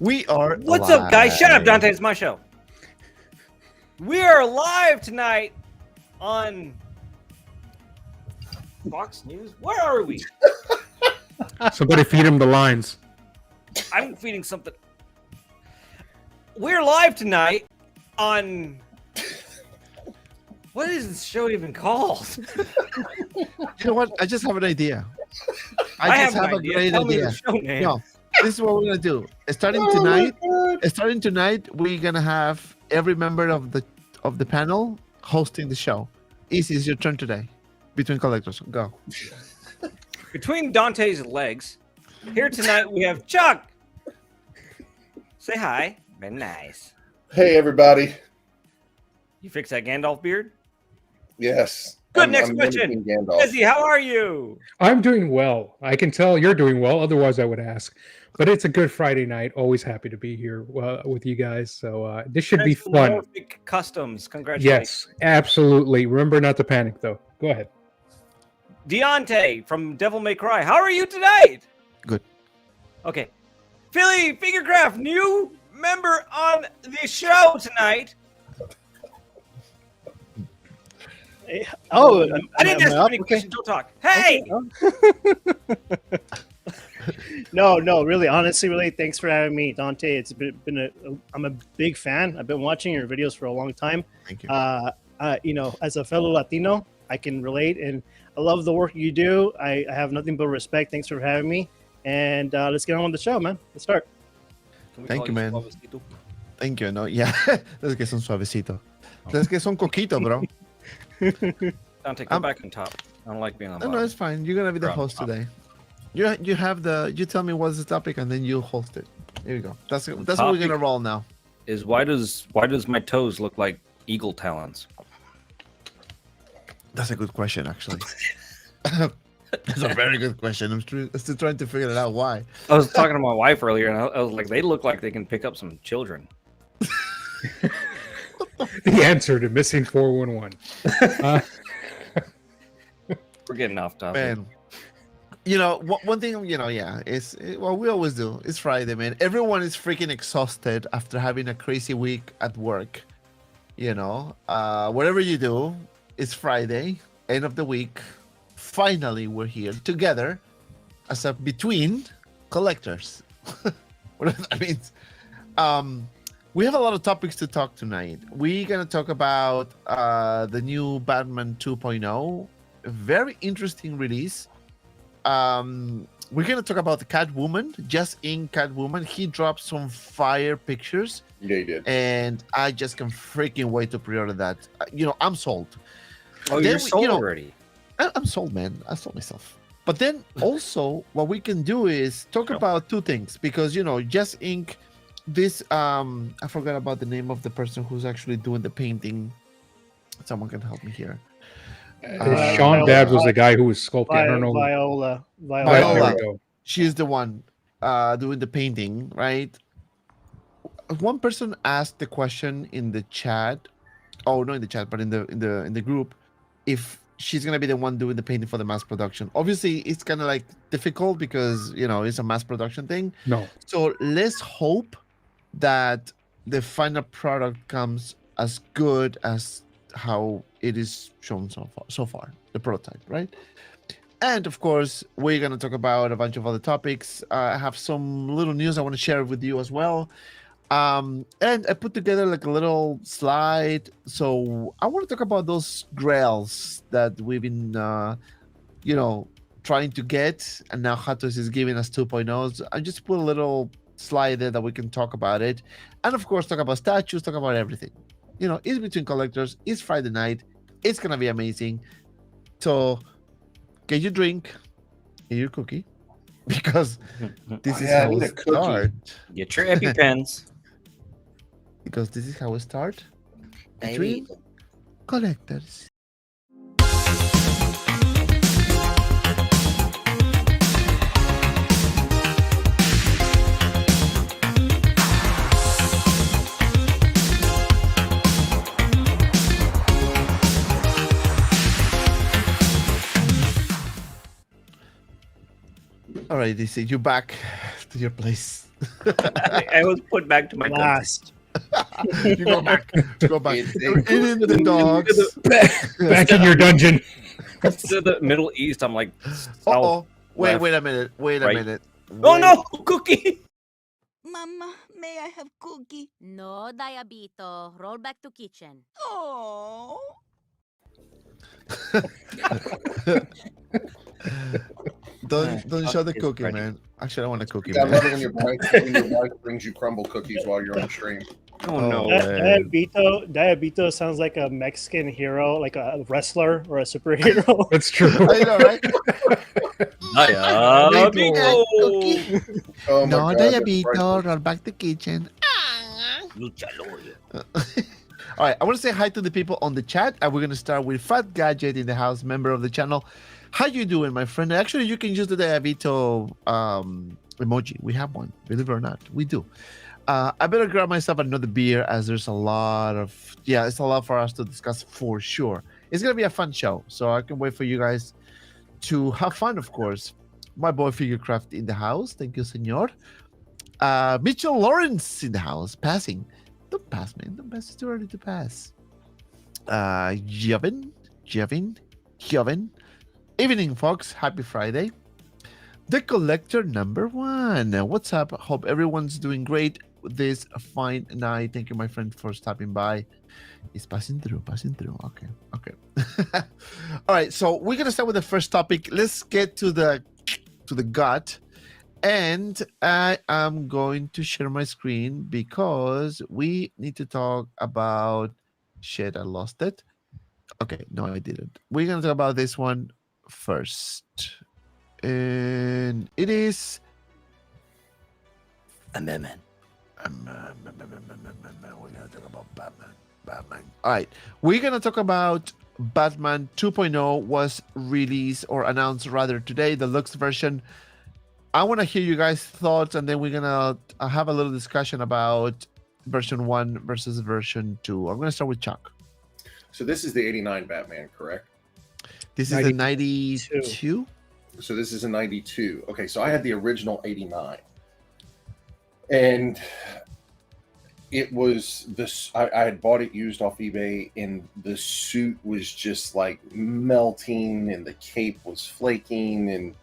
We are What's live. up, guys? Shut up, Dante. It's my show. We are live tonight on Fox News. Where are we? Somebody feed him the lines. I'm feeding something. We're live tonight on... What is this show even called? You know what? I just have an idea. I just have a great Tell me idea. the show name. No, this is what we're gonna do. Starting tonight, we're gonna have every member of the panel hosting the show. Easy, it's your turn today. Between collectors, go. Between Dante's legs, here tonight we have Chuck. Say hi. Very nice. Hey, everybody. You fix that Gandalf beard? Yes. Good. I'm Next question. mimicking Gandalf. Izzy, how are you? I'm doing well. I can tell you're doing well. Otherwise, I would ask. But it's a good Friday night. Always happy to be here with you guys. So this should be fun. METAMORPHIC Customs. Congratulations. Yes, absolutely. Remember not to panic, though. Go ahead. Deontay from Devil May Cry. How are you tonight? Good. Okay. Philly FIGURCRAFT, new member on the show tonight. Oh, I didn't ask you any questions. Don't talk. Hey! No, really, honestly, really, thanks for having me, Dante. It's I'm a big fan. I've been watching your videos for a long time. Thank you. You know, as a fellow Latino, I can relate, and I love the work you do. I have nothing but respect. Thanks for having me, and let's get on with the show, man. Let's start. Thank you, man. Thank you. No, yeah. Let's get some suavecito. Let's get some coquito, bro. Dante, come back on top. I don't like being on No, bottom. it's fine. You're gonna be the host today. You have the. You tell me what's the topic, and then you host it. Here we go. That's what we're gonna roll now. Is why does my toes look like eagle talons? That's a good question, actually. That's a very good question. I'm still trying to figure it out. Why? I was talking to my wife earlier, and I was like, they look like they can pick up some children. The answer to missing 411. We're getting off topic. Man, you know, one thing, you know, well, we always do. It's Friday, man. Everyone is freaking exhausted after having a crazy week at work. You know, whatever you do, it's Friday, end of the week. Finally, we're here together as a between collectors. Whatever that means. We have a lot of topics to talk tonight. We're going to talk about the new Batman 2.0, a very interesting release. We're going to talk about the Catwoman, Jazzinc Catwoman. He dropped some fire pictures. Yeah, he did. And I just can freaking wait to pre-order that. You know, I'm sold. Oh, you're sold already. I'm sold, man. I sold myself. But then also what we can do is talk about two things, because, you know, Jazzinc, this I forgot about the name of the person who's actually doing the painting. Someone can help me here. Sean Dabbs was the guy who was sculpting. I don't know. Viola. There we go. She's the one doing the painting, right? One person asked the question in the chat. Oh, not in the chat, but in the group, if she's gonna be the one doing the painting for the mass production. Obviously, it's kind of like difficult because, you know, it's a mass production thing. No. So let's hope that the final product comes as good as how it is shown so far, the prototype, right? And of course, we're going to talk about a bunch of other topics. I have some little news I want to share with you as well. And I put together like a little slide. So I want to talk about those grails that we've been, you know, trying to get. And now Hatos is giving us 2.0s. I just put a little slide there that we can talk about it. And of course, talk about statues, talk about everything. You know, it's between collectors. It's Friday night. It's going to be amazing. So get your drink, get your cookie, because this is how we start. Get your EpiPens. Because this is how we start between collectors. All right, DC, you're back to your place. I was put back to my country. Last. You go back. Go back. It's You're eating the dogs. Back in your dungeon. To the Middle East, I'm like, Uh-oh. Wait left, a minute. Wait a right. minute. oh Wait. no, cookie. Mama, may I have cookie? No, Diabito. Roll back to kitchen. Oh. Don't show the It's cookie, ready. man. Actually, I want a cookie, I love man. it when your wife brings you crumble cookies while you're on stream. Oh no. man. Diabito sounds like a Mexican hero, like a wrestler or a superhero. That's true. I know, right? Diabito. Oh my No, God, that's Diabito, priceless. roll back to kitchen. Luchador. All right, I want to say hi to the people on the chat. We're going to start with Fat Gadget in the house, member of the channel. How you doing, my friend? Actually, you can use the Diabito emoji. We have one, believe it or not. We do. I better grab myself another beer as there's a lot of, it's a lot for us to discuss for sure. It's going to be a fun show, so I can wait for you guys to have fun, of course. My boy FIGURCRAFT in the house. Thank you, senor. Mitchell Lawrence in the house, passing. Don't pass, man. Don't pass. It's too early to pass. Jevin. Evening, folks. Happy Friday. The Collector #1. What's up? Hope everyone's doing great this fine night. Thank you, my friend, for stopping by. It's passing through. Okay. All right. So we're gonna start with the first topic. Let's get to the gut. And I am going to share my screen because we need to talk about shit. I lost it. Okay, no, I didn't. We're gonna talk about this one first, and it is Amendment. We're gonna talk about Batman. All right, we're gonna talk about Batman 2.0 was released or announced rather today, the Lux version. I want to hear you guys' thoughts, and then we're gonna have a little discussion about version 1 versus version 2. I'm gonna start with Chuck. So this is the 89 Batman, correct? This is the 92. So this is a 92. Okay, so I had the original 89. And it was this, I had bought it used off eBay, and the suit was just like melting and the cape was flaking, and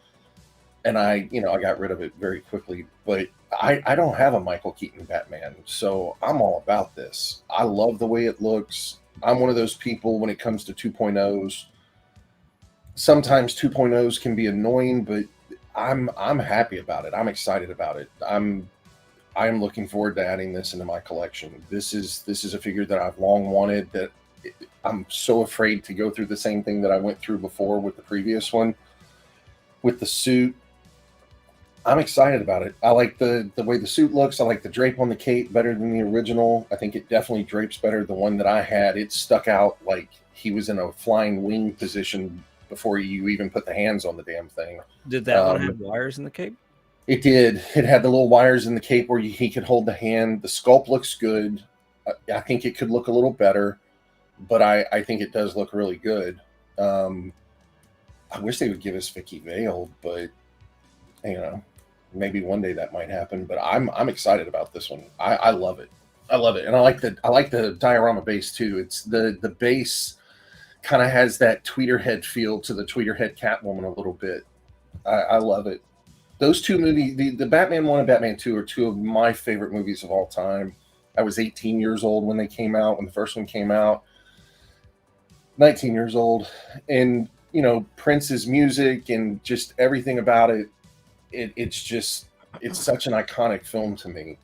I got rid of it very quickly. But I don't have a Michael Keaton Batman, so I'm all about this. I love the way it looks. I'm one of those people when it comes to 2.0s. Sometimes 2.0s can be annoying, but I'm happy about it. I'm excited about it. I am looking forward to adding this into my collection. This is a figure that I've long wanted. That I'm so afraid to go through the same thing that I went through before with the previous one, with the suit. I'm excited about it. I like the way the suit looks. I like the drape on the cape better than the original. I think it definitely drapes better than the one that I had. It stuck out like he was in a flying wing position before you even put the hands on the damn thing. Did that one have wires in the cape? It did. It had the little wires in the cape where he could hold the hand. The sculpt looks good. I think it could look a little better, but I think it does look really good. I wish they would give us Vicky Vale, but maybe one day that might happen. But I'm excited about this one. I love it. I love it, and I like the diorama base too. It's the base kind of has that Tweeterhead feel to the Tweeterhead Catwoman a little bit. I love it. Those two movies, the Batman 1 and Batman 2 are two of my favorite movies of all time. I was 18 years old when they came out, when the first one came out. 19 years old. And, Prince's music and just everything about it, it's such an iconic film to me.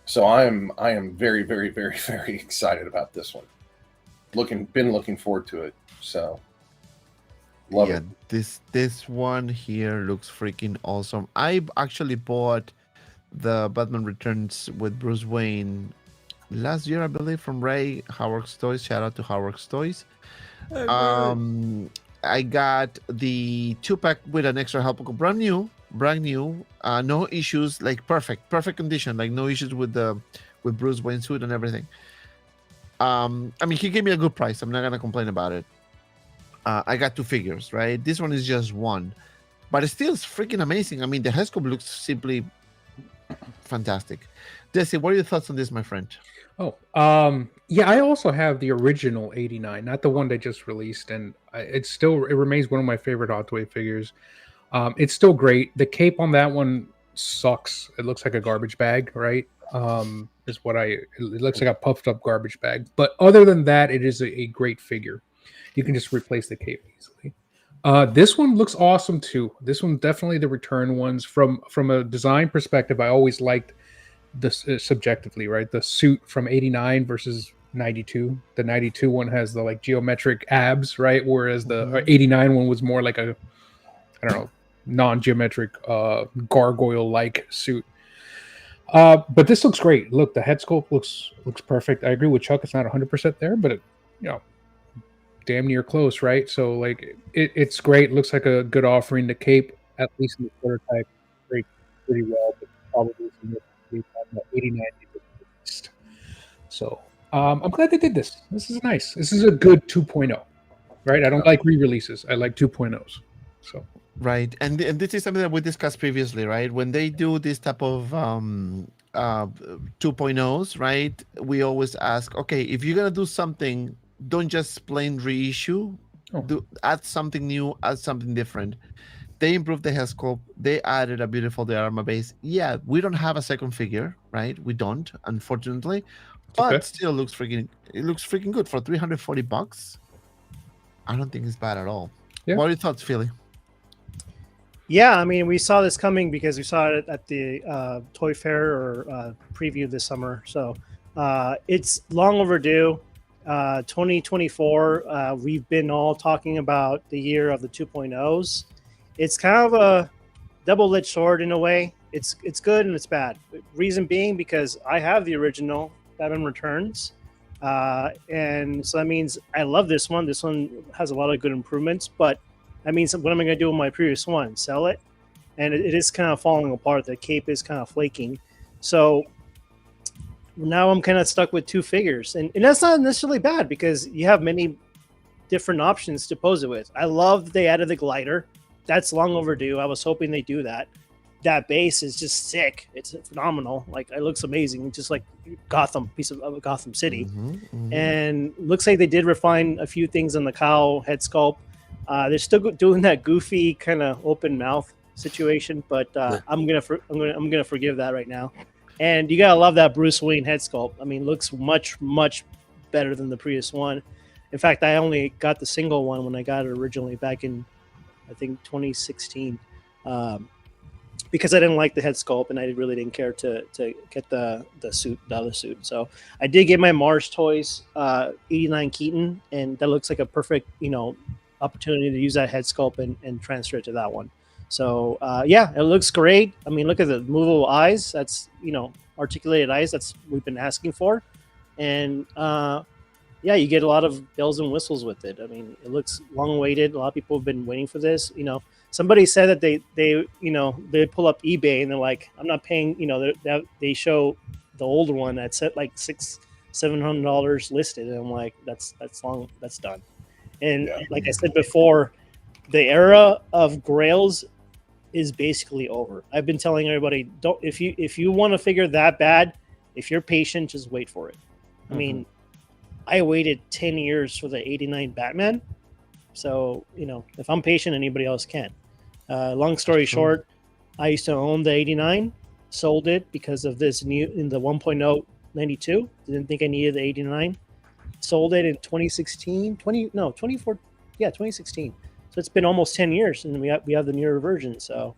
So I am very, very, very, very excited about this one. Been looking forward to it. So love it. This one here looks freaking awesome. I actually bought the Batman Returns with Bruce Wayne last year, I believe, from Ray HAWKWARZ Toys. Shout out to HAWKWARZ Toys. I got the 2-pack with an extra help, brand new, no issues, like perfect condition, like no issues with Bruce Wayne suit and everything. He gave me a good price. I'm not gonna complain about it. I got 2 figures, right? This one is just one, but it still is freaking amazing. The head sculpt looks simply fantastic. Jesse, what are your thoughts on this, my friend? Oh, yeah, I also have the original 89, not the one they just released, and it remains one of my favorite Hot Toy figures. It's still great. The cape on that one sucks. It looks like a garbage bag, right? It looks like a puffed up garbage bag. But other than that, it is a great figure. You can just replace the cape easily. This one looks awesome too. This one definitely the return ones. From a design perspective, I always liked this subjectively, right? The suit from 89 versus 92. The 92 one has the like geometric abs, right? Whereas the 89 one was more like a, I don't know, non-geometric gargoyle-like suit. But this looks great. Look, the head sculpt looks perfect. I agree with Chuck. It's not 100% there, but it, damn near close, right? So like it's great. Looks like a good offering. The cape, at least in the prototype, pretty well, but probably some 89 least. So I'm glad they did this. This is nice. This is a good 2.0, right? I don't like re-releases. I like 2.0s. So right, and this is something that we discussed previously, right? When they do this type of 2.0s, right? We always ask, okay, if you're gonna do something, don't just plain reissue. Add something new, add something different. They improved the head sculpt. They added a beautiful diorama base. Yeah, we don't have a second figure, right? We don't, unfortunately, but still looks freaking good for $340. I don't think it's bad at all. Yeah. What are your thoughts, Philly? Yeah, I mean, we saw this coming because we saw it at the Toy Fair or preview this summer. So it's long overdue. 2024, we've been all talking about the year of the 2.0s. It's kind of a double-edged sword in a way. It's good and it's bad. Reason being because I have the original Batman Returns, and so that means I love this one. This one has a lot of good improvements, but that means what am I going to do with my previous one? Sell it? And it is kind of falling apart. The cape is kind of flaking. So now I'm kind of stuck with two figures. And that's not necessarily bad because you have many different options to pose it with. I love that they added the glider. That's long overdue. I was hoping they do that. That base is just sick. It's phenomenal. Like, it looks amazing. Just like piece of Gotham City. And looks like they did refine a few things on the cowl head sculpt. They're still doing that goofy kind of open mouth situation, but I'm gonna forgive that right now. And you gotta love that Bruce Wayne head sculpt. I mean, looks much better than the previous one. In fact, I only got the single one when I got it originally back in, I think, 2016, because I didn't like the head sculpt and I really didn't care to get the other suit. So I did get my Mars Toys 89 Keaton, and that looks like a perfect opportunity to use that head sculpt and transfer it to that one. So yeah, it looks great. I mean, look at the movable eyes. That's articulated eyes. That's we've been asking for, and yeah, you get a lot of bells and whistles with it. I mean, it looks long awaited. A lot of people have been waiting for this. Somebody said that they pull up eBay and they're like, I'm not paying. They show the older one that's at like $600-700 listed, and I'm like, that's done. And like I said before, the era of grails is basically over. I've been telling everybody, if you want to figure that bad, if you're patient, just wait for it. I mean, I waited 10 years for the 89 Batman. So, if I'm patient, anybody else can. Long story short, I used to own the 89, sold it because of this in the 1.0 92. Didn't think I needed the 89. Sold it in 2016, 2016. So it's been almost 10 years, and we have the newer version. So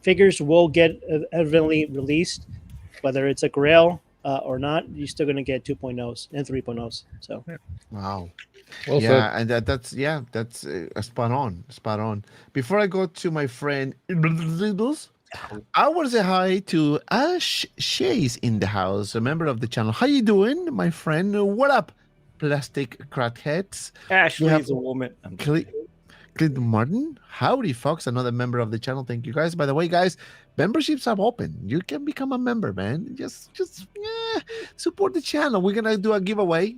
figures will get evidently released, whether it's a Grail or not. You're still going to get 2.0s and 3.0s. So wow. Well yeah, and that's spot on. Before I go to my friend, I want to say hi to Ash Shays in the house, a member of the channel. How you doing, my friend? What up, plastic crackheads? Ashley is a woman. Clint Martin, howdy, folks. Another member of the channel. Thank you, guys. By the way, guys, memberships are open. You can become a member, man. Just support the channel. We're gonna do a giveaway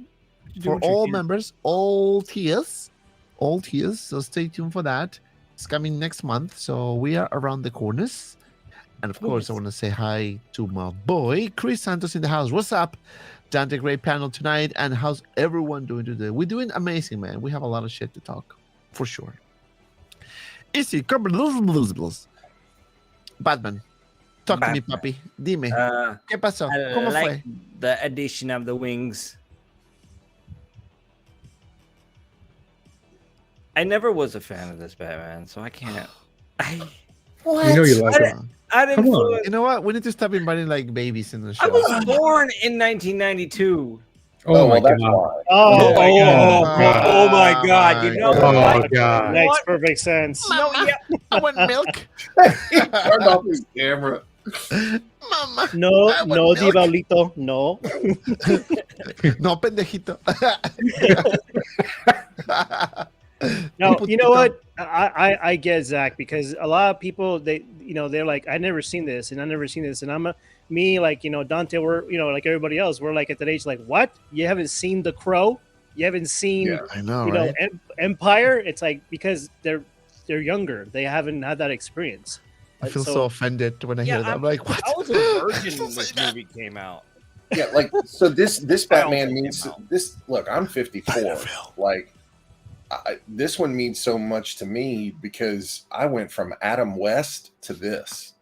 for all members, all tiers. So stay tuned for that. It's coming next month, so we are around the corners. And of course, I want to say hi to my boy, Chris Santos in the house. What's up? Dante, great panel tonight. And how's everyone doing today? We're doing amazing, man. We have a lot of shit to talk, for sure. Easy. Batman. Talk to me, papi. Dime. ¿Qué pasó? I ¿Cómo like fue? the addition of the wings. I never was a fan of this Batman, so I can't. You know you like it. I didn't. Come on. You know what? We need to stop inviting like babies in the show. I was born in 1992. Oh my well, that's god. why. Oh, Oh my God! You know Oh what? god. makes perfect sense. No, yeah. I want milk. He turned off his camera. Mama. No, I want no, milk. Diablito, no. No, pendejito. No, you know what? I get Zach, because a lot of people, they're like, I never seen this and I never seen this, and like, Dante, we're, like everybody else, we're like at that age, like, what? You haven't seen The Crow? You haven't seen, Yeah. I know, right? Empire? It's like, because they're younger, they haven't had that experience. I feel so offended when I hear that. I'm like, what? I was a virgin when this movie came out. Yeah, like so. This Batman think means about. this. Look, I'm 54. Like, this one means so much to me because I went from Adam West to this,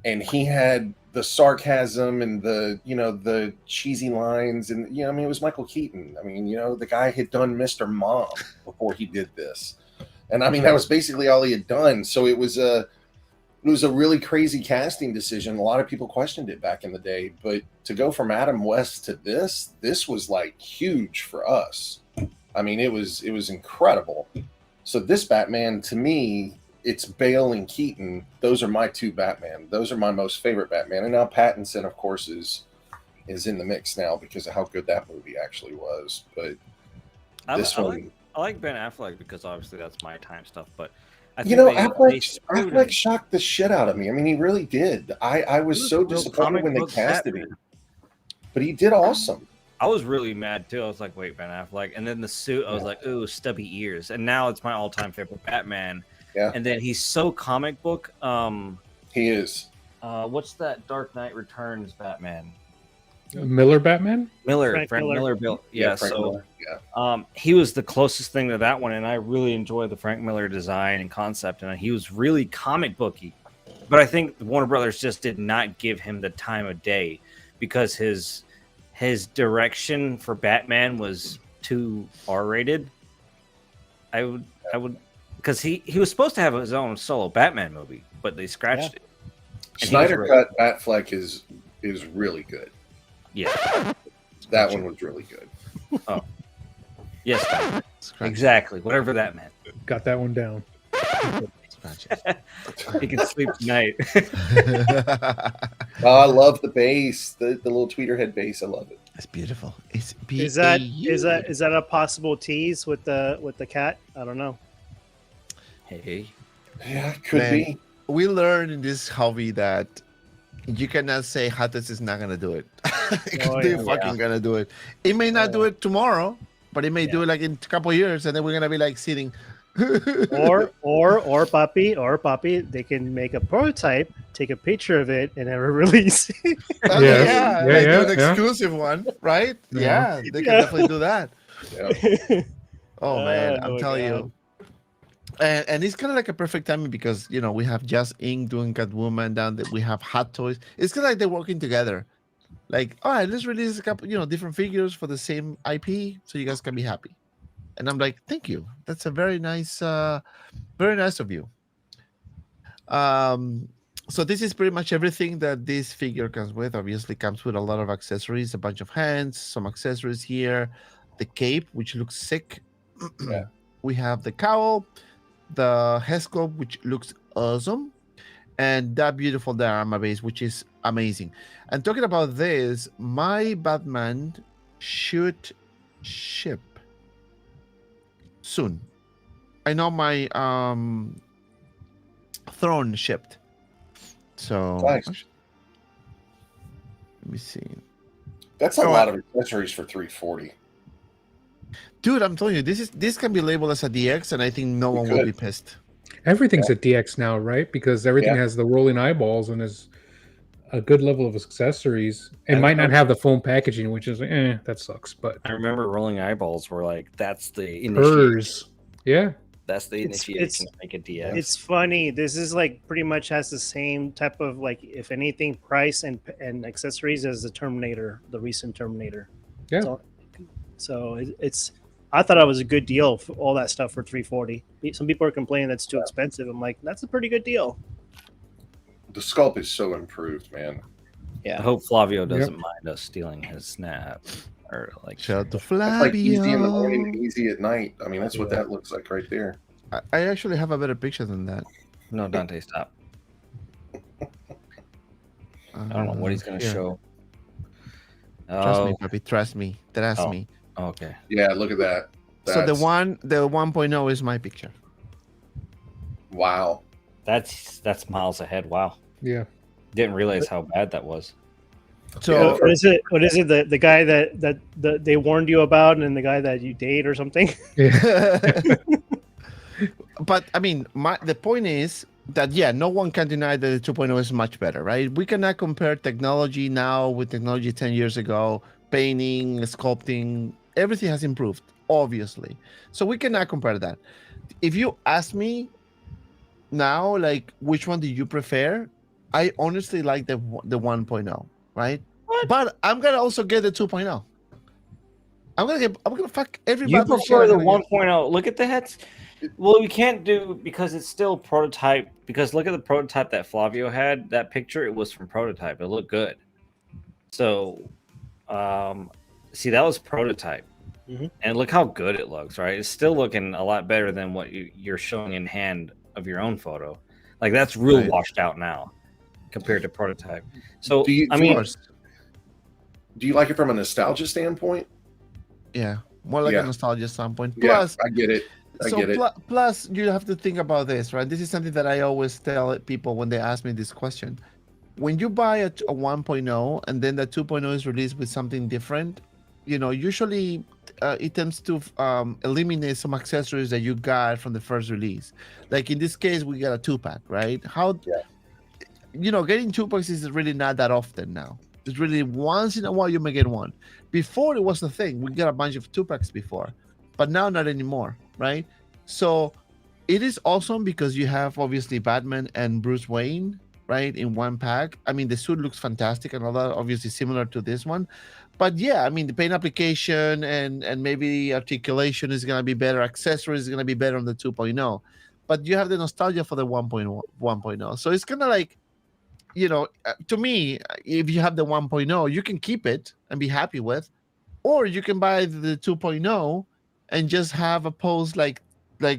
and he had the sarcasm and the cheesy lines, and I mean, it was Michael Keaton. I mean, the guy had done Mr. Mom before he did this, and I mean that was basically all he had done. So it was a really crazy casting decision. A lot of people questioned it back in the day, but to go from Adam West to this was like huge for us. I mean, it was incredible. So this Batman, to me, it's Bale and Keaton. Those are my two Batman. Those are my most favorite Batman. And now Pattinson, of course, is in the mix now because of how good that movie actually was. But this one, I like Ben Affleck because obviously that's my time stuff, but I you think know, they screwed him. Affleck shocked the shit out of me. I mean, he really did. I was so real disappointed comic when they book casted Batman. him, but he did awesome. I was really mad too. I was like, wait, Ben Affleck. And then the suit, I was like, ooh, stubby ears. And now it's my all-time favorite Batman. Yeah. And then he's so comic book. He is. What's that Dark Knight Returns Batman? Miller Batman? Frank Miller. Miller built. Yeah, Frank so Miller, yeah. he was the closest thing to that one, and I really enjoyed the Frank Miller design and concept, and he was really comic booky. But I think Warner Brothers just did not give him the time of day because his direction for Batman was too R-rated. I would because he was supposed to have his own solo Batman movie, but they scratched it. And Snyder Cut Batfleck is really good. Yeah, That one was really good. oh yes, exactly, whatever that meant. Got that one down. He can sleep tonight. Oh, I love the bass, the little tweeter head bass. I love it. It's beautiful. It's Is that a possible tease with the cat? I don't know. Hey, Yeah, could Man. be. We learned in this hobby that you cannot say Hattis is not gonna do it. They're yeah. fucking gonna do it. It may not do it tomorrow, but it may do it like in a couple of years, and then we're gonna be like sitting. Or Papi, they can make a prototype, take a picture of it, and never release it. Oh, Yeah. like Yeah, do an yeah. exclusive one, right? Yeah. Yeah, they can definitely do that. Yeah. Oh man, I'm my telling God. you. And it's kind of like a perfect timing because we have Jazzinc doing Catwoman down there. We have Hot Toys. It's kind of like they're working together. Like, all right, let's release a couple, different figures for the same IP, so you guys can be happy. And I'm like, thank you. That's a very nice of you. So this is pretty much everything that this figure comes with. Obviously, comes with a lot of accessories, a bunch of hands, some accessories here, the cape, which looks sick. Yeah. We have the cowl, the head sculpt, which looks awesome, and that beautiful diorama base, which is amazing. And talking about this, my Batman should ship soon. I know my throne shipped. So Nice. let me see. That's a Oh, lot of accessories for 340. Dude, I'm telling you, this can be labeled as a DX, and I think no one will could. be pissed. Everything's a DX now, right? Because everything Yeah. has the rolling eyeballs and is a good level of accessories. It I might not remember- have the foam packaging, which is that sucks. But I remember rolling eyeballs were like that's the initiation. hers, yeah, That's the It's- initiation to make a DX. It's funny. This is like pretty much has the same type of like, if anything, price and accessories as the Terminator, the recent Terminator. Yeah. So it's. I thought it was a good deal for all that stuff for 340. Some people are complaining that's too expensive. I'm like, that's a pretty good deal. The sculpt is so improved, man. I Yeah. hope Flavio doesn't mind us stealing his snap or like. Shout out to That's like easy in the morning, Flavio. easy at night. I mean, that's what that looks like right there. I actually have a better picture than that. No, Dante, stop. I don't know what he's gonna Here. show. Trust me, Oh, puppy. Trust me. Trust Oh. me. okay. Yeah, look at that. So the That's- 1.0 is my picture. Wow. That's miles ahead. Wow. yeah. Didn't realize how bad that was. So Yeah. What is it? What is it? The guy that they warned you about, and the guy that you date or something? but I mean, the point is that no one can deny that the 2.0 is much better, right? We cannot compare technology now with technology 10 years ago. Painting, sculpting, everything has improved, obviously. So we cannot compare that. If you ask me now, like, which one do you prefer? I honestly like the 1.0, right? But I'm gonna also get the 2.0. I'm gonna fuck everybody. You prefer the 1.0. Look at the heads. Well, we can't do because it's still prototype. Because look at the prototype that Flavio had. That picture, it was from prototype. It looked good. So, see, that was prototype, Mhm. and look how good it looks. Right, it's still looking a lot better than what you're showing in hand of your own photo. Like that's real Right. washed out now compared to prototype. So Do you- I do mean, you- Do you like it from a nostalgia standpoint? Yeah, more like Yeah. a nostalgia standpoint. Yeah, Plus, I get it. I get it. Plus, you have to think about this, right? This is something that I always tell people when they ask me this question. When you buy a 1.0 and then the 2.0 is released with something different, usually it tends to eliminate some accessories that you got from the first release. Like in this case, we got a 2-pack, right? Getting 2-packs is really not that often now. It's really once in a while you may get one. Before it was the thing. We got a bunch of 2-packs before, but now not anymore, right? So it is awesome because you have obviously Batman and Bruce Wayne, right, in one pack. I mean, the suit looks fantastic and all that, obviously similar to this one. But yeah, I mean, the paint application and maybe articulation is gonna be better. Accessories is gonna be better on the 2.0. But you have the nostalgia for the 1.0. So it's kind of like, to me, if you have the 1.0, you can keep it and be happy with, or you can buy the 2.0 and just have a pose like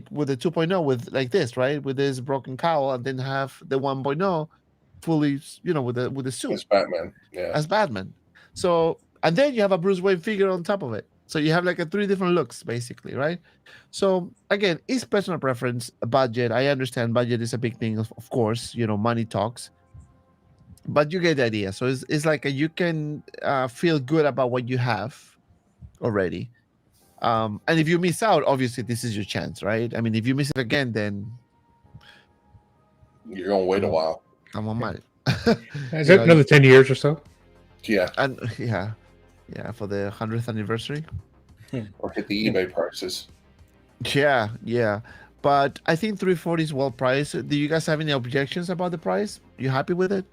with the 2.0 with like this, right, with this broken cowl, and then have the 1.0 fully, with the suit It's Batman. Yeah. as Batman. So, and then you have a Bruce Wayne figure on top of it. So you have like 3 different looks basically, right? So again, it's personal preference, budget. I understand budget is a big thing, of course. Money talks. But you get the idea. So it's like you can feel good about what you have already. And if you miss out, obviously this is your chance, right? I mean, if you miss it again, then You're gonna wait a while. I'm on my. Is it another 10 years or so? Yeah. And yeah, for the 100th anniversary. Or hit the eBay prices. Yeah. But I think 340 is well priced. Do you guys have any objections about the price? You happy with it?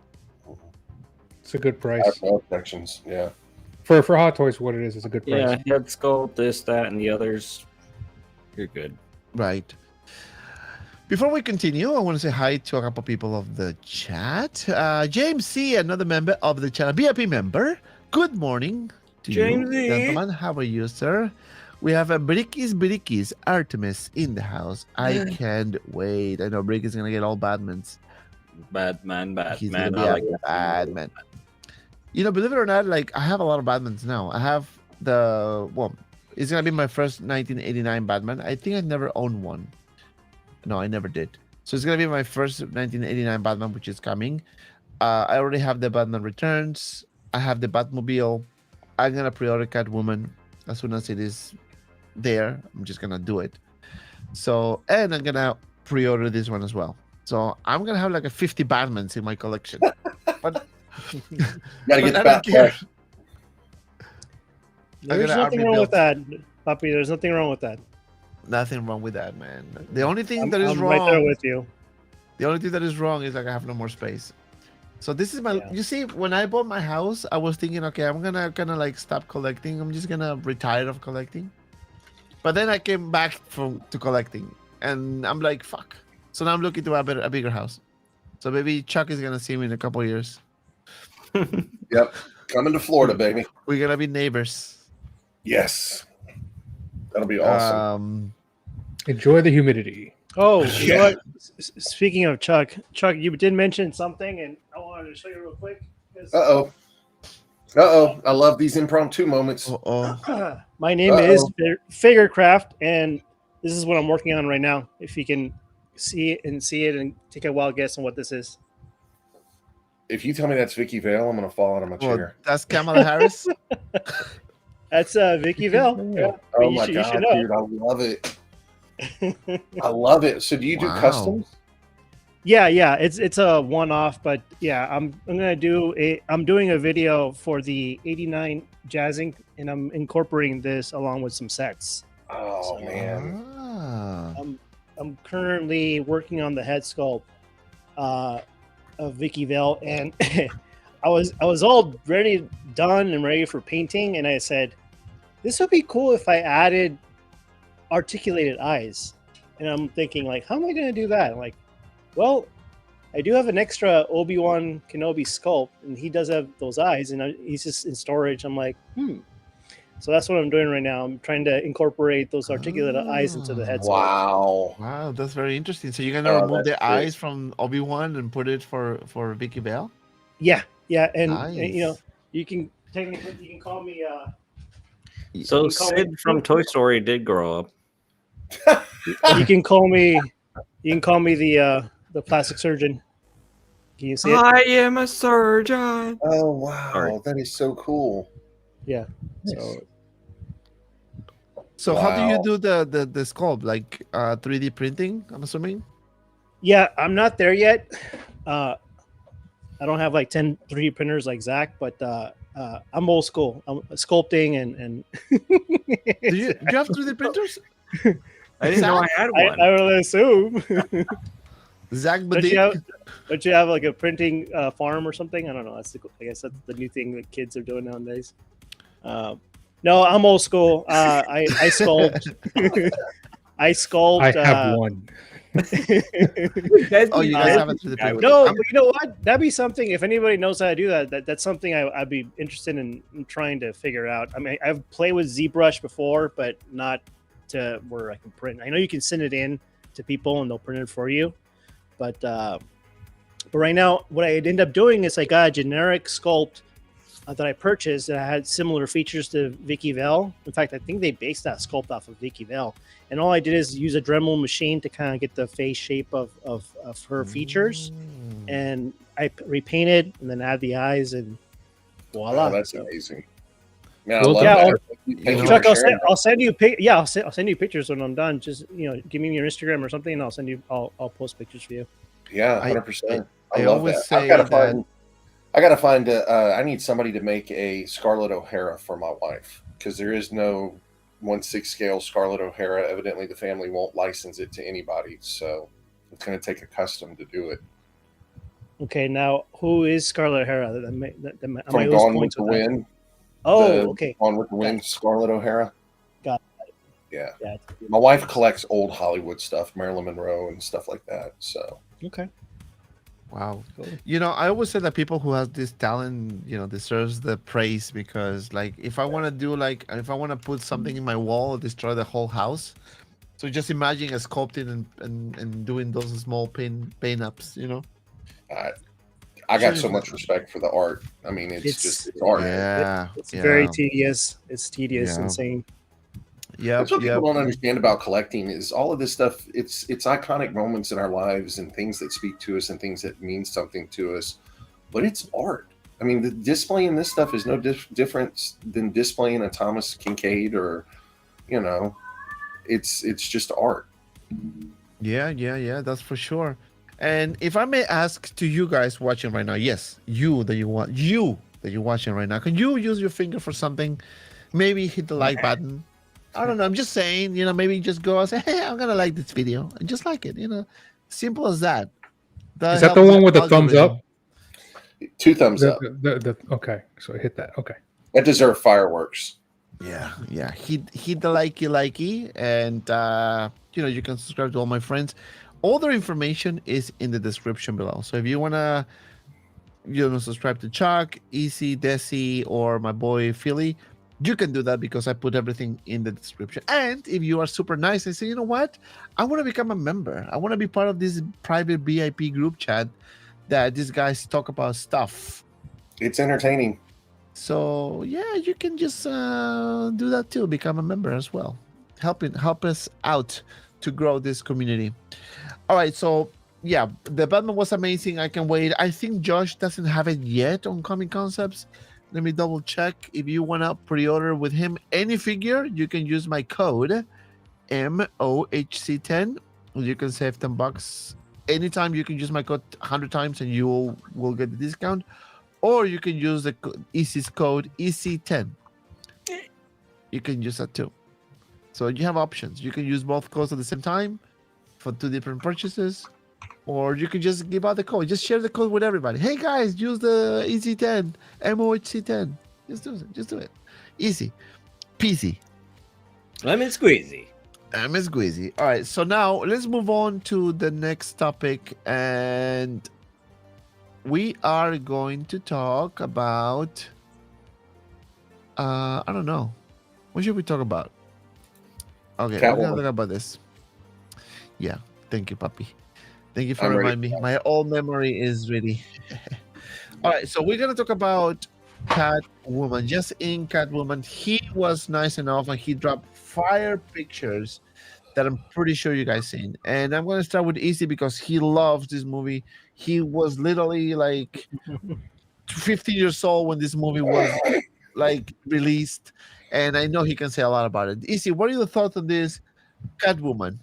It's a good I price. have no objections. Yeah. For Hot Toys, what it is, it's a good price. yeah, head sculpt, this, that, and the others. You're good. Right. Before we continue, I want to say hi to a couple people of the chat. James C, another member of the channel, VIP member. Good morning to James you, C. gentlemen. How are you, sir? We have a Brickis Artemis in the house. I can't wait. I know Brick is gonna get all Batmans. Batman. He's gonna be I like a that. Batman. Believe it or not, like I have a lot of Batmans now. I have it's gonna be my first 1989 Batman. I think I never owned one. No, I never did. So it's gonna be my first 1989 Batman, which is coming. I already have the Batman Returns. I have the Batmobile. I'm gonna pre-order Catwoman as soon as it is there. I'm just gonna do it. So, and I'm gonna pre-order this one as well. So I'm gonna have like a 50 Batmans in my collection. But Gotta get the I don't care. backpack. There's gonna nothing army wrong with build. that, puppy. There's nothing wrong with that. Nothing wrong with that, man. The only thing I'm, that is I'm wrong. right there with you. The only thing that is wrong is like I have no more space. So this is my. Yeah. You see, when I bought my house, I was thinking, okay, I'm gonna kind of like stop collecting. I'm just gonna retire of collecting. But then I came back to collecting, and I'm like, fuck. So now I'm looking to have a bigger house. So maybe Chuck is gonna see me in a couple of years. Yep. Coming to Florida, baby. We're gonna be neighbors. Yes. That'll be awesome. Enjoy the humidity. Oh, you Yeah. know what? Speaking of Chuck, you did mention something, and I wanted to show you real quick. 'cause- Uh-oh. Uh-oh. I love these impromptu moments. Oh, My name is FIGURCRAFT, and this is what I'm working on right now. If you can see it and take a wild guess on what this is. If you tell me that's Vicky Vale, I'm gonna fall out of my chair. that's Kamala Harris. That's Vicky Vale. Yeah. Oh You my should god, know. dude, I love it. I love it. So do you do Wow. customs? Yeah, it's a one-off, but yeah, I'm doing a video for the '89 Jazzinc, and I'm incorporating this along with some sets. Oh So- man. Ah. I'm currently working on the head sculpt of Vicky Vale, and I was all done and ready for painting, and I said, this would be cool if I added articulated eyes. And I'm thinking, like, how am I going to do that? I'm like, well, I do have an extra Obi-Wan Kenobi sculpt, and he does have those eyes, and he's just in storage. I'm like, So that's what I'm doing right now. I'm trying to incorporate those articulated eyes into the head sculpt. Wow. Wow, that's very interesting. So you're gonna Oh, remove the that's great. eyes from Obi-Wan and put it for Vicky Vale? Yeah, and you know, Nice. you can technically you can call me So You call Sid me- from Toy Story did grow up. you can call me the plastic surgeon. Can you see it? I am a surgeon. Oh wow. Sorry. That is so cool. Yeah. So So how do you Wow. do the sculpt? Like 3D printing, I'm assuming? yeah, I'm not there yet. I don't have like 10 3D printers like Zach, but I'm old school. I'm sculpting and Do you have 3D printers? I didn't know I had I one. would assume. Zach Don't you, Badik? don't you have like a printing farm or something? I don't know. I guess that's the new thing that kids are doing nowadays. No, I'm old school. I sculpt. I sculpt. I have one. Oh, you guys have a 3D guy printer. with- No, I'm- but you know what? That'd be something. If anybody knows how to do that, that's something I'd be interested in trying to figure out. I mean, I've played with ZBrush before, but not to where I can print. I know you can send it in to people and they'll print it for you, but right now, what I'd end up doing is I got a generic sculpt that I purchased that had similar features to Vicky Vale. In fact, I think they based that sculpt off of Vicky Vale. And all I did is use a Dremel machine to kind of get the face shape of her features. And I repainted and then add the eyes and voila. Oh, that's So- amazing. Man, I Well, love yeah, that. Thank you Chuck, for I'll sharing send you I'll send you pictures when I'm done. Just give me your Instagram or something, and I'll send you. I'll post pictures for you. that. Yeah, I- 100%. I I love always that. say I've got to that- find. I got to find. I need somebody to make a Scarlett O'Hara for my wife because there is no 1/6 scale Scarlett O'Hara. Evidently, the family won't license it to anybody, so it's going to take a custom to do it. Okay, now who is Scarlett O'Hara? Am I From losing Gone with points the with that? Wind. Oh, the okay. Gone with the Wind, Scarlett O'Hara. Got Yeah. Yeah. My wife collects old Hollywood stuff, Marilyn Monroe and stuff like that. So Okay. Wow. Cool. You know, I always say that people who have this talent, deserves the praise because, like, if I want to put something in my wall, destroy the whole house. So just imagine sculpting and doing those small paint ups, I got so much respect for the art. I mean, it's art. Yeah. It's yeah. very tedious. It's tedious, Yeah. insane. Yeah. That's what Yeah. people don't understand about collecting is all of this stuff. It's iconic moments in our lives and things that speak to us and things that mean something to us. But it's art. I mean, the displaying this stuff is no different than displaying a Thomas Kincaid or, it's just art. Yeah, that's for sure. And if I may ask to you guys watching right now, yes, you that you're watching right now, can you use your finger for something? Maybe hit the like button. I don't know. I'm just saying, maybe just go and say, hey, I'm gonna like this video and just like it. Simple as that. Is that the helps one with the thumbs algorithm. up? 2 thumbs up. Okay, so I hit that. Okay. That deserve fireworks. Yeah. Hit the likey, and you can subscribe to all my friends. All their information is in the description below. So if you wanna, subscribe to Chuck, Easy, Desi, or my boy Philly, you can do that because I put everything in the description. And if you are super nice and say, you know what, I want to become a member. I want to be part of this private VIP group chat that these guys talk about stuff. It's entertaining. So yeah, you can just do that too. Become a member as well. Help us out to grow this community. All right, so yeah, the Batman was amazing. I can wait. I think Josh doesn't have it yet on Comic Concepts. Let me double check. If you want to pre-order with him any figure, you can use my code MOHC10. You can save $10 anytime. You can use my code 100 times and you will get the discount. Or you can use the Easy's code EC10. You can use that too. So you have options. You can use both codes at the same time for 2 different purchases. Or you can just give out the code. Just share the code with everybody. Hey guys, use the EC10, MOHC10. Just do it. Easy. Peasy. Lemon squeezy. Lemon squeezy. All right, so now let's move on to the next topic. And we are going to talk about... I don't know. What should we talk about? Okay, we're going to talk about this. Yeah, thank you, Papi. Thank you for reminding me. My old memory is really... All right, so we're going to talk about Catwoman. Jazzinc Catwoman. He was nice enough and he dropped fire pictures that I'm pretty sure you guys seen. And I'm going to start with Easy because he loves this movie. He was literally like 15 years old when this movie was like released. And I know he can say a lot about it. Easy, what are your thoughts on this Catwoman?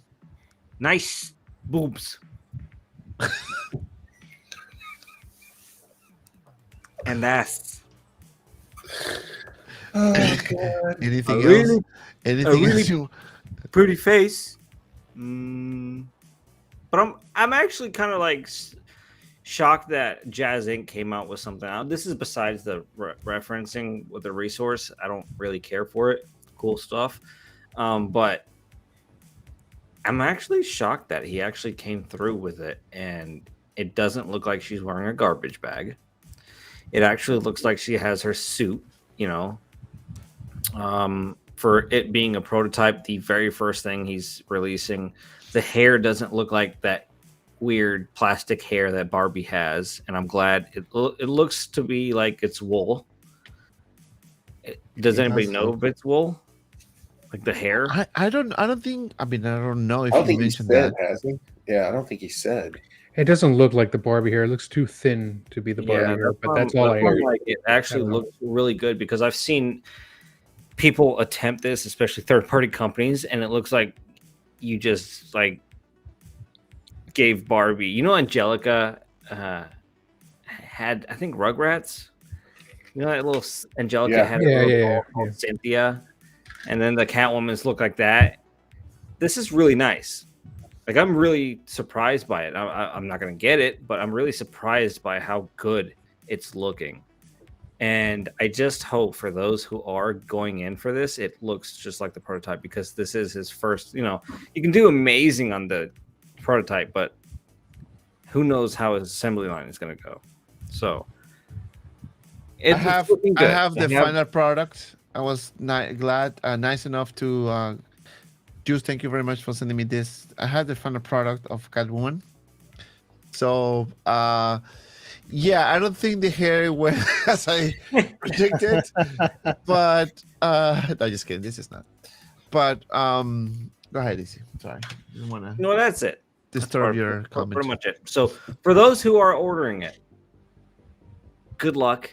Nice boobs. And that's anything else? Really, anything really else you... pretty face. But I'm actually kind of like shocked that Jazzinc came out with something out. This is besides the referencing with the resource. I don't really care for it. Cool stuff. But I'm actually shocked that he actually came through with it, and it doesn't look like she's wearing a garbage bag. It actually looks like she has her suit, for it being a prototype, the very first thing he's releasing. The hair doesn't look like that weird plastic hair that Barbie has, and I'm glad it looks to be like it's wool. Does anybody know if it's wool? Like the hair? I don't think. I mean, I don't know if I don't he think he mentioned said, that. has he? Yeah, I don't think he said. It doesn't look like the Barbie hair. It looks too thin to be the Barbie hair, but that's all I heard. Like, it actually looks really good because I've seen people attempt this, especially third-party companies, and it looks like you just like gave Barbie. Angelica had, I think, Rugrats. That little Angelica had a little doll called Cynthia, and then the Catwoman's look like that. This is really nice. Like, I'm really surprised by it. I'm not going to get it, but I'm really surprised by how good it's looking. And I just hope for those who are going in for this, it looks just like the prototype, because this is his first, you can do amazing on the prototype, but who knows how his assembly line is going to go. So I have the final product. I was nice enough to... Juice, thank you very much for sending me this. I had the final product of Catwoman. So, yeah, I don't think the hair went as I predicted. But, no, just kidding. This is not. But, go ahead, Izzy. Sorry. I didn't want to... No, that's it. Disturb your comment. Pretty much it. So, for those who are ordering it, good luck.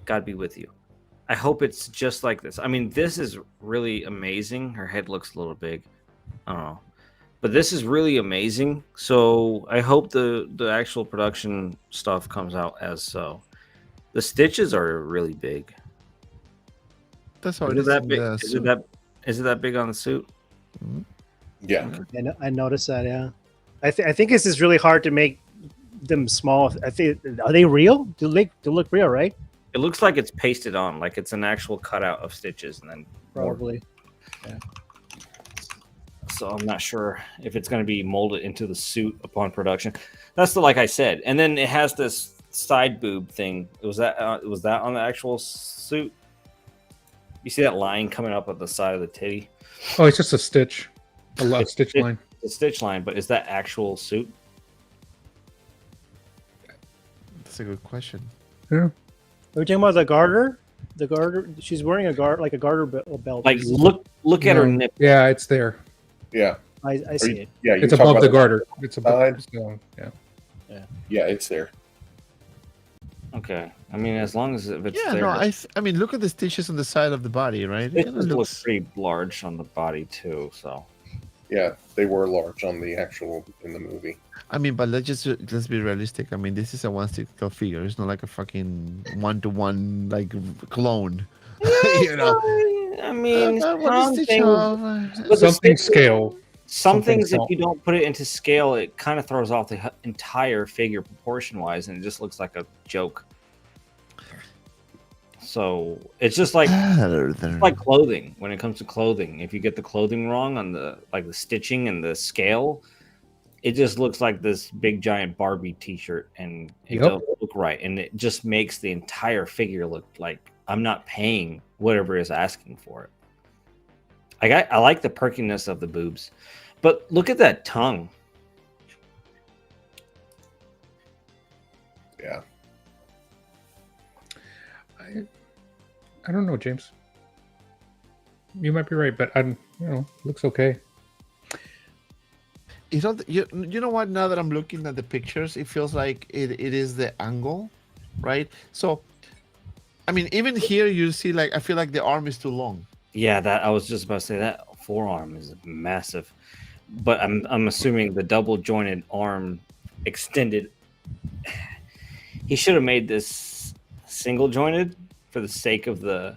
God be with you. I hope it's just like this. I mean, this is really amazing. Her head looks a little big. I don't know. But this is really amazing. So I hope the actual production stuff comes out as so. The stitches are really big. That's how Is it it is that in big? the Is suit. it that big on the suit? Yeah. I noticed that. Yeah, I think it's just really hard to make them small. I think are they real? They look real, right? It looks like it's pasted on, like it's an actual cutout of stitches, and then more. Probably. So I'm not sure if it's going to be molded into the suit upon production. That's like I said, and then it has this side boob thing. Was that on the actual suit? You see that line coming up at the side of the titty? Oh, it's just a stitch, a stitch line. The stitch line, but is that actual suit? That's a good question. Yeah. Are we talking about the garter? The garter. She's wearing a garter belt. Like look at her nip. Yeah, it's there. Yeah. I see it. Yeah. It's above the garter. It's above. Side. So, yeah. Yeah, it's there. Okay, I mean as long as it's Yeah, there. no, I mean, look at the stitches on the side of the body, right? It kinda looks looks. pretty large on the body too. So Yeah, they were large on the actual in the movie. I mean, but let's be realistic. I mean, this is a one sticker figure. It's not like a fucking 1-to-1 like clone. You know. I mean, What is stitch off? But the Something stitches- scale. some things, if small. you don't put it into scale, it kind of throws off the entire figure proportion wise, and it just looks like a joke. So it's just like clothing. When it comes to clothing, if you get the clothing wrong on the stitching and the scale, it just looks like this big giant Barbie T-shirt, and it Yep. doesn't look right, and it just makes the entire figure look like I'm not paying whatever is asking for it. I like the perkiness of the boobs, but look at that tongue. Yeah. I don't know, James. You might be right, but looks okay. You know what? Now that I'm looking at the pictures, it feels like it is the angle, right? So, I mean, even here you see, like, I feel like the arm is too long. Yeah, that I was just about to say that forearm is massive, but I'm assuming the double jointed arm extended. He should have made this single jointed for the sake of the.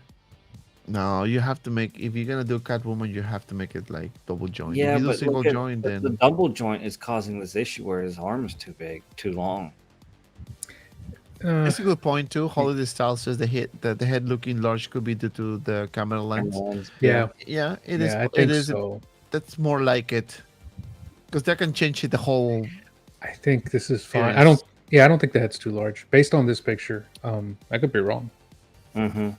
No, you have to make, if you're gonna do Catwoman, you have to make it like double joint. Yeah, if you do but single look at- joint, the then double joint is causing this issue where his arm is too big, too long. it's a good point too. Holiday Style says the head looking large could be due to the camera lens. Yeah. Yeah, it Yeah, is. I It think is. so. That's more like it, because that can change it the whole. I think this is fine. Yes. I don't think the head's too large based on this picture. I could be wrong. Mm-hmm.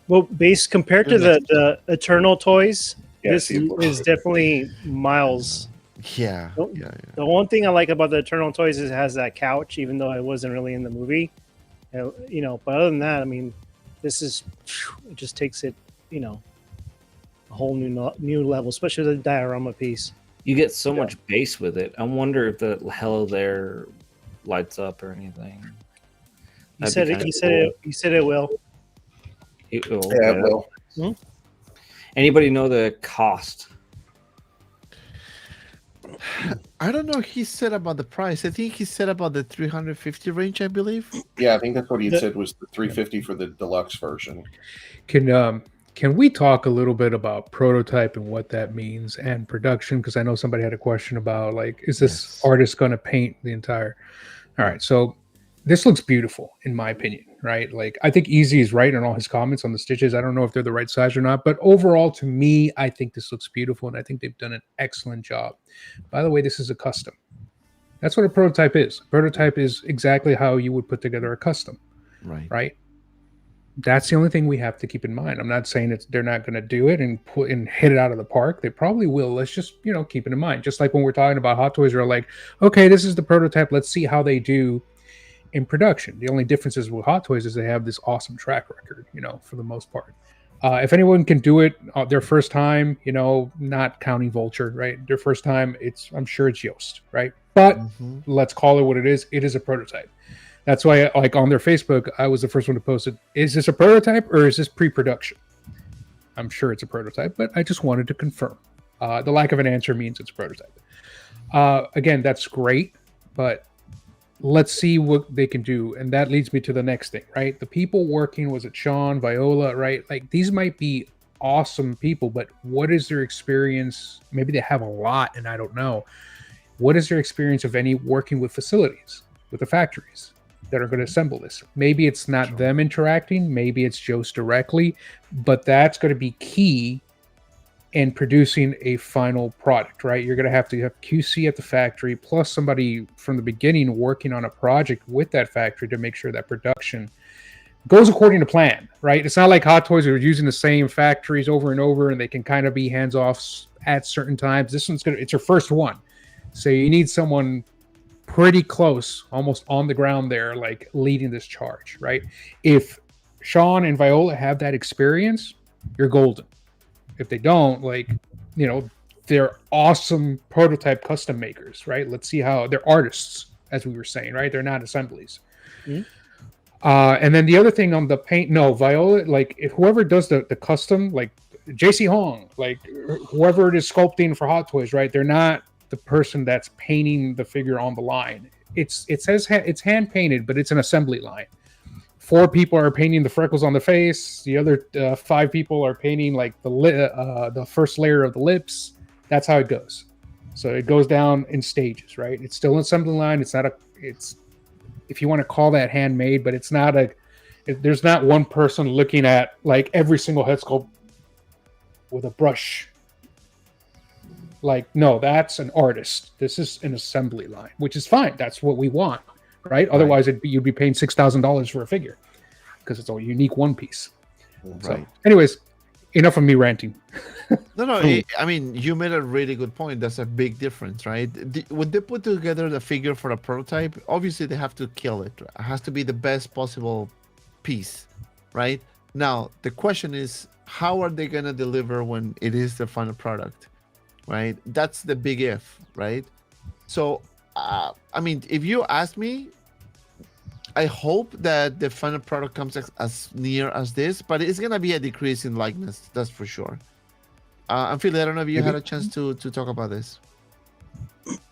Well, compared to the Eternal toys, Yeah, this see, it looks is good. definitely miles. Yeah, Oh, yeah. The one thing I like about the Eternal toys is it has that couch, even though it wasn't really in the movie. But other than that, I mean, this is it just takes it, a whole new level, especially the diorama piece. You get so much base with it. I wonder if the hello there lights up or anything. You That'd said be it. kinda You said it. You said it will. It will. Yeah, well, Anybody know the cost? I don't know. He said about the price. I think he said about the 350 range. I believe. yeah, I think that's what he had said was the 350 for the deluxe version. Can we talk a little bit about prototype and what that means and production? Because I know somebody had a question about, like, is this Yes. artist going to paint the entire? All right, so this looks beautiful in my opinion, right? Like, I think Easy is right in all his comments on the stitches. I don't know if they're the right size or not, but overall, to me, I think this looks beautiful, and I think they've done an excellent job. By the way, this is a custom. That's what a prototype is. A prototype is exactly how you would put together a custom, right? That's the only thing we have to keep in mind. I'm not saying they're not going to do it and hit it out of the park. They probably will. Let's just, keep it in mind. Just like when we're talking about Hot Toys, we're like, okay, this is the prototype. Let's see how they do in production. The only difference is with Hot Toys is they have this awesome track record, for the most part. If anyone can do it their first time, not counting Vulture, right? Their first time, I'm sure it's Yoast, right? But let's call it what it is. It is a prototype. That's why, like, on their Facebook, I was the first one to post it. Is this a prototype or is this pre-production? I'm sure it's a prototype, but I just wanted to confirm. The lack of an answer means it's a prototype. Again, that's great, but let's see what they can do. And that leads me to the next thing, right? The people working, was it Sean, Viola, right? Like, these might be awesome people, but what is their experience? Maybe they have a lot and I don't know. What is their experience of any working with facilities, with the factories that are going to assemble this? Maybe it's not them interacting, maybe it's Jost directly, but that's going to be key in producing a final product, right? You're going to have QC at the factory, plus somebody from the beginning working on a project with that factory to make sure that production goes according to plan, right? It's not like Hot Toys are using the same factories over and over and they can kind of be hands off at certain times. This one's it's your first one. So you need someone pretty close, almost on the ground there, like leading this charge, right? If Sean and Viola have that experience, you're golden. If they don't, like, you know, they're awesome prototype custom makers, right? Let's see how they're artists, as we were saying, right? They're not assemblies. Mhm. And then the other thing on the paint, no, Viola, like, if whoever does the custom, like JC Hong, like whoever it is sculpting for Hot Toys, right? They're not the person that's painting the figure on the line. It says it's hand painted, but it's an assembly line. 4 people are painting the freckles on the face. The other 5 people are painting like the first layer of the lips. That's how it goes. So it goes down in stages, right? It's still an assembly line. It's if you want to call that handmade, but it's not there's not one person looking at like every single head sculpt with a brush. Like, no, that's an artist. This is an assembly line, which is fine. That's what we want, right? Otherwise, you'd be paying $6,000 for a figure because it's a unique one piece. Right. So, anyways, enough of me ranting. No, I mean, you made a really good point. That's a big difference, right? When they put together the figure for a prototype, obviously they have to kill it. It has to be the best possible piece, right? Now, the question is, how are they going to deliver when it is the final product, right? That's the big if, right? So, I mean, if you ask me, I hope that the final product comes as near as this, but it's going to be a decrease in likeness, that's for sure. And Philly, I don't know if you had a chance to talk about this.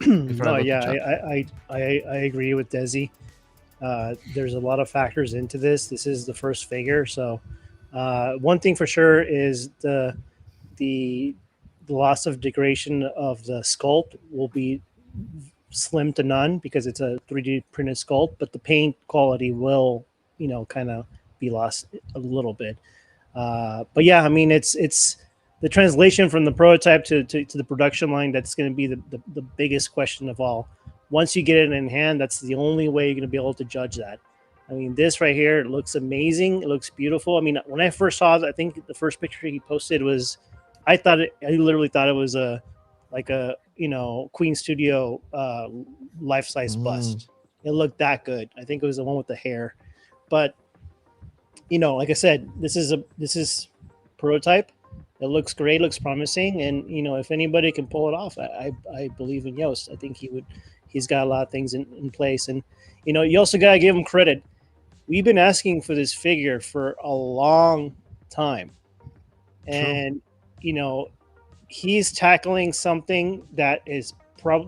No, yeah, I agree with Desi. There's a lot of factors into this. This is the first figure, so one thing for sure is the loss of degradation of the sculpt will be slim to none because it's a 3D printed sculpt, but the paint quality will, kind of be lost a little bit. But yeah, I mean, it's the translation from the prototype to the production line that's going to be the biggest question of all. Once you get it in hand, that's the only way you're going to be able to judge that. I mean, this right here, it looks amazing. It looks beautiful. I mean, when I first saw it, I think the first picture he posted was, I literally thought it was a Queen Studio life-size bust. It looked that good. I think it was the one with the hair. But, like I said, this is prototype. It looks great, looks promising, and if anybody can pull it off, I believe in Yost. I think he's got a lot of things in place, and you also gotta give him credit. We've been asking for this figure for a long time, and he's tackling something that is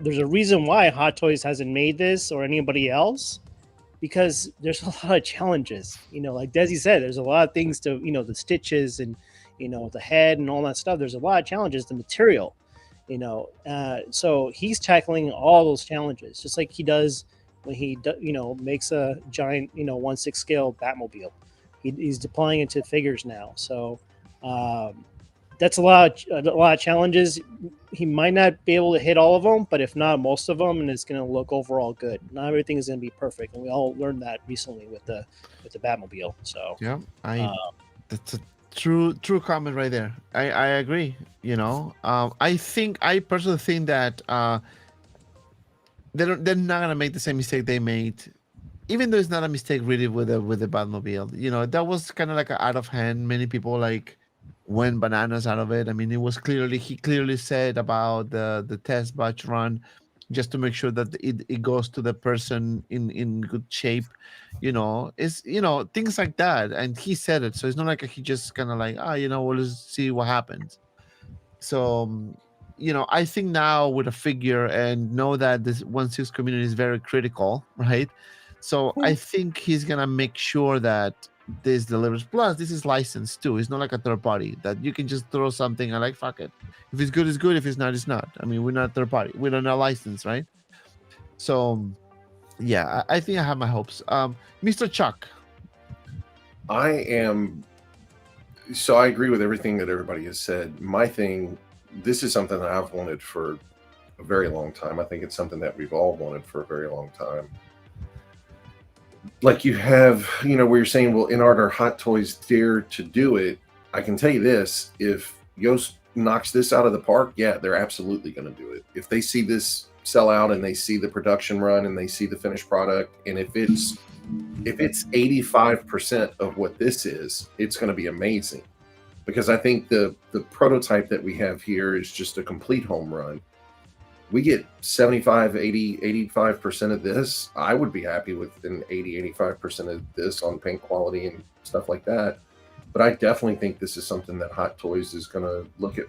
there's a reason why Hot Toys hasn't made this or anybody else, because there's a lot of challenges. Like Desi said, there's a lot of things to the stitches and the head and all that stuff. There's a lot of challenges. The material, so he's tackling all those challenges just like he does when he makes a giant 1/6 scale Batmobile. He's deploying it to figures now. So that's a lot of challenges. He might not be able to hit all of them, but if not most of them, and it's going to look overall good. Not everything is going to be perfect, and we all learned that recently with the Batmobile. So yeah, that's a true comment right there. I agree. I personally think that they're not gonna make the same mistake they made, even though it's not a mistake really with the Batmobile. That was kind of like out of hand. Many people went bananas out of it. I mean, he clearly said about the test batch run just to make sure that it goes to the person in good shape, is things like that. And he said it, so it's not like he just kind of like, well, let's see what happens. So I think now with a figure, and know that this 1/6 community is very critical, right? So I think he's gonna make sure that this delivers. Plus, this is licensed too. It's not like a third party that you can just throw something and like, fuck it. If it's good, it's good. If it's not, it's not. I mean, we're not third party. We're not licensed, right? So yeah, I think I have my hopes. Mr. Chuck. I agree with everything that everybody has said. My thing, this is something that I've wanted for a very long time. I think it's something that we've all wanted for a very long time. Like you have, where you're saying, well, InArt or Hot Toys dare to do it. I can tell you this, if Yoast knocks this out of the park, yeah, they're absolutely going to do it. If they see this sell out and they see the production run and they see the finished product, and if it's 85% of what this is, it's going to be amazing. Because I think the prototype that we have here is just a complete home run. We get 75, 80, 85% of this. I would be happy with an 80, 85% of this on paint quality and stuff like that. But I definitely think this is something that Hot Toys is going to look at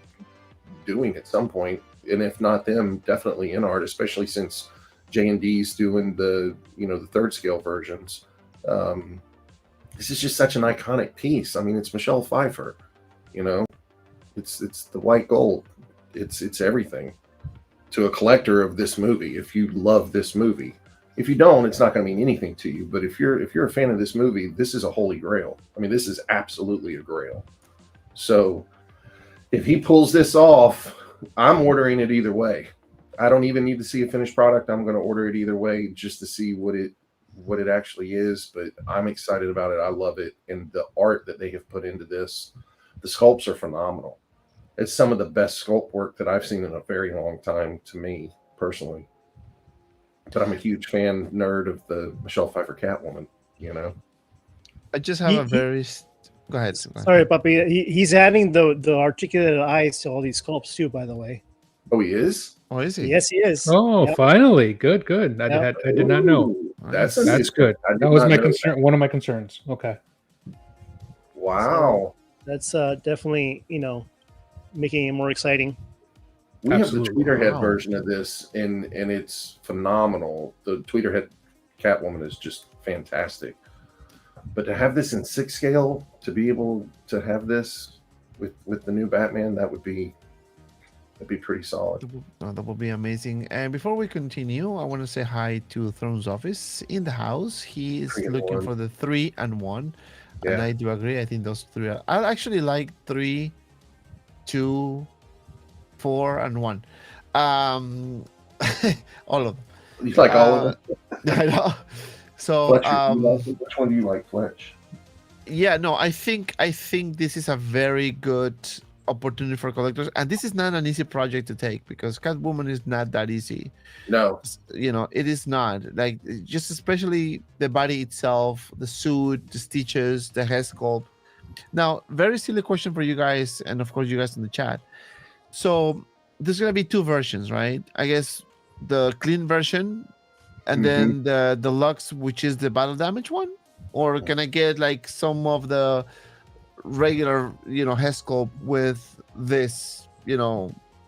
doing at some point. And if not them, definitely InArt, especially since J&D's doing the, the third scale versions. This is just such an iconic piece. I mean, it's Michelle Pfeiffer, it's the white gold. It's everything to a collector of this movie. If you love this movie, if you don't, it's not going to mean anything to you. But if you're a fan of this movie, this is a holy grail. I mean, this is absolutely a grail. So if he pulls this off, I'm ordering it either way. I don't even need to see a finished product. I'm going to order it either way just to see what it actually is. But I'm excited about it. I love it. And the art that they have put into this, the sculpts are phenomenal. It's some of the best sculpt work that I've seen in a very long time, to me personally. But I'm a huge nerd of the Michelle Pfeiffer Catwoman, I just have a very... Go ahead. Sorry, Puppy. He's adding the articulated eyes to all these sculpts too, by the way. Oh, he is? Oh, is he? Yes, he is. Oh, Yep. finally. Good. I did not know. Ooh, Nice. That's good. That was my concern. One of my concerns. Okay. Wow. That's definitely, making it more exciting. We Absolutely. have the Tweeterhead Wow. version of this, and it's phenomenal. The Tweeterhead Catwoman is just fantastic. But to have this in 6 scale, to be able to have this with the new Batman, that'd be pretty solid. That will be amazing. And before we continue, I want to say hi to Throne's Office in the house. He is 3 and looking 1. for the 3 and 1. And Yeah. I do agree. I think those 3 are... I actually like 3, 2, 4, and 1. All of them. You like all of them? I know. So Fletcher, which one do you like, Fletch? yeah, no, I think this is a very good opportunity for collectors, and this is not an easy project to take because Catwoman is not that easy. No. It is not, like, just especially the body itself, the suit, the stitches, the head sculpt. Now, very silly question for you guys, and of course you guys in the chat. So there's gonna be 2 versions, right? I guess the clean version and then the deluxe, which is the battle damage one, or can I get like some of the regular head sculpt with this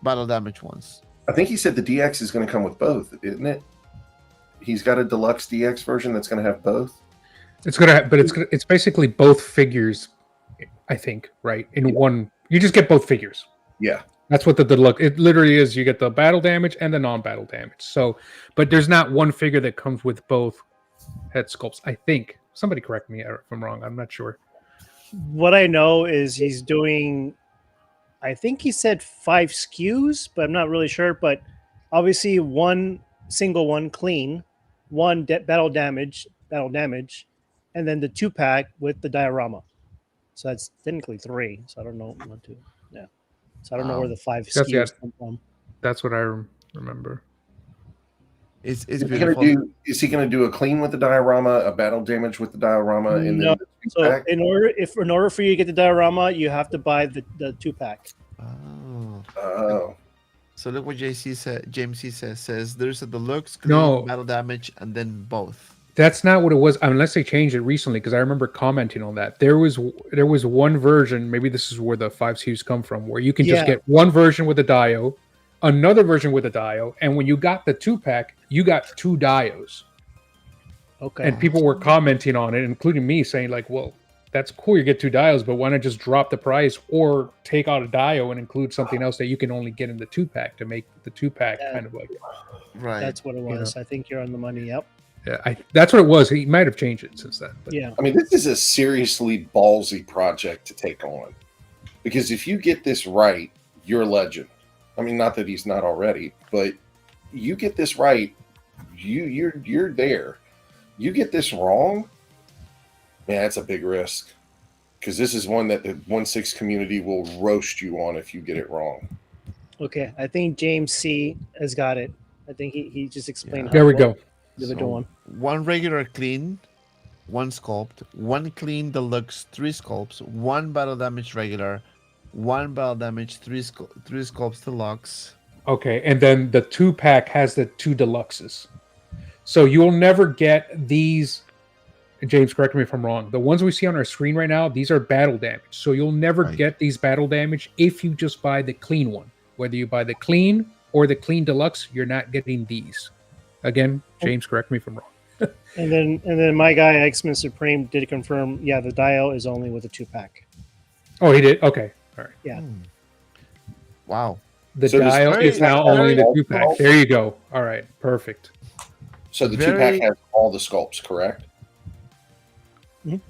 battle damage ones? I think he said the DX is going to come with both, isn't it? He's got a deluxe DX version that's going to have both. It's it's basically both figures, I think, right? In one, you just get both figures. Yeah. That's what the deluxe. It literally is. You get the battle damage and the non-battle damage. So, but there's not one figure that comes with both head sculpts. I think. Somebody correct me if I'm wrong. I'm not sure. What I know is he's doing, I think he said 5 SKUs, but I'm not really sure. But obviously, one single one clean, one battle damage, and then the 2-pack with the diorama. So that's technically 3. So I don't know. 1, 2. Yeah. So I don't know where the 5 SKUs come from. That's what I remember. It's Is beautiful. he going to do a clean with the diorama, a battle damage with the diorama, and No. then the So 2-pack? in order for you to get the diorama, you have to buy the 2-pack. Oh. Oh. So look what James C says there's a deluxe, clean, No. battle damage, and then both. That's not what it was, unless they changed it recently. Because I remember commenting on that. There was one version. Maybe this is where the 5 SKUs come from, where you can just get one version with a Dio, another version with a Dio, and when you got the 2-pack, you got 2 Dios. Okay. And people were commenting on it, including me, saying like, "Well, that's cool. You get 2 Dios, but why not just drop the price or take out a Dio and include something else that you can only get in the 2-pack to make the 2-pack kind of like." Right. That's what it was. I think you're on the money. Yep. Yeah, that's what it was. He might have changed it since then. But. Yeah. I mean, this is a seriously ballsy project to take on, because if you get this right, you're a legend. I mean, not that he's not already, but you get this right, you're there. You get this wrong, man, that's a big risk, because this is one that the 1/6 community will roast you on if you get it wrong. Okay. I think James C has got it. I think he just explained. There we go. Individual one. One regular clean, 1 sculpt, 1 clean deluxe, 3 sculpts, 1 battle damage regular, 1 battle damage, 3 sculpts deluxe. Okay, and then the 2-pack has the 2 deluxes. So you'll never get these. James, correct me if I'm wrong. The ones we see on our screen right now, these are battle damage. So you'll never get these battle damage if you just buy the clean one. Whether you buy the clean or the clean deluxe, you're not getting these. Again, James, correct me if I'm wrong. And then my guy X-Men Supreme did confirm. Yeah, the Dio is only with a 2-pack. Oh, he did. Okay, all right. Yeah. Wow. The So Dio is now only the 2-pack. There you go. All right, perfect. So the Very- 2-pack has all the sculpts, correct? Mhm.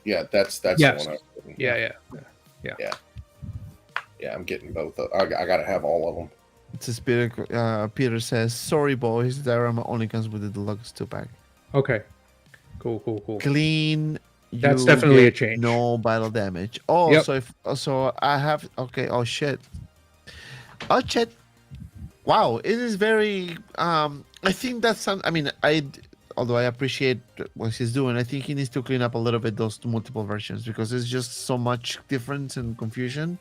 Yeah, that's Yes. the one I was getting. Yeah. Yeah, I'm getting both. I got to have all of them. It's a spirit. Peter says, "Sorry, boys. Diorama only comes with the deluxe 2-pack. Okay. Cool. Clean. That's you definitely a get change. No battle damage. Oh, Yep. so I have. Okay. Oh shit. Oh shit. Wow. It is very. I think that's. I mean, although I appreciate what he's doing, I think he needs to clean up a little bit those multiple versions, because there's just so much difference and confusion,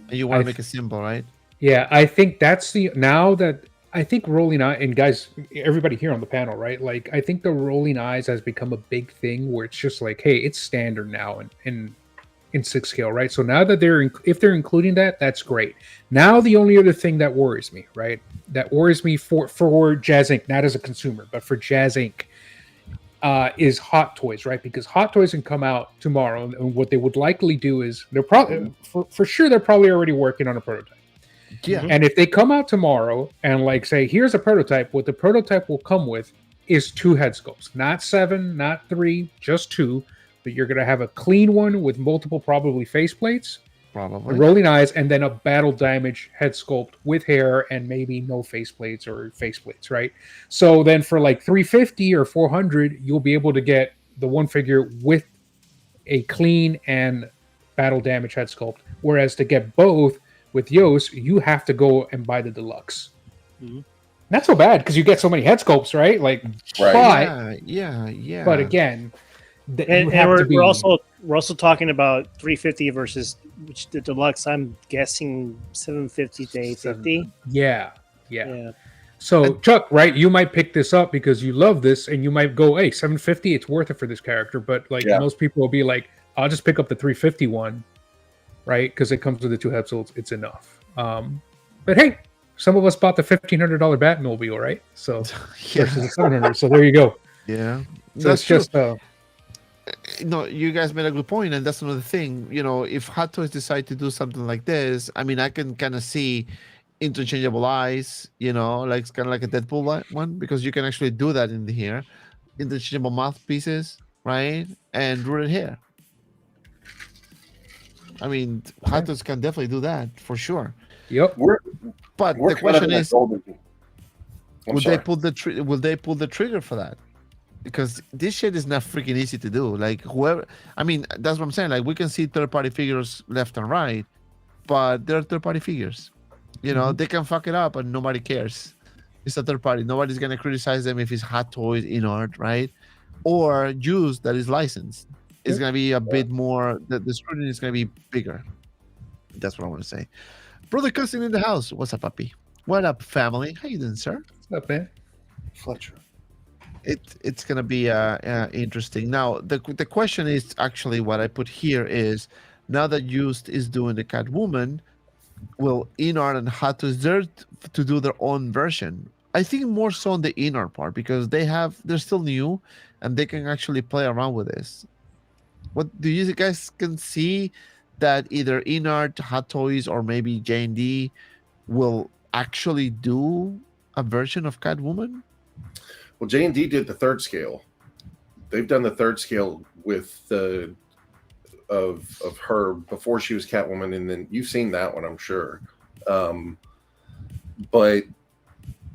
and you want to make it simple, right? Yeah, I think that's now that I think rolling eye, and guys, everybody here on the panel, right? Like, I think the rolling eyes has become a big thing where it's just like, hey, it's standard now in 6 scale, right? So now that if they're including that, that's great. Now the only other thing that worries me, right? That worries me for Jazzinc, not as a consumer, but for Jazzinc, is Hot Toys, right? Because Hot Toys can come out tomorrow, and what they would likely do is they're probably for sure they're probably already working on a prototype. Yeah. And if they come out tomorrow and like say, here's a prototype, what the prototype will come with is 2 head sculpts, not 7, not 3, just 2. But you're going to have a clean one with multiple probably faceplates, Probably. rolling eyes, and then a battle damage head sculpt with hair and maybe no faceplates or faceplates, right? So then for like $350 or $400, you'll be able to get the one figure with a clean and battle damage head sculpt. Whereas to get both with Yos, you have to go and buy the deluxe. Mhm. Not so bad because you get so many head sculpts, right? Like, Right. but Yeah. but again, And we're also talking about 350 versus which the deluxe. I'm guessing 750 to 850. yeah. Yeah. So Chuck, right? You might pick this up because you love this, and you might go, "Hey, 750, it's worth it for this character." But like most people will be like, "I'll just pick up the 350 one," right? Because it comes with the 2 episodes, it's enough. But hey, some of us bought the $1,500 Batmobile, right? So versus the 700. So there you go. Yeah. So That's it's just no, you guys made a good point, and that's another thing. You know, if Hot Toys decide to do something like this, I mean, I can kind of see interchangeable eyes. You know, like it's kind of like a Deadpool one, because you can actually do that in here, interchangeable mouthpieces, right, and rooted hair. I mean, Hot Toys can definitely do that for sure. Yep. But We're the question is, will they pull the trigger for that? Because this shit is not freaking easy to do. Like whoever, I mean, that's what I'm saying. Like we can see third-party figures left and right, but they're third-party figures. You know, they can fuck it up and nobody cares. It's a third party. Nobody's gonna criticize them if it's Hot Toys in art, right? Or juice that is licensed. It's gonna be a bit more. The scrutiny is gonna be bigger. That's what I want to say. Brother Cousin in the house. What's up, puppy? What up, family? How you doing, sir? What's up, man? Fletcher. It's gonna be interesting. Now, the question is actually what I put here is now that Used is doing the Catwoman, will Inart and Hot Toys dare to do their own version? I think more so on the Inart part because they're still new and they can actually play around with this. What do you guys can see that either Inart, Hot Toys, or maybe J&D will actually do a version of Catwoman? Well, J&D did the third scale. They've done the third scale with the of her before she was Catwoman, and then you've seen that one, I'm sure. But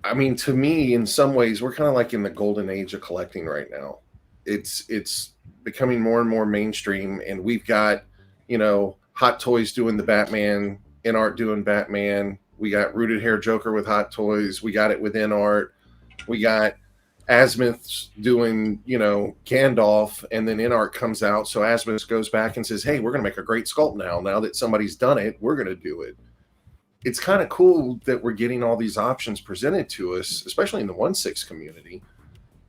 I mean, to me, in some ways, we're kind of like in the golden age of collecting right now. It's becoming more and more mainstream, and we've got, you know, Hot Toys doing the Batman, Inart doing Batman. We got Rooted Hair Joker with Hot Toys. We got it with Inart. We got Azimuth's doing, you know, Gandalf, and then Inart comes out. So Azimuth goes back and says, hey, we're going to make a great sculpt now. Now that somebody's done it, we're going to do it. It's kind of cool that we're getting all these options presented to us, especially in the 1/6 community.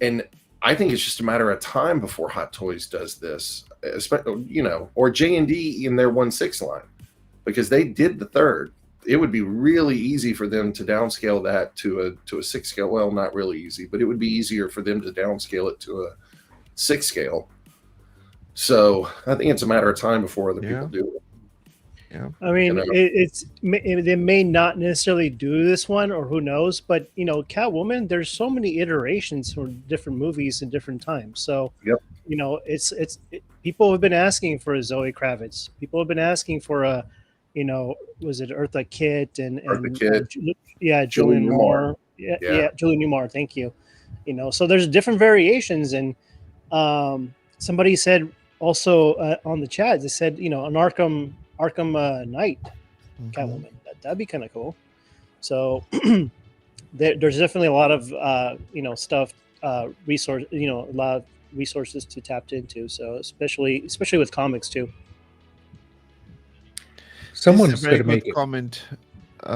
And I think it's just a matter of time before Hot Toys does this, especially, you know, or J&D in their 1/6 line, because they did the third. It would be really easy for them to downscale that to a 6 scale. Well, not really easy, but it would be easier for them to downscale it to a 6 scale. So I think it's a matter of time before other people do it. Yeah. I mean, You know? they may not necessarily do this one, or who knows, but you know, Catwoman, there's so many iterations for different movies in different times. So, Yep. you know, people have been asking for a Zoe Kravitz. People have been asking for a, you know, was it Eartha Kitt and Kitt. Julian Moore. Yeah, Julian Newmar. Thank you. You know, so there's different variations, and somebody said also on the chat, they said, you know, an Arkham Knight Catwoman. That'd be kind of cool. So there's definitely a lot of you know, stuff, a lot of resources to tap into. So especially with comics too. Someone's very going to make good it. comment.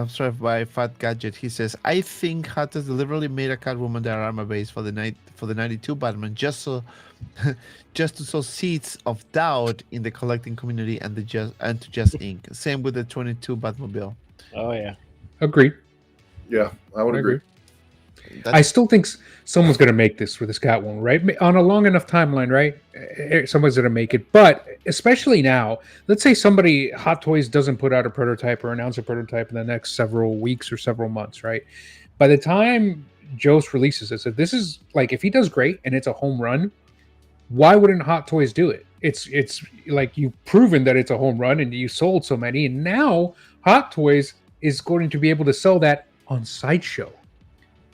Sorry, by Fat Gadget. He says, "I think Hot Toys deliberately made a Catwoman their armor base for the 92 Batman, just to sow seeds of doubt in the collecting community and to Jazzinc. Same with the 22 Batmobile." Oh yeah. Agreed. Yeah, I would agree. I still think someone's going to make this for this Catwoman, right? On a long enough timeline, right? Someone's going to make it. But especially now, let's say Hot Toys doesn't put out a prototype or announce a prototype in the next several weeks or several months, right? By the time Jost releases this, if this is like, if he does great and it's a home run, why wouldn't Hot Toys do it? It's like, you've proven that it's a home run and you sold so many, and now Hot Toys is going to be able to sell that on Sideshow.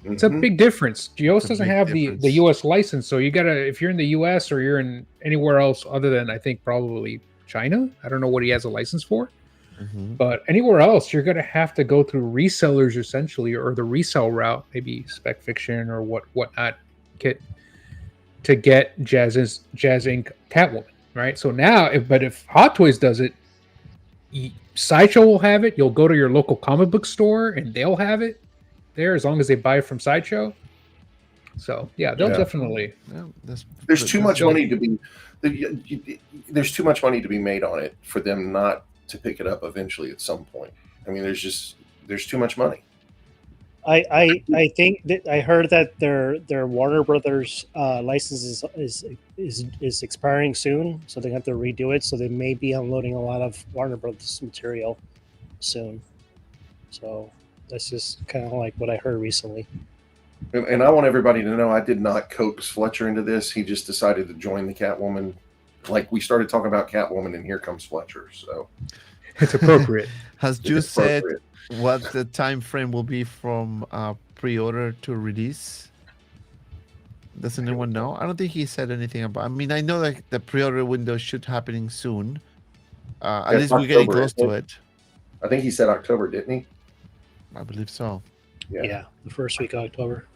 It's a big difference. Geos doesn't have the U.S. license, so you gotta, if you're in the U.S. or you're in anywhere else other than, I think, probably China. I don't know what he has a license for, but anywhere else, you're gonna have to go through resellers essentially, or the resell route, maybe Spec Fiction or whatnot, to get Jazzinc Catwoman, right? So now, if Hot Toys does it, Sideshow will have it. You'll go to your local comic book store and they'll have it there, as long as they buy it from Sideshow. So yeah, they'll definitely. Yeah, there's too much money to be. There's too much money to be made on it for them not to pick it up eventually at some point. I mean, there's too much money. I think that I heard that their Warner Brothers license is expiring soon, so they have to redo it. So they may be unloading a lot of Warner Brothers material soon. So that's just kind of like what I heard recently. And I want everybody to know I did not coax Fletcher into this. He just decided to join the Catwoman. Like, we started talking about Catwoman, and here comes Fletcher. So it's appropriate. Has you said what the time frame will be from pre-order to release? Does anyone know? I don't think he said anything about. I mean, I know that the pre-order window should happening soon. At least we're getting close to it. I think he said October, didn't he? I believe so. Yeah, the first week of October.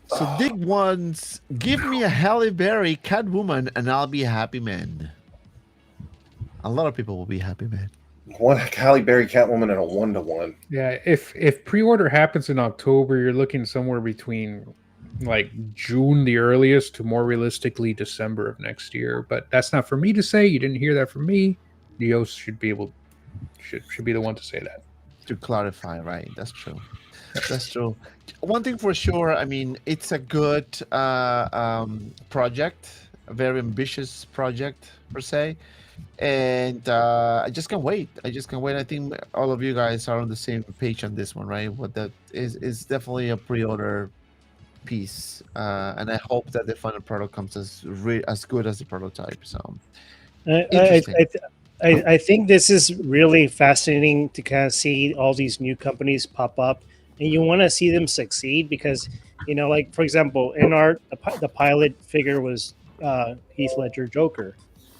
So Dig wants, give me a Halle Berry Catwoman and I'll be a happy man. A lot of people will be happy, man. One Halle Berry Catwoman and a 1-to-1. Yeah, if pre-order happens in October, you're looking somewhere between like June the earliest to more realistically December of next year. But that's not for me to say. You didn't hear that from me. Dios should be the one to say that. To clarify, right? That's true. That's true. One thing for sure, I mean, it's a good project, a very ambitious project per se, and I just can't wait. I just can't wait. I think all of you guys are on the same page on this one, right? What that is definitely a pre-order piece, and I hope that the final product comes as good as the prototype. So interesting. I think this is really fascinating to kind of see all these new companies pop up, and you want to see them succeed because, like for example, in art, the pilot figure was Heath Ledger Joker,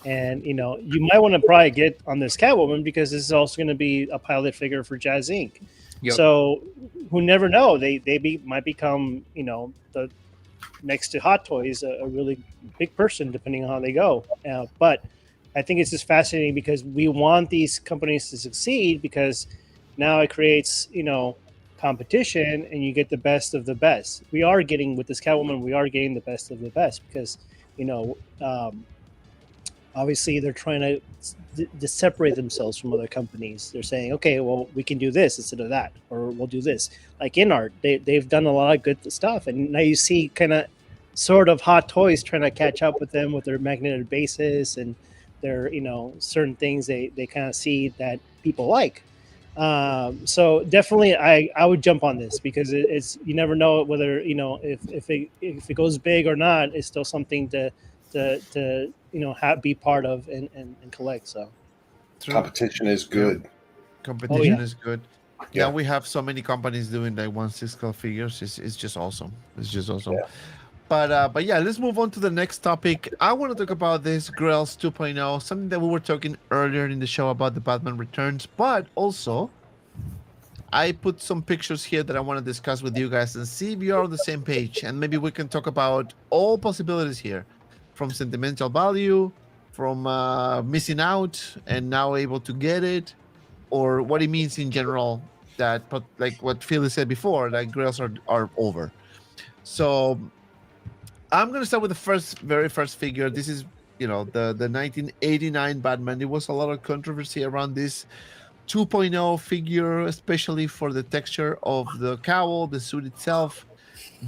and you might want to probably get on this Catwoman because this is also going to be a pilot figure for Jazzinc. Yep. So who never know? They might become the next to Hot Toys a really big person depending on how they go, but. I think it's just fascinating because we want these companies to succeed because now it creates, competition and you get the best of the best. We are getting with this Catwoman, we are getting the best of the best because, obviously they're trying to separate themselves from other companies. They're saying, okay, well, we can do this instead of that, or we'll do this. Like in art, they've done a lot of good stuff. And now you see kind of sort of Hot Toys trying to catch up with them with their magnetic bases and their certain things they kind of see that people like, so definitely I would jump on this because it's you never know whether if it goes big or not. It's still something to be part of and collect. So Competition is good. Competition is good. Yeah, we have so many companies doing like 1/6 scale figures. It's just awesome. It's just awesome. Yeah. But yeah, let's move on to the next topic. I want to talk about this Grails 2.0, something that we were talking earlier in the show about the Batman Returns, but also I put some pictures here that I want to discuss with you guys and see if you're on the same page, and maybe we can talk about all possibilities here, from sentimental value, from missing out and now able to get it, or what it means in general. That, but like what Philly said before, like Grails are over. So I'm gonna start with the very first figure. This is, the 1989 Batman. There was a lot of controversy around this 2.0 figure, especially for the texture of the cowl, the suit itself.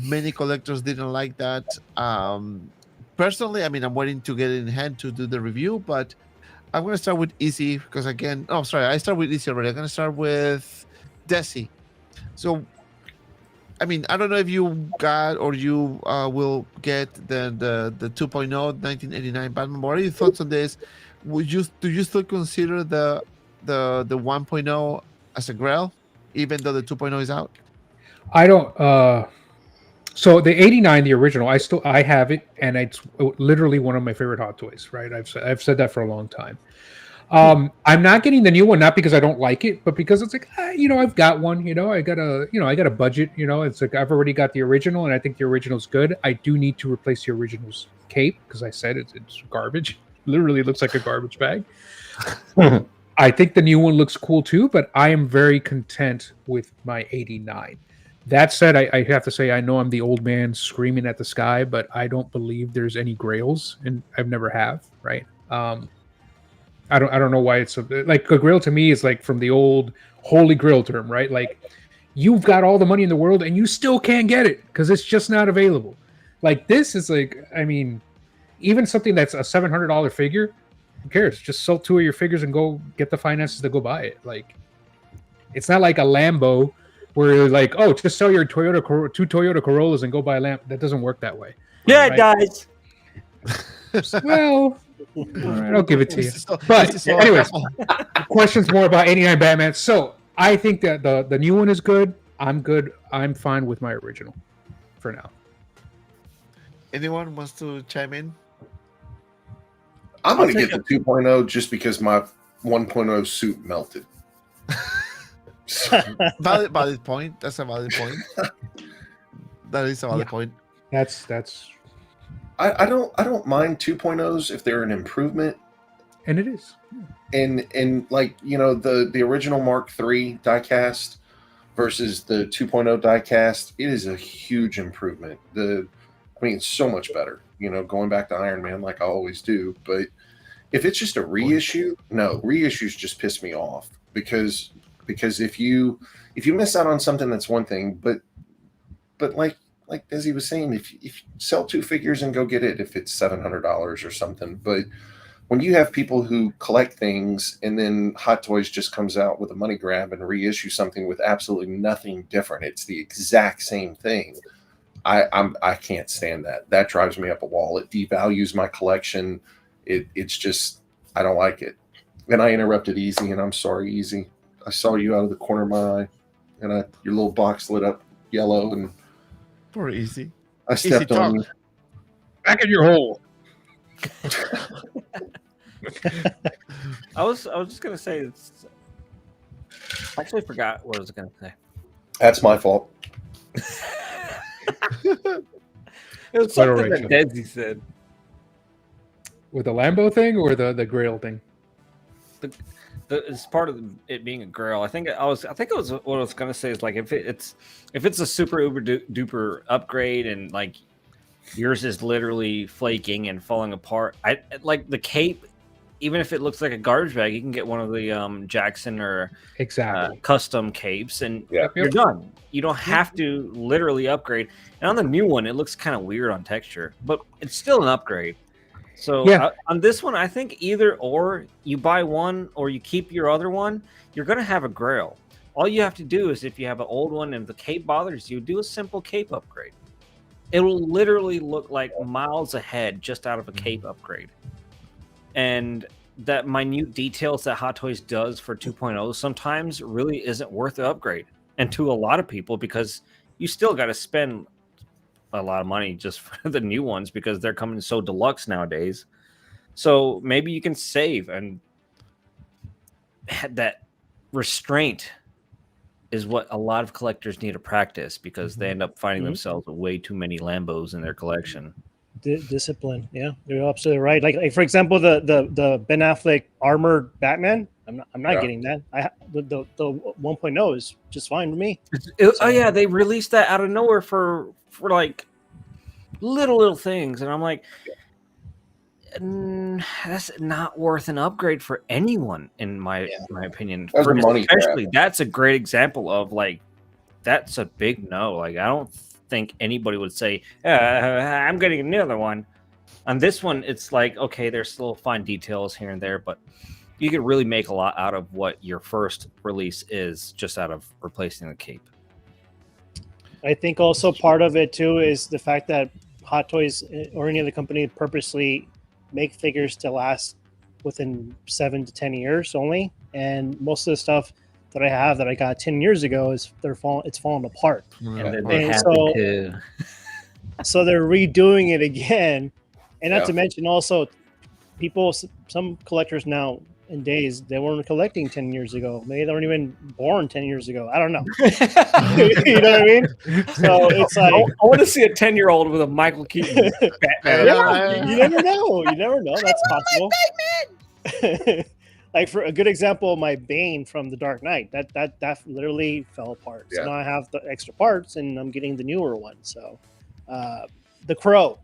Many collectors didn't like that. Personally, I mean, I'm waiting to get it in hand to do the review, but I'm gonna start with Easy because I start with Easy already. I'm gonna start with Desi. So, I mean, I don't know if you got or you will get the 2.0 1989 Batman. What are your thoughts on this? Do you still consider the 1.0 as a Grail, even though the 2.0 is out? I don't. So the 89, the original, I have it, and it's literally one of my favorite Hot Toys. Right? I've said that for a long time. I'm not getting the new one, not because I don't like it, but because it's like, I've got one, I got a budget, it's like, I've already got the original and I think the original's good. I do need to replace the original's cape because I said it's garbage. Literally looks like a garbage bag. I think the new one looks cool too, but I am very content with my 89. That said, I have to say, I know I'm the old man screaming at the sky, but I don't believe there's any Grails, and I've never have, right? I don't know why it's like a Grail to me is like from the old Holy Grail term, right? Like you've got all the money in the world and you still can't get it because it's just not available. Like this is like, I mean, even something that's a $700 figure, who cares? Just sell 2 of your figures and go get the finances to go buy it. Like it's not like a Lambo where you're like, oh, just sell your 2 Toyota Corollas and go buy a Lambo. That doesn't work that way. Yeah, right? it does. Well, all right, I'll give it to you. But anyways, questions more about 89 Batman. So I think that the new one is good. I'm good. I'm fine with my original for now. Anyone wants to chime in? I'm going to get the 2.0 just because my 1.0 suit melted. Valid point. That's a valid point. That is a valid point. That's I don't mind 2.0s if they're an improvement. And it is. And like, you know, the original Mark III diecast versus the 2.0 diecast, it is a huge improvement. I mean, it's so much better, you know, going back to Iron Man like I always do. But if it's just a reissue, no, reissues just piss me off because if you miss out on something, that's one thing, but like as he was saying, if you sell 2 figures and go get it if it's $700 or something. But when you have people who collect things and then Hot Toys just comes out with a money grab and reissue something with absolutely nothing different, it's the exact same thing. I can't stand that. That drives me up a wall. It devalues my collection. It's just, I don't like it. And I interrupted Easy, and I'm sorry, Easy. I saw you out of the corner of my eye, and your little box lit up yellow, and Poor Easy. I stepped Easy, on talk. you. Back in your hole. I was just gonna say. I actually forgot what I was gonna say. That's my fault. It was Quite all something right, that Desi said. With the Lambo thing or the Grail thing? It's part of it being a Grail. I think it was what I was gonna say is like if it's a super uber duper upgrade and like yours is literally flaking and falling apart. I like the cape. Even if it looks like a garbage bag, you can get one of the Jackson or Exactly. custom capes, and Yeah. you're done. You don't have to literally upgrade. And on the new one, it looks kind of weird on texture, but it's still an upgrade. So Yeah. On this one, I think either or you buy one or you keep your other one, you're going to have a Grail. All you have to do is if you have an old one and the cape bothers you, do a simple cape upgrade. It will literally look like miles ahead just out of a cape upgrade. And that minute details that Hot Toys does for 2.0 sometimes really isn't worth the upgrade. And to a lot of people, because you still got to spend a lot of money just for the new ones because they're coming so deluxe nowadays. So maybe you can save, and that restraint is what a lot of collectors need to practice because they end up finding themselves with way too many Lambos in their collection. Discipline. Yeah, you're absolutely right. Like for example, the Ben Affleck armored Batman. I'm not getting that. The 1.0 is just fine with me. Oh yeah, they released that out of nowhere for like little things, and I'm like, that's not worth an upgrade for anyone, in my opinion. That's a money Especially grab. that's a great example of like that's a big no. Like I don't think anybody would say I'm getting another one. On this one, it's like okay, there's still fine details here and there, but you could really make a lot out of what your first release is just out of replacing the cape. I think also part of it too is the fact that Hot Toys or any other company purposely make figures to last within 7 to 10 years only, and most of the stuff that I have that I got 10 years ago is it's falling apart. And then And so they're redoing it again, and not to mention also some collectors now in days they weren't collecting 10 years ago. Maybe they weren't even born 10 years ago. I don't know. You know what I mean? So it's like I want to see a 10-year-old with a Michael Keaton Batman. You never know. You never know. That's possible. Like for a good example, my Bane from The Dark Knight, that literally fell apart. So now I have the extra parts, and I'm getting the newer one. So, the Crow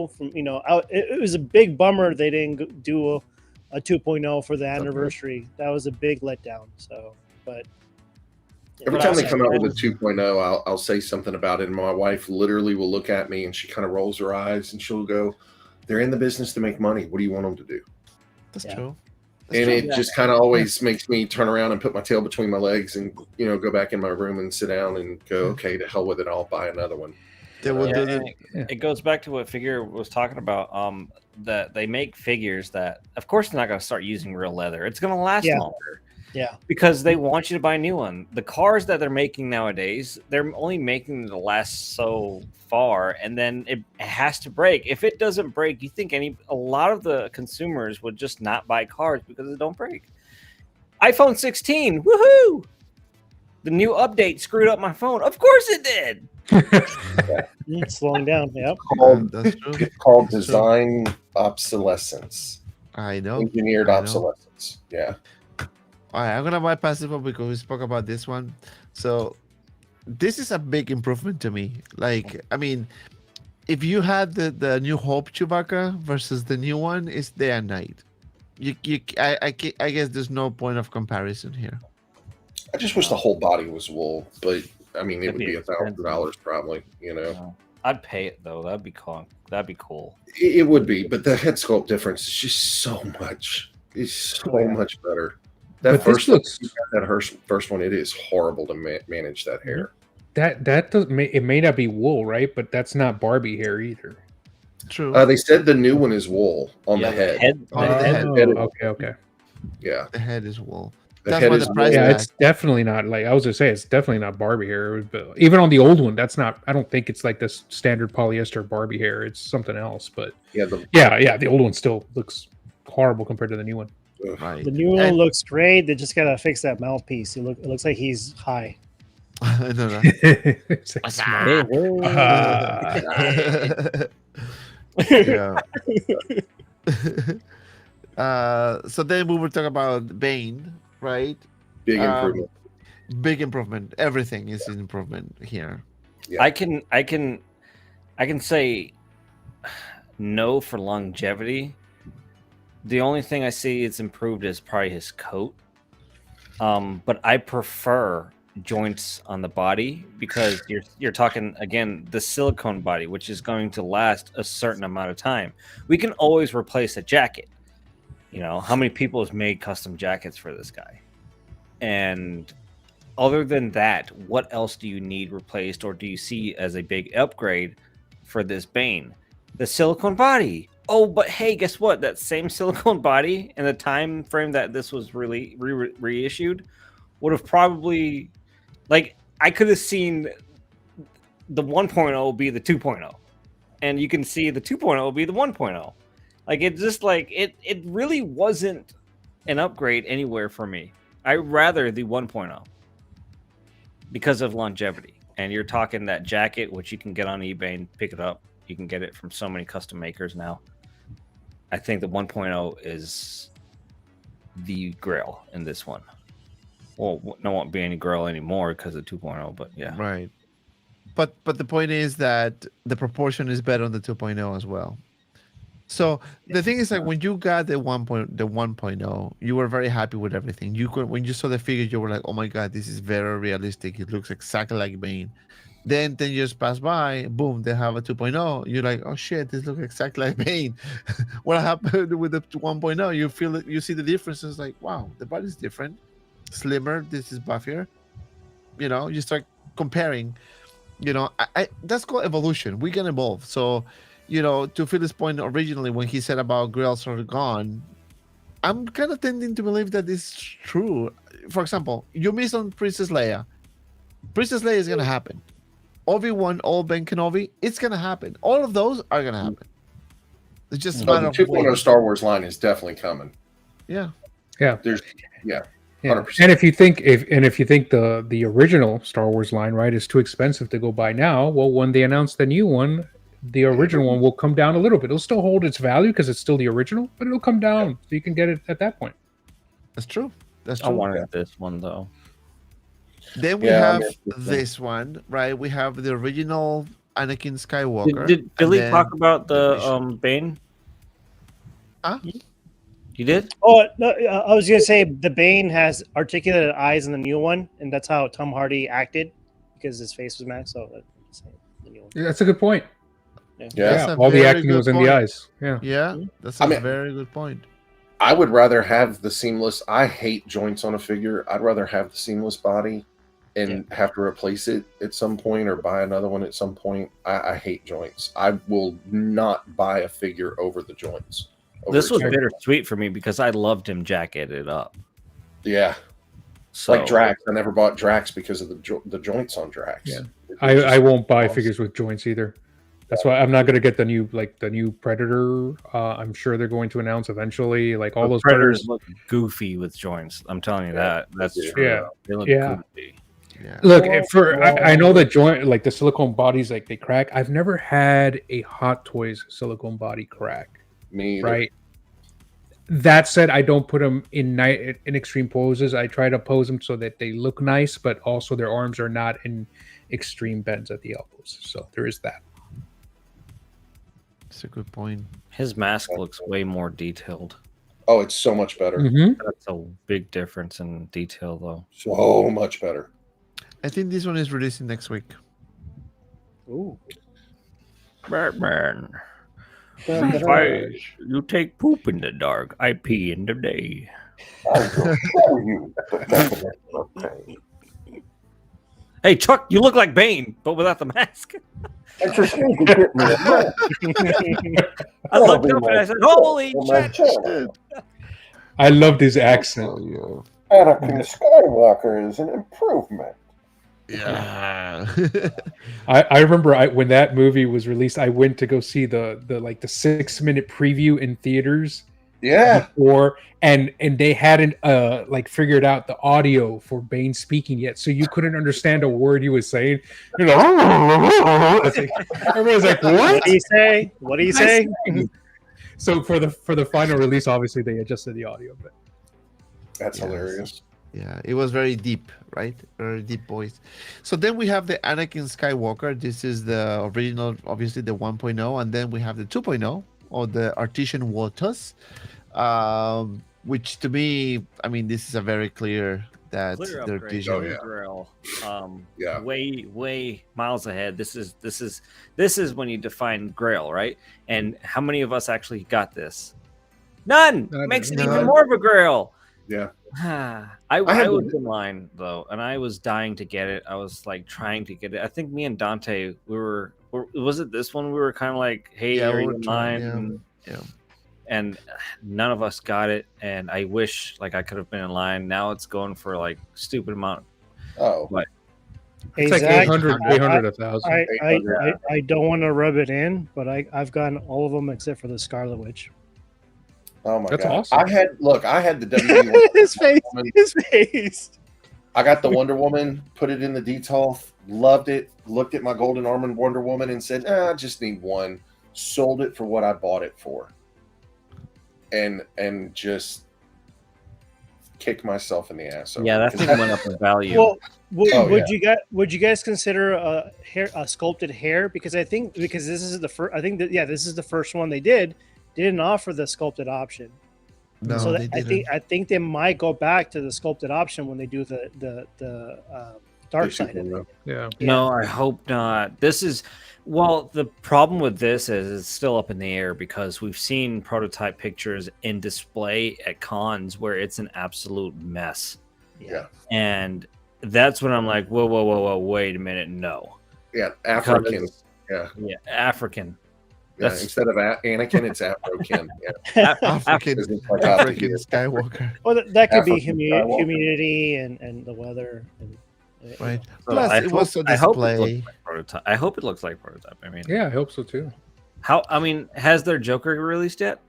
from it was a big bummer they didn't do a 2.0 for the anniversary. That was a big letdown. So, but every time they come out with a 2.0, I'll say something about it, and my wife literally will look at me and she kind of rolls her eyes and she'll go, "They're in the business to make money. What do you want them to do?" That's true. And it just kind of always makes me turn around and put my tail between my legs and go back in my room and sit down and go, okay, to hell with it, I'll buy another one. It goes back to what Figure was talking about. That they make figures that, of course, they're not going to start using real leather. It's going to last longer. Yeah, because they want you to buy a new one. The cars that they're making nowadays, they're only making them to last so far, and then it has to break. If it doesn't break, you think a lot of the consumers would just not buy cars because it don't break. iPhone 16, woohoo! The new update screwed up my phone. Of course it did. Slowing down. Yep. It's called design obsolescence. I know. Engineered I know. obsolescence. Yeah. All right, I'm gonna bypass this one because we spoke about this one. So this is a big improvement to me. Like, I mean, if you had the new Hope Chewbacca versus the new one, it's day and night. I guess there's no point of comparison here. I just wish the whole body was wool, but I mean, it That'd would be be $1,000 probably. You know, I'd pay it though. That'd be cool. That'd be cool. it would be, but the head sculpt difference is just so much. It's so much better. That But this first looks that first one, it is horrible to manage that hair. that does it may not be wool, right? But that's not Barbie hair either. True. They said the new one is wool on the head. On the head. Oh, okay. Yeah, The head is wool. the That's head why is the price Yeah, tag. it's definitely not like I was gonna say. It's definitely not Barbie hair. But even on the old one, that's not. I don't think it's like this standard polyester Barbie hair. It's something else. But yeah. the old one still looks horrible compared to the new one. Right. The new one And- looks great. They just gotta fix that mouthpiece. It looks like he's high. I know that. It's like smart. Yeah. So then we were talking about Bane, right? Big improvement. Big improvement. Everything is an improvement here. Yeah. I can say no for longevity. The only thing I see it's improved is probably his coat. But I prefer joints on the body because you're talking again the silicone body, which is going to last a certain amount of time. We can always replace a jacket. You know, how many people have made custom jackets for this guy? And other than that, what else do you need replaced, or do you see as a big upgrade for this Bane? The silicone body. Oh, but hey, guess what? That same silicone body in the time frame that this was really reissued would have probably, like, I could have seen the 1.0 be the 2.0, and you can see the 2.0 be the 1.0. Like, it just like it really wasn't an upgrade anywhere for me. I rather the 1.0 because of longevity. And you're talking that jacket, which you can get on eBay and pick it up. You can get it from so many custom makers now. I think the 1.0 is the grail in this one. Well, no won't be any grail anymore because of 2.0, but yeah. Right. But the point is that the proportion is better on the 2.0 as well. So the thing is, like, when you got the 1.0, you were very happy with everything. When you saw the figure, you were like, "Oh my god, this is very realistic. It looks exactly like Bane." Then 10 years pass by, boom, they have a 2.0. You're like, "Oh shit, this looks exactly like Bane." What happened with the 1.0? You feel it, you see the differences. Like, wow, the body's different, slimmer. This is buffier. You know, you start comparing. You know, I that's called evolution. We can evolve. So, you know, to Phil's point originally when he said about grails are gone, I'm kind of tending to believe that this is true. For example, you miss on Princess Leia. Princess Leia is gonna happen. Obi-Wan, Ben Kenobi, it's gonna happen. All of those are gonna happen. It's just a So matter the of 2.0 Star Wars line is definitely coming. yeah. There's Yeah. 100%. And if you think the original Star Wars line, right, is too expensive to go buy now, well, when they announce the new one, the original one will come down a little bit. It'll still hold its value because it's still the original, but it'll come down so you can get it at that point. That's true. That's I true. wanted this one though. Then we Yeah, I have mean, this one, right? We have the original Anakin Skywalker. Did and Billy then talk about the Mission. Bane? Huh? You did? Oh no, I was gonna say the Bane has articulated eyes in the new one, and that's how Tom Hardy acted because his face was masked. So that's the new one. Yeah, that's a good point. That's Yeah, a all the very acting good was in point. the eyes. Yeah. Yeah, that's a I mean- very good point. I would rather have the seamless. I hate joints on a figure. I'd rather have the seamless body and have to replace it at some point or buy another one at some point. I hate joints. I will not buy a figure over the joints. This was over- bittersweet for me because I loved him jacketed up. yeah, So like Drax. I never bought Drax because of the joints on Drax. Yeah. It was I just won't buy awesome. figures with joints either. That's why I'm not going to get the new Predator. I'm sure they're going to announce eventually, like all the those Predators Predators. look goofy with joints. I'm telling you Yeah, that. That's they do. true. Yeah. They look Yeah. goofy. Yeah. Look, Well, I know the joint, like the silicone bodies, like they crack. I've never had a Hot Toys silicone body crack. Me either. Right? That said, I don't put them in extreme poses. I try to pose them so that they look nice, but also their arms are not in extreme bends at the elbows. So there is that. That's a good point. His mask looks way more detailed. Oh, it's so much better. That's a big difference in detail, though. So much better. I think this one is releasing next week. Ooh. Batman. You take poop in the dark. I pee in the day. I will show you the definition of pain. Hey, Chuck, you look like Bane, but without the mask. I just need to get me a mask. I looked up and I said, "Holy For my shit!" channel. I loved his accent. Anakin Skywalker is an improvement. Yeah. I remember when that movie was released, I went to go see the 6-minute preview in theaters. Yeah. Before, and they hadn't figured out the audio for Bane speaking yet, so you couldn't understand a word he was saying. You're like, everyone's like, "What? What do you say? What do you say?" So for the final release, obviously they adjusted the audio, but That's Yes. hilarious. Yeah, it was very deep, right? Very deep voice. So then we have the Anakin Skywalker. This is the original, obviously the 1.0, and then we have the 2.0 or the Artesian Waters, which to me, I mean, this is a very clear that Clear the upgrade Artesian. Oh, yeah. Grail. Yeah. Way miles ahead. This is when you define Grail, right? And how many of us actually got this? None. Makes it even None. more of a Grail. Yeah. I had was the- in line though, and I was dying to get it. I was like trying to get it. I think me and Dante, was it this one? We were kind of like, "Hey, Yeah, are we you were in trying, line?" yeah. And none of us got it. And I wish like I could have been in line. Now it's going for like stupid amount. Oh. it's like Exact- 800, 1,000. I don't want to rub it in, but I've gotten all of them except for the Scarlet Witch. Oh my That's god! awesome. I had the WB. His face. Woman. His face. I got the Wonder Woman, put it in the detail, loved it. Looked at my golden armored Wonder Woman and said, "I just need one." Sold it for what I bought it for, and just kicked myself in the ass. over Yeah, it. that 'Cause thing went up in value. Well, Oh, would you guys consider a sculpted hair? Because this is the first. I think that this is the first one they didn't offer the sculpted option. No, So they didn't. I think they might go back to the sculpted option when they do the dark side of it. Yeah. No, I hope not. The problem with this is it's still up in the air because we've seen prototype pictures in display at cons where it's an absolute mess. Yeah. And that's when I'm like, whoa, wait a minute, no. Yeah, African. Because- Yeah. African. Yeah, That's- instead of Anakin, it's Afrokin. Yeah. African, It's like half the African year. Skywalker, Well, that could be African Skywalker. humidity and the weather. And, right? So Plus, I it was a I hope it display. looks like prototype. I hope it looks like prototype. I mean, Yeah, I hope so too. has their Joker released yet?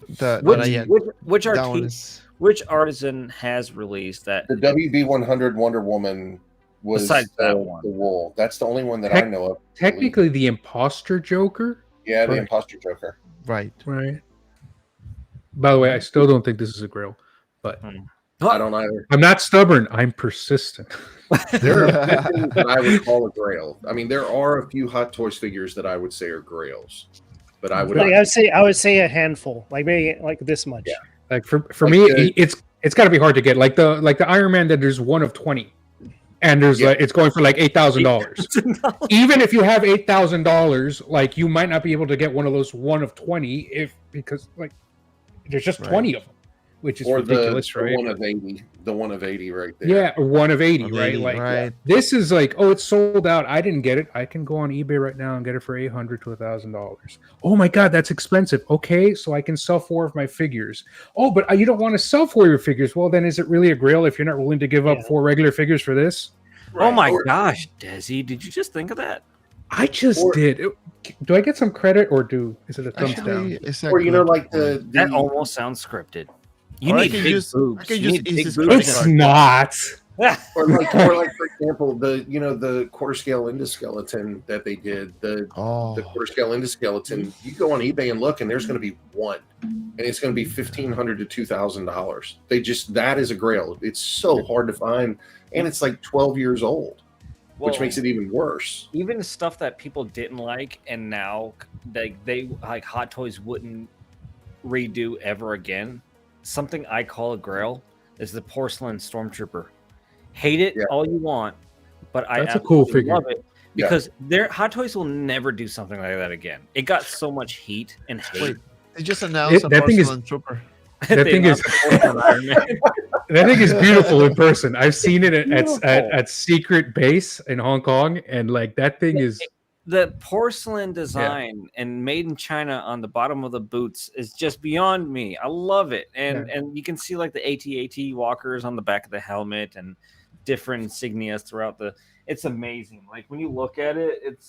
Which Which that one artist, is which artisan has released that? The WB 100 Wonder Woman was Besides that the one. wool. That's the only one that I know of. Technically, the imposter Joker, Yeah, the Right. Imposter Joker. right. right? By the way, I still don't think this is a Grail, but I don't either. I'm not stubborn. I'm persistent. There are a few things that I would call a grail. I mean, there are a few Hot Toys figures that I would say are grails, but I would like I would say a handful, like maybe like this much. Yeah. Like for Like me, the- it's got to be hard to get. Like the Iron Man, that there's one of 20, and there's Yeah. like it's going for like $8,000. Even if you have $8,000, like you might not be able to get one of those one of 20 because like there's just Right. 20 of them, which is or ridiculous, the right? one of 80, the one of 80 right there. Yeah, or one of 80, Of right? 80, Like right. this is like, oh, it's sold out. I didn't get it. I can go on eBay right now and get it for $800 to $1,000. Oh my god, that's expensive. Okay, so I can sell 4 of my figures. Oh, but you don't want to sell 4 of your figures. Well, then is it really a grail if you're not willing to give up Yeah. 4 regular figures for this? Oh my Or- gosh, Desi, did you just think of that? I just Or- did. Do I get some credit or is it a thumbs Actually, down? it's a Or you know, good like point. That the almost sounds scripted. You Or I need can big use- boobs. I can You use need big Easy's boobs. credit It's card. not. Or like for example, the quarter scale endoskeleton that they did, the quarter scale endoskeleton. You go on eBay and look, and there's going to be one, and it's going to be $1,500 to $2,000. That is a grail. It's so hard to find, and it's like 12 years old, which makes it even worse. Even stuff that people didn't like, and now they like Hot Toys wouldn't redo ever again. Something I call a grail is the porcelain Stormtrooper. Hate it all you want, but That's a cool figure. love it because Hot Toys will never do something like that again. It got so much heat and hate. Wait, they just announced a porcelain trooper. That thing is that thing is beautiful in person. I've seen it at Secret Base in Hong Kong, and like that thing is the porcelain design and made in China on the bottom of the boots is just beyond me. I love it, and you can see like the AT-AT walkers on the back of the helmet and different insignias throughout it's amazing. Like when you look at it,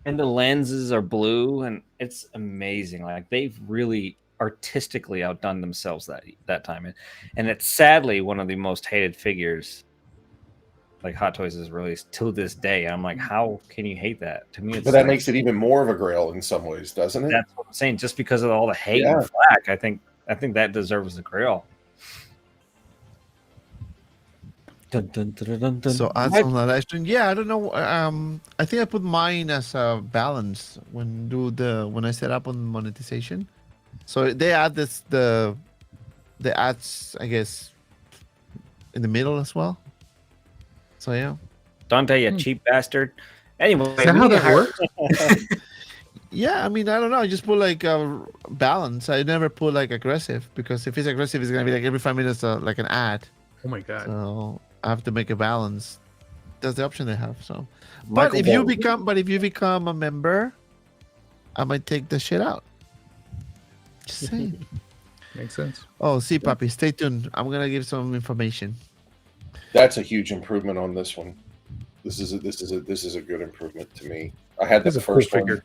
and the lenses are blue, and it's amazing. Like they've really artistically outdone themselves that time, and it's sadly one of the most hated figures like Hot Toys has released to this day. I'm like, how can you hate that? To me, it's but that makes it even more of a grail in some ways, doesn't it? That's what I'm saying. Just because of all the hate and flack, I think that deserves a grail. Dun, dun, dun, dun, dun. So ads on the live stream. Yeah, I don't know. I think I put mine as a balance when I set up on monetization. So they add the ads, I guess, in the middle as well. So yeah. Dante, you cheap bastard. Anyway, is that how that works? Yeah, I mean, I don't know. I just put like a balance. I never put like aggressive, because if it's aggressive, it's gonna be like every 5 minutes like an ad. Oh my god. So I have to make a balance. That's the option they have. So, but if you become a member, I might take the shit out. Just saying. Makes sense. Oh, see, Papi, stay tuned. I'm gonna give some information. That's a huge improvement on this one. This is a good improvement to me. I had the first cool one. figure.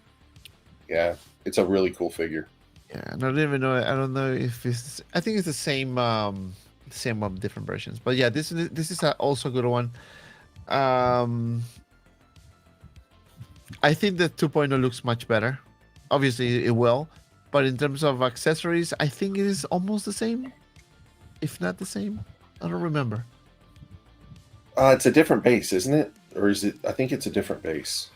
Yeah, it's a really cool figure. Yeah, I don't even know. I don't know if it's. I think it's the same different versions. But yeah, this is also a good one. I think the 2.0 looks much better. Obviously, it will. But in terms of accessories, I think it is almost the same, if not the same. I don't remember. It's a different base, isn't it? Or is it? I think it's a different base.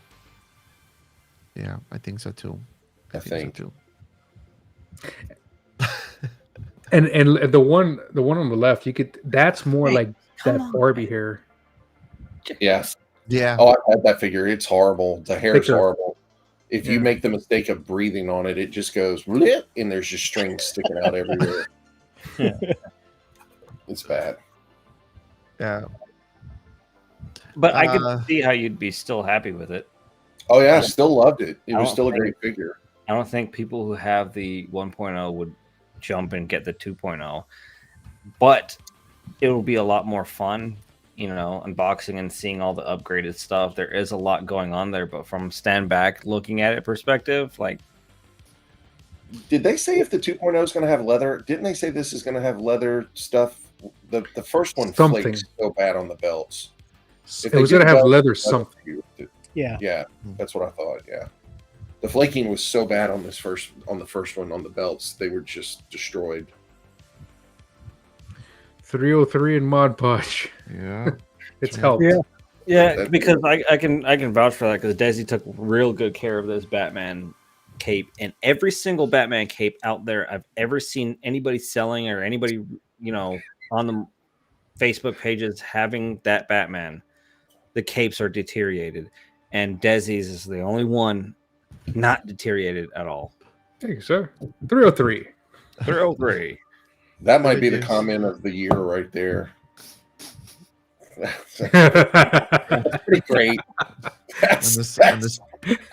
Yeah, I think so too. I think so too. And the one on the left, that's more like that Barbie hair. Yes. Yeah. Oh, I had that figure. It's horrible. The hair's Picture. horrible. If you make the mistake of breathing on it, it just goes blip, and there's just strings sticking out everywhere. It's bad. Yeah. But I could see how you'd be still happy with it. Oh yeah, I still loved it. It was still a great figure. I don't think people who have the 1.0 would jump and get the 2.0, but it will be a lot more fun, unboxing and seeing all the upgraded stuff. There is a lot going on there, but from stand back looking at it perspective, like, did they say if the 2.0 is going to have leather? Didn't they say this is going to have leather stuff? The first one flakes so bad on the belts. It was going to have leather something. Yeah, that's what I thought. Yeah, the flaking was so bad on the first one on the belts, they were just destroyed. 303 and Mod Podge. Yeah, it's helped. Yeah, because I can vouch for that, because Desi took real good care of this Batman cape, and every single Batman cape out there I've ever seen anybody selling, or anybody on the Facebook pages having that Batman, the capes are deteriorated, and Desi's is the only one not deteriorated at all. Thank you, sir. 303. 303. That might be the comment of the year right there. That's pretty great.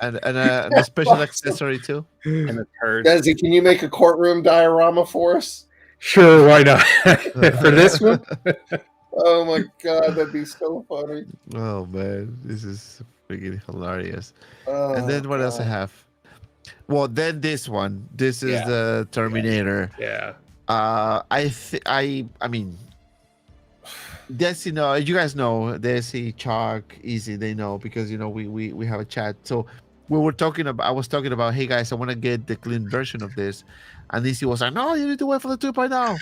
And a special accessory too. And the turd. Desi, can you make a courtroom diorama for us? Sure, why not? For this one? Oh my god, that'd be so funny. Oh man, this is freaking hilarious. And then what else I have? Well, then this one. This is the Terminator. Yeah. I mean, Desi, no, you guys know Desi, Chalk, Easy. They know because we have a chat. So we were talking about. I was talking about, hey guys, I want to get the clean version of this, and Easy was like, no, you need to wait for the 2.0.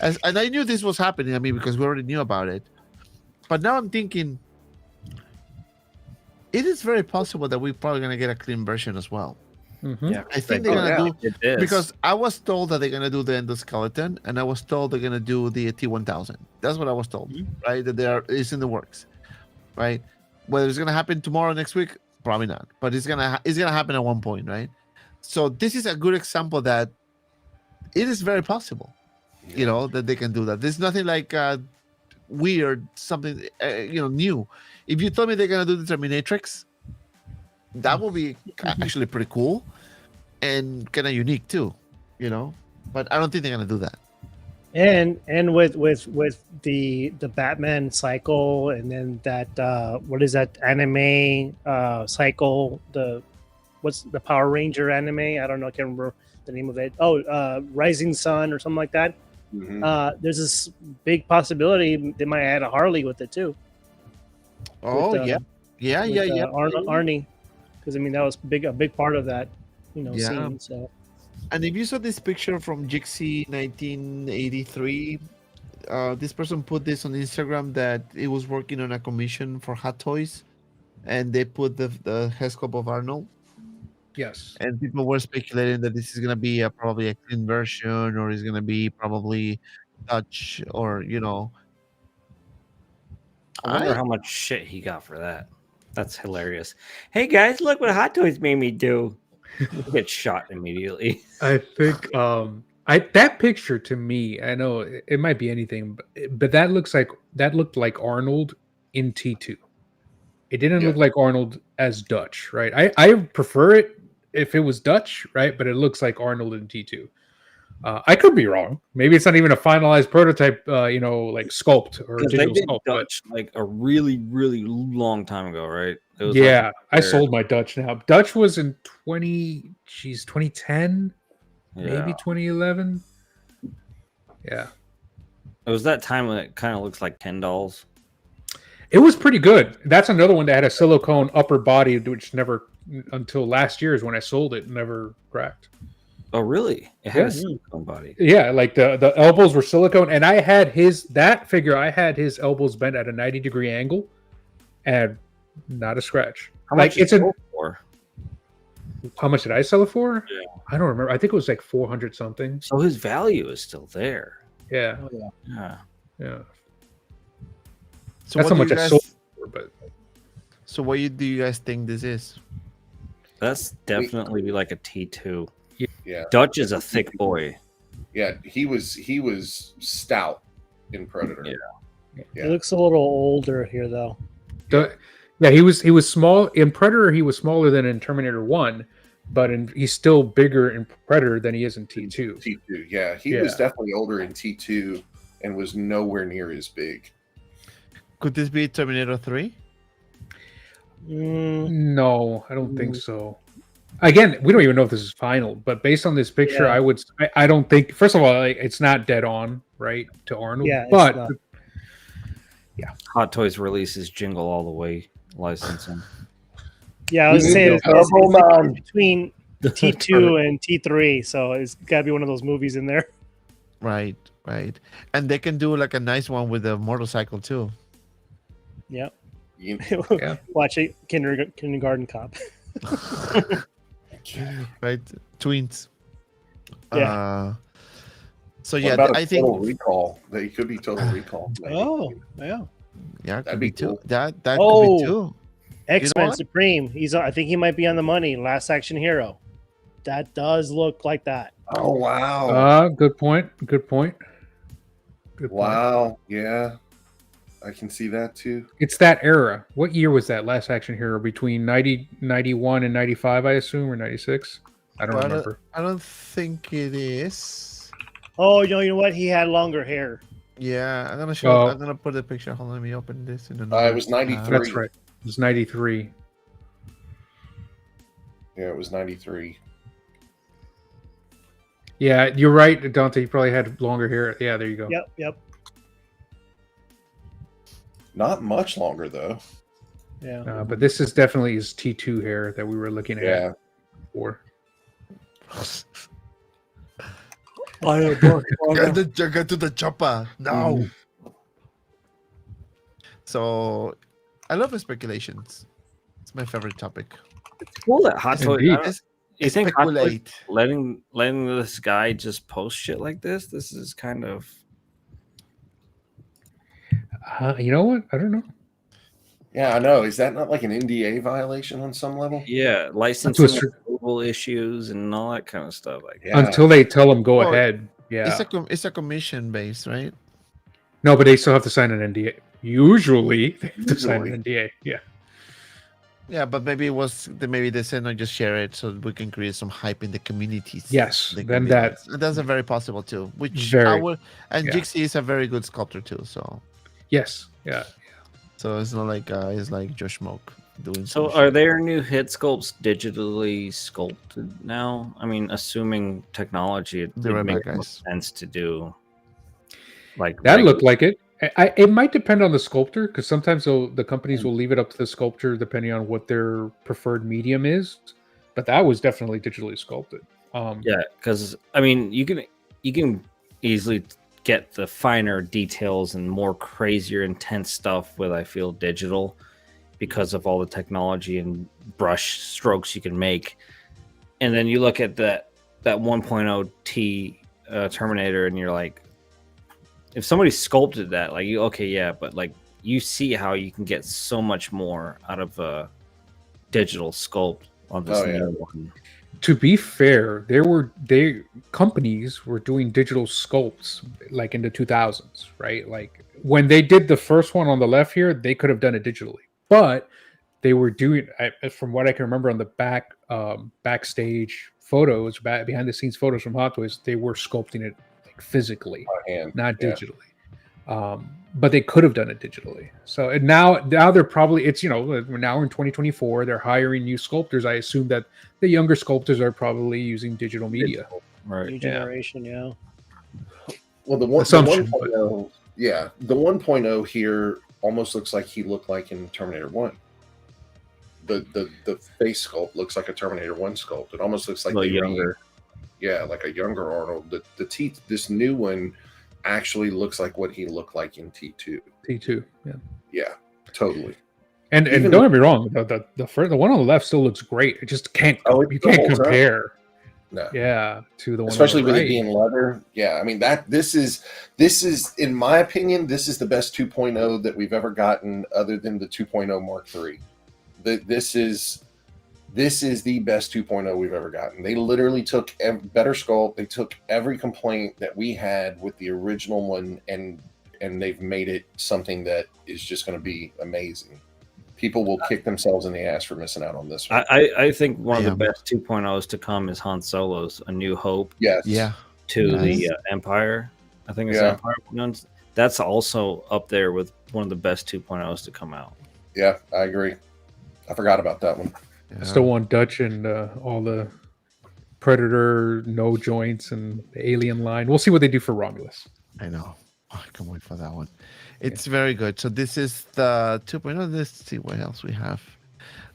And I knew this was happening. I mean, because we already knew about it. But now I'm thinking, it is very possible that we're probably gonna get a clean version as well. Yeah, I think they're gonna do it is. because I was told that they're gonna do the endoskeleton, and I was told they're gonna do the T1000. That's what I was told, right? That it's in the works, right? Whether it's gonna happen tomorrow, next week, probably not, but it's gonna happen at one point, right? So this is a good example that it is very possible, that they can do that. There's nothing like weird, something new. If you told me they're gonna do the Terminatrix, that will be actually pretty cool and kind of unique too, but I don't think they're gonna do that. And with the Batman cycle, and then that what is that anime cycle, what's the Power Ranger anime, I don't know, I can't remember the name of it. Rising Sun or something like that. There's this big possibility they might add a Harley with it too. Yeah. Arnie, because I mean that was a big part of that scene. So, and if you saw this picture from Jixi 1983, this person put this on Instagram that it was working on a commission for Hot Toys, and they put the head sculpt of Arnold. Yes. And people were speculating that this is gonna be probably a clean version, or is gonna be probably Dutch, or I wonder how much shit he got for that. That's hilarious. Hey guys, look what Hot Toys made me do. Get shot immediately. I think that picture to me, I know it might be anything, but that looked like Arnold in T2. It didn't look like Arnold as Dutch, right? I prefer it if it was Dutch, right? But it looks like Arnold in T2. I could be wrong. Maybe it's not even a finalized prototype, like sculpt or digital sculpt. Dutch like a really, really long time ago, right? It was I sold my Dutch now. Dutch was in 2010, maybe 2011. Yeah. It was that time when it kind of looks like Ken dolls. It was pretty good. That's another one that had a silicone upper body, which never, until last year is when I sold it, never cracked. Oh, really? It had a silicone body. Yeah, like the elbows were silicone, and I had his elbows bent at a 90-degree angle, and not a scratch. How much did it sell for? How much did I sell it for? Yeah. I don't remember. I think it was like 400 something. So his value is still there. Yeah. Yeah. So that's how much I sold it for, but. So what do you guys think this is? That's definitely like a T2. Yeah. Dutch is a thick boy. Yeah, he was stout in Predator. Yeah. He looks a little older here though. He was small in Predator. He was smaller than in Terminator 1, but he's still bigger in Predator than he is in T2. T2, yeah, he was definitely older in T2 and was nowhere near as big. Could this be Terminator 3? No, I don't think so. Again, we don't even know if this is final, but based on this picture, I don't think. First of all, it's not dead on, right, to Arnold. Yeah, but Hot Toys releases Jingle All the Way licensing. Yeah, I was saying it's between T2 and T3, so it's got to be one of those movies in there. Right, and they can do like a nice one with a motorcycle too. Yep. Watch it, Kindergarten Cop. Right, twins. Yeah. So what yeah, about I think Total Recall. They could be Total Recall. Maybe. Oh, yeah. Yeah, That'd be cool. That could be too. X-Men Supreme. I think he might be on the money. Last Action Hero. That does look like that. Oh wow. Good point. Good point. Wow. Yeah. I can see that too. It's that era. What year was that Last Action Hero? Between 91 and 95, I assume, or 96? I don't remember. I don't think it is. Oh, you know what? He had longer hair. Yeah, I'm gonna show. I'm gonna put a picture. Hold on, let me open this. It was 93. That's right. It was 93. Yeah, it was 93. Yeah, you're right, Dante. You probably had longer hair. Yeah, there you go. Yep. Not much longer though. Yeah. But this is definitely his T2 hair that we were looking at Yeah. before. Get to the chopper now. So, I love speculations. It's my favorite topic. Cool that Hot Toys. Indeed. You think Hot Toys Speculate. letting this guy just post shit like this? This is kind of You know what? I don't know. Yeah, I know. Is that not like an NDA violation on some level? yeah, That's licensing what's- approval issues and all that kind of stuff. Like Yeah. Until they tell him go Well, ahead. Yeah. It's a commission based, right? No, but they still have to sign an NDA. Usually, they have to sign an NDA. Yeah. Yeah, but maybe maybe they said no, just share it so we can create some hype in the communities. Yes, The then communities. That's a very possible too. Which I Very, would, and yeah. Jixie is a very good sculptor too. Yes. Yeah. So it's not like it's like Josh Smoke doing. So some are shit. their new hit sculpts digitally sculpted now? I mean, assuming technology, it They're would right make back, more guys. sense to do. Like That regular- looked like it. It might depend on the sculptor because sometimes the companies will leave it up to the sculptor depending on what their preferred medium is. But that was definitely digitally sculpted. Yeah, because I mean, you can easily get the finer details and more crazier, intense stuff with I feel digital because of all the technology and brush strokes you can make. And then you look at that 1.0 T Terminator, and you're like, if somebody sculpted that, like but like you see how you can get so much more out of a digital sculpt on this new one. To be fair, companies were doing digital sculpts like in the 2000s, right? Like when they did the first one on the left here, they could have done it digitally, but they were doing, from what I can remember on the backstage photos, behind the scenes photos from Hot Toys, they were sculpting it like physically, By hand. not Yeah. digitally. But they could have done it digitally. So now they're probably, it's, we're now in 2024, they're hiring new sculptors. I assume that the younger sculptors are probably using digital media. Right. New generation, yeah. Well, the 1.0, yeah, the 1.0 here almost looks like he looked like in Terminator 1. The face sculpt looks like a Terminator 1 sculpt. It almost looks like A little younger. Like a younger Arnold. The teeth, this new one actually looks like what he looked like in T2. T2, yeah. Yeah, totally. And Even don't get me wrong, the one on the left still looks great. It just can't it you can't holds up. compare. No. Yeah, to the one Especially on the with right. it being leather. Yeah, I mean this is in my opinion, this is the best 2.0 that we've ever gotten other than the 2.0 Mark III. This is the best 2.0 we've ever gotten. They literally took better sculpt. They took every complaint that we had with the original one and they've made it something that is just going to be amazing. People will kick themselves in the ass for missing out on this one. I think one of the Yeah. best 2.0s to come is Han Solo's A New Hope Yes. Yeah. to Nice. the Empire. I think it's Yeah. Empire. That's also up there with one of the best 2.0s to come out. Yeah, I agree. I forgot about that one. I still want Dutch and all the Predator no joints and the Alien line. We'll see what they do for Romulus. I know. Oh, I can't wait for that one. It's very good. So this is the 2.0. Let's see what else we have.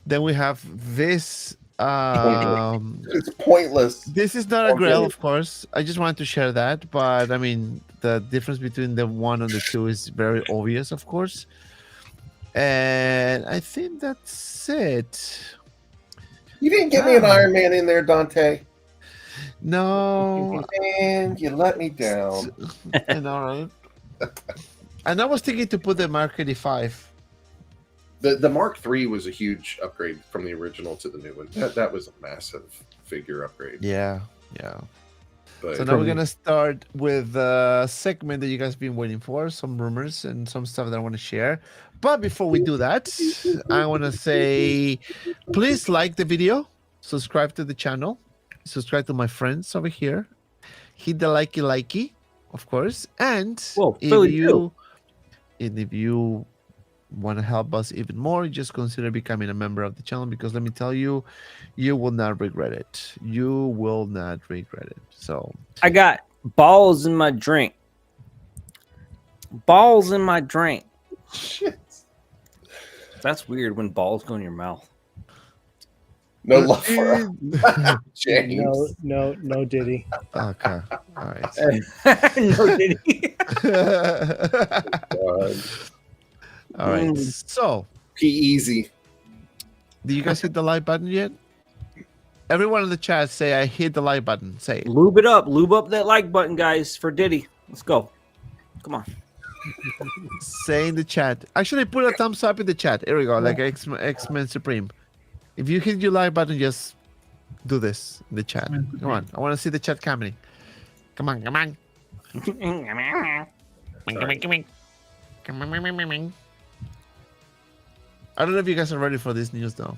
Then we have this. It's pointless. This is not a Okay. grail, of course. I just wanted to share that, but I mean, the difference between the 1 and the 2 is very obvious, of course. And I think that's it. You didn't get me an Iron Man in there, Dante. No, Man, you let me down. I know, right? And I was thinking to put the Mark 85. The Mark III was a huge upgrade from the original to the new one. That was a massive figure upgrade. Yeah. But So now we're gonna start with a segment that you guys have been waiting for, some rumors and some stuff that I want to share. But before we do that, I want to say, please like the video, subscribe to the channel, subscribe to my friends over here, hit the likey, of course, and Well, if really you want to help us even more, just consider becoming a member of the channel, because let me tell you, you will not regret it. You will not regret it. So I got balls in my drink. Balls in my drink. shit. That's weird when balls go in your mouth. No love for James. No, Diddy. Okay. All right. No, did he? God. All right. So, Be easy. do you guys hit the like button yet? Everyone in the chat say I hit the like button. Say it. Lube it up. Lube up that like button, guys, for Diddy. Let's go. Come on. Say in the chat. Actually, put a thumbs up in the chat. Here we go. Like X-Men Supreme. If you hit your like button, just do this in the chat. Come on. I want to see the chat coming. Come on. Come on. I don't know if you guys are ready for this news though.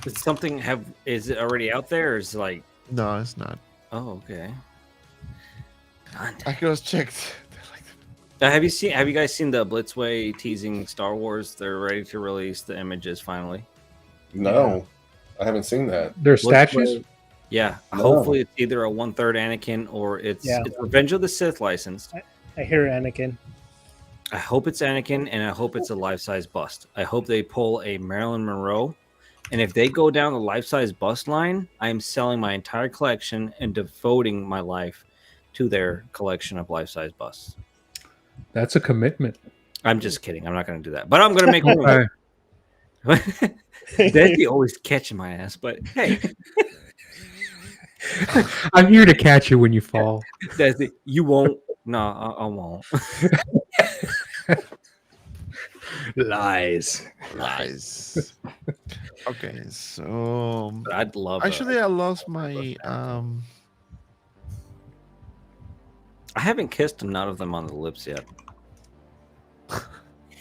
Is something is it already out there or is it like No, it's not. oh okay. I just checked. Have you guys seen the Blitzway teasing Star Wars? They're ready to release the images finally. No, I haven't seen that. Their statues. Blitzway- Yeah. No. Hopefully it's either a 1/3 Anakin or it's Revenge of the Sith licensed. I hear Anakin. I hope it's Anakin and I hope it's a life-size bust. I hope they pull a Marilyn Monroe. And if they go down the life-size bust line, I am selling my entire collection and devoting my life to their collection of life-size busts. That's a commitment. I'm just kidding. I'm not going to do that. But I'm going to make one. Okay. Desi always catching my ass, but hey, I'm here to catch you when you fall. Desi, you won't. No, I won't. Lies. Nice. Okay, so But I'd love. actually I lost my I haven't kissed none of them on the lips yet.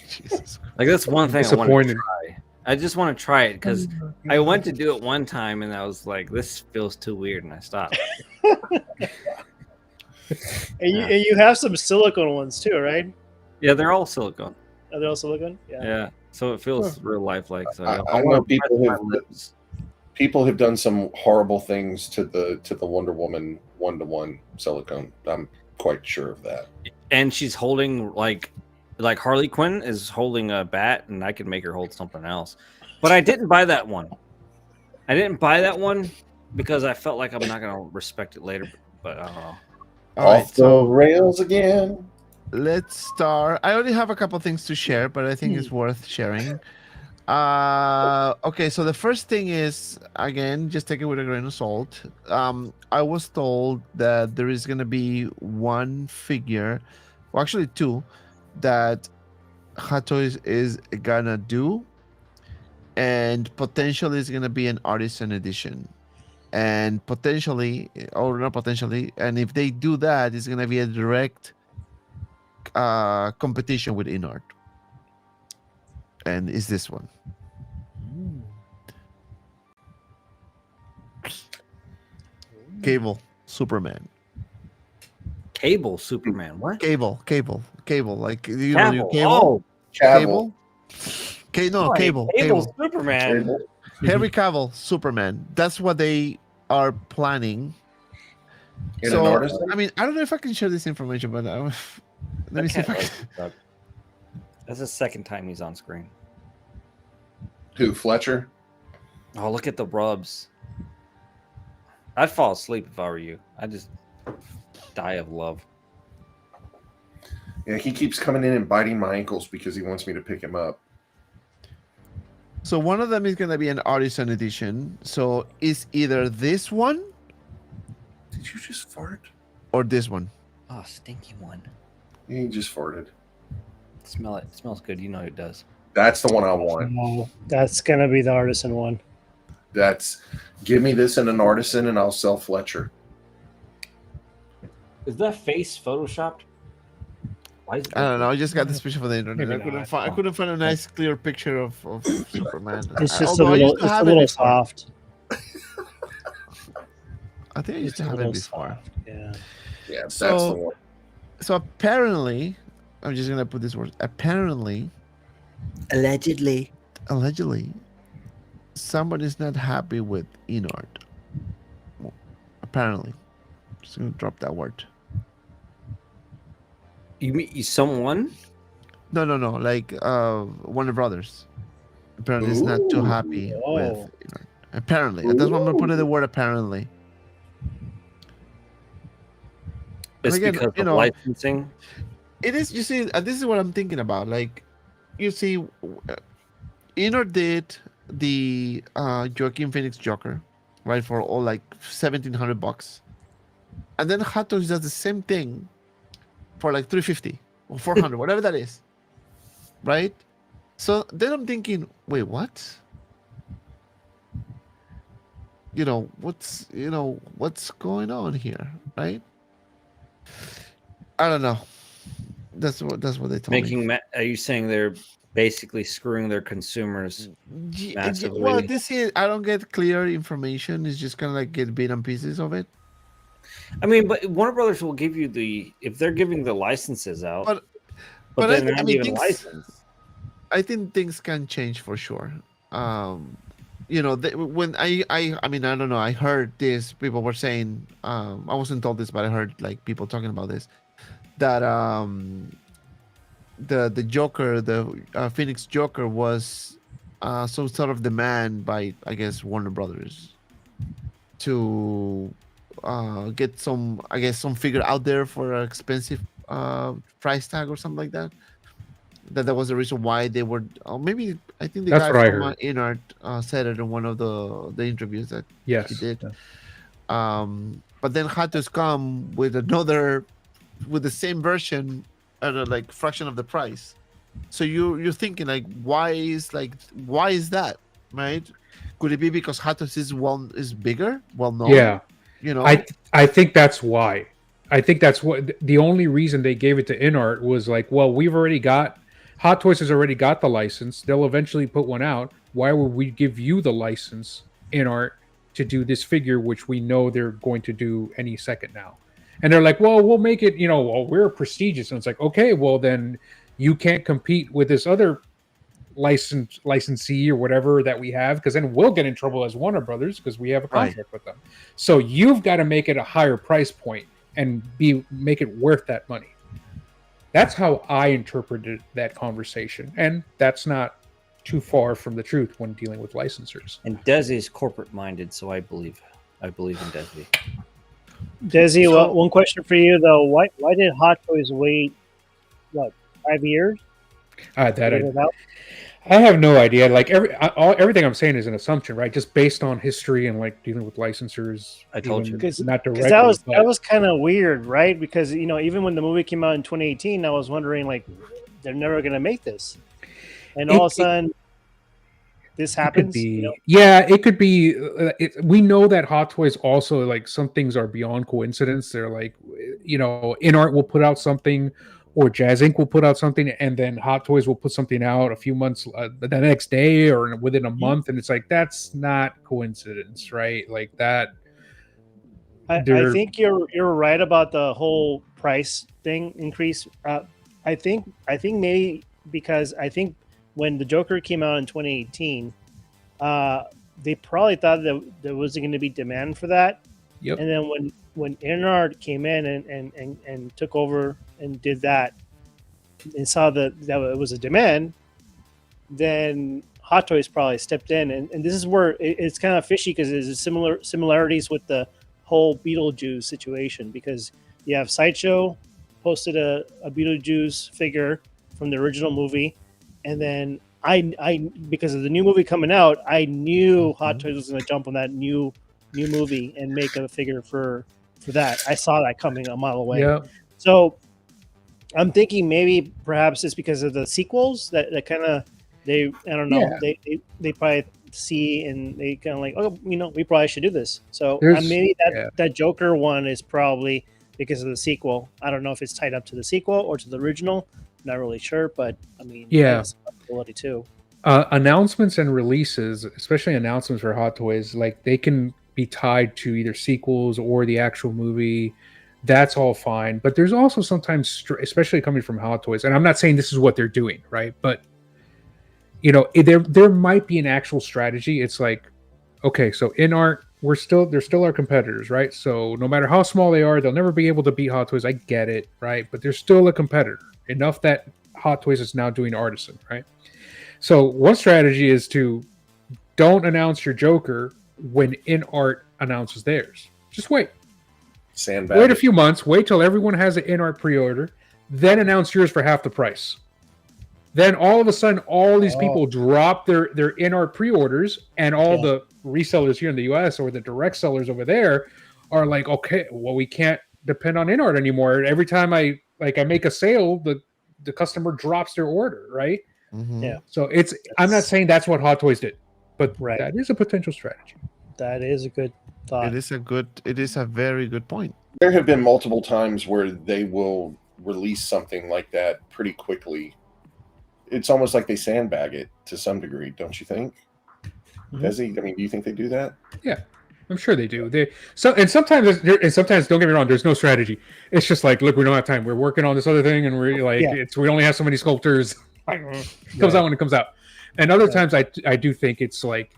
Jesus. Like that's one thing I want to Disappointed. try. I just want to try it because I went to do it one time and I was like, "This feels too weird," and I stopped. And you have some silicone ones too, right? Yeah, they're all silicone. Are they all silicone? Yeah, so it feels real lifelike. So I I know want to people my have- lips. People have done some horrible things to the Wonder Woman 1-to-1 silicone. I'm quite sure of that. And she's holding like Harley Quinn is holding a bat, and I could make her hold something else. But I didn't buy that one. I didn't buy that one because I felt like I'm not gonna respect it later. But I don't know. All right, Off the rails again. let's start. I only have a couple things to share, but I think it's worth sharing. Okay, so the first thing is, again, just take it with a grain of salt. I was told that there is going to be one figure, well, actually two, that Hot Toys is gonna do, and potentially it's gonna be an artisan edition, and potentially, or not potentially, and if they do that, it's gonna be a direct competition with InArt, and is this one. Cable Superman. Cable Superman. What? Cable. Like you know, you Cavill. cable. Oh, Cavill. Cable. Cable Superman. Henry Cavill Superman. That's what they are planning. In So, an artisan? I mean, I don't know if I can share this information, but let me see if I can. That's the second time he's on screen. Who, Fletcher? Oh, look at the rubs. I'd fall asleep if I were you. I just die of love. Yeah, he keeps coming in and biting my ankles because he wants me to pick him up. So one of them is going to be an artisan edition. So it's either this one Did you just fart? or this one. Oh, stinky one. Yeah, he just farted. Smell it. It smells good. You know it does. That's the one I want. No, that's gonna be the artisan one. That's give me this in an artisan and I'll sell Fletcher. Is that face photoshopped? Why is I don't know. I just got this picture from the internet. Maybe I couldn't not. find. I couldn't find a nice, clear picture of Superman. It's just a Although I little, used to it's a have it little before. soft. I think I used It's to a have it little before. soft. Yeah. Yeah, that's So- the one. So apparently, I'm just gonna put this word. Apparently, allegedly? allegedly, somebody's not happy with InArt. Well, apparently, just gonna drop that word. You mean someone? No, no, no. Like Warner Brothers. Apparently, is not too happy with. Oh. Apparently, that's why I'm gonna put in the word apparently. And It's again, because of licensing. it is. You see, this is what I'm thinking about. Like, you see, Inner did the Joaquin Phoenix Joker, right, for all like $1,700, and then Hot Toys does the same thing for like $350 or $400, whatever that is, right? So then I'm thinking, wait, what? What's going on here, right? I don't know. That's what they told me. Are you saying they're basically screwing their consumers massively? Well, this is, I don't get clear information. It's just kind of like get bit and pieces of it. I mean, but Warner Brothers will give you if they're giving the licenses out, but then they're not even licensed. I think things can change for sure. When I mean, I don't know. I heard this. People were saying, I wasn't told this, but I heard like people talking about this, that the Joker, the Phoenix Joker, was some sort of demand by, I guess, Warner Brothers to get some figure out there for an expensive price tag or something like that. That was the reason why they were. Maybe I think the That's guy what I from heard. Inart said it in one of the interviews that Yes. he did. Yeah. But then had to come with the same version at a like fraction of the price. So you're thinking like, why is that, right? Could it be because Hatos is bigger, well known? Yeah. I think that's why. I think that's what the only reason they gave it to InArt was like, well, Hot Toys has already got the license. They'll eventually put one out. Why would we give you the license, InArt, to do this figure, which we know they're going to do any second now? And they're like, well, we'll make it, we're prestigious. And it's like, okay, well, then you can't compete with this other licensee or whatever that we have, because then we'll get in trouble as Warner Brothers because we have a contract with them. So you've got to make it a higher price point and make it worth that money. That's how I interpreted that conversation, and that's not too far from the truth when dealing with licensors. And Desi is corporate minded, so I believe in Desi. Desi, one question for you though: why did Hot Toys wait 5 years? I have no idea. Like everything I'm saying is an assumption, right? Just based on history and like dealing with licensors. I told you, not directly. That was kind of weird, right? Because even when the movie came out in 2018, I was wondering like, they're never going to make this, and all of a sudden, this happens. Yeah, it could be. We know that Hot Toys also, like, some things are beyond coincidence. They're like, InArt will put out something, or Jazzinc will put out something, and then Hot Toys will put something out a few months the next day or within a month, and it's like, that's not coincidence, right? Like that. I think you're right about the whole price thing increase. I think maybe because I think when the Joker came out in 2018, they probably thought that there wasn't going to be demand for that. Yep. And then when Inard came in and took over and did that and saw that it was a demand, then Hot Toys probably stepped in. And this is where it's kind of fishy, because there's similarities with the whole Beetlejuice situation, because you have Sideshow posted a Beetlejuice figure from the original movie, and then I because of the new movie coming out, I knew Hot Toys was going to jump on that new movie and make a figure for that. I saw that coming a mile away. Yeah. So I'm thinking maybe perhaps it's because of the sequels that kind of I don't know, they probably see and they kind of like, oh, we probably should do this. So maybe that Joker one is probably because of the sequel. I don't know if it's tied up to the sequel or to the original. Not really sure, but I mean, that's a possibility too. Announcements and releases, especially announcements for Hot Toys, like they can be tied to either sequels or the actual movie. That's all fine, but there's also sometimes, especially coming from Hot Toys, and I'm not saying this is what they're doing, right? But there might be an actual strategy. It's like, okay, so InArt, they're still our competitors, right? So no matter how small they are, they'll never be able to beat Hot Toys. I get it, right? But they're still a competitor enough that Hot Toys is now doing Artisan, right? So one strategy is to don't announce your Joker when InArt announces theirs. Just wait. Sandbag. Wait a few months. Wait till everyone has an InArt pre-order. Then announce yours for half the price. Then all of a sudden, all these people drop their InArt pre-orders, and all the resellers here in the US or the direct sellers over there are like, okay, well, we can't depend on InArt anymore. Every time I make a sale, the customer drops their order, right? Mhm. Yeah. So I'm not saying that's what Hot Toys did, but Right. that is a potential strategy. That is a good thought. It is a very good point. There have been multiple times where they will release something like that pretty quickly. It's almost like they sandbag it to some degree, don't you think? Mhm. I mean, do you think they do that? Yeah, I'm sure they do. Sometimes don't get me wrong. There's no strategy. It's just like, look, we don't have time. We're working on this other thing, and we're like, we only have so many sculptors. It comes out when it comes out. And other times, I do think it's like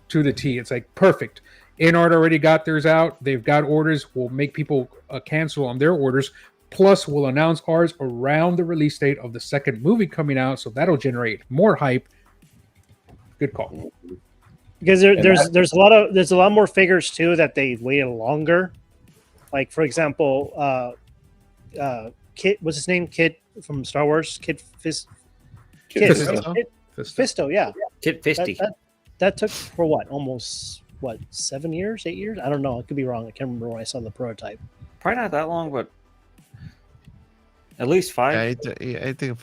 to the T. It's like perfect. InArt already got theirs out. They've got orders. We'll make people cancel on their orders. Plus, we'll announce ours around the release date of the second movie coming out, so that'll generate more hype. Good call. Because there's a lot more figures too that they waited longer. Like for example, Kit, what's his name? Kit from Star Wars. Fisto, yeah. Kit Fisty. That took for almost 7 years, 8 years? I don't know. I could be wrong. I can't remember when I saw the prototype. Probably not that long, but at least 5. I think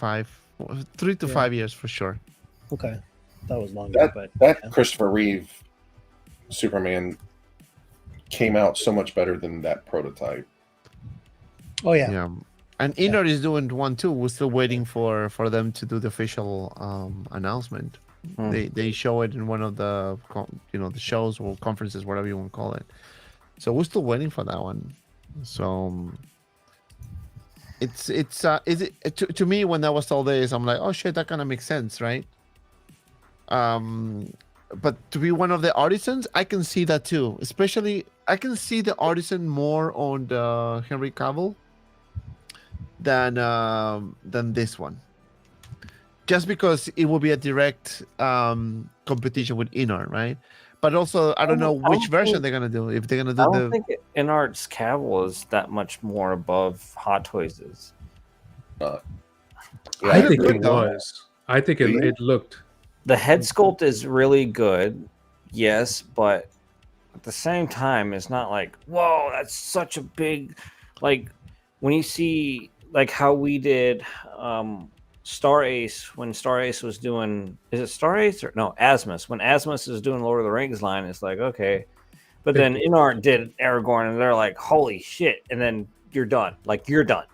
3 to 5 years for sure. Okay, that was longer. That Christopher Reeve Superman came out so much better than that prototype. Oh yeah. Yeah. And InArt is doing one too. We're still waiting for them to do the official announcement. They show it in one of the the shows or conferences, whatever you want to call it. So we're still waiting for that one. So to me, when that was all this, I'm like, oh shit, that kind of makes sense, right? But to be one of the artisans, I can see that too. Especially, I can see the artisan more on the Henry Cavill than this one. Just because it will be a direct competition with InArt, right? But also, I don't know which version they're gonna do. If they're gonna do I don't think InArt's Cavill is that much more above Hot Toys is. I think it was. I think it looked. The head sculpt is really good, yes, but at the same time, it's not like, whoa, that's such a big, like, when you see, like, how we did Star Ace, when Star Ace was doing, is it Star Ace or no, Asmus? When Asmus is doing Lord of the Rings line, it's like, okay. But then InArt did Aragorn, and they're like, holy shit. And then you're done. Like, you're done.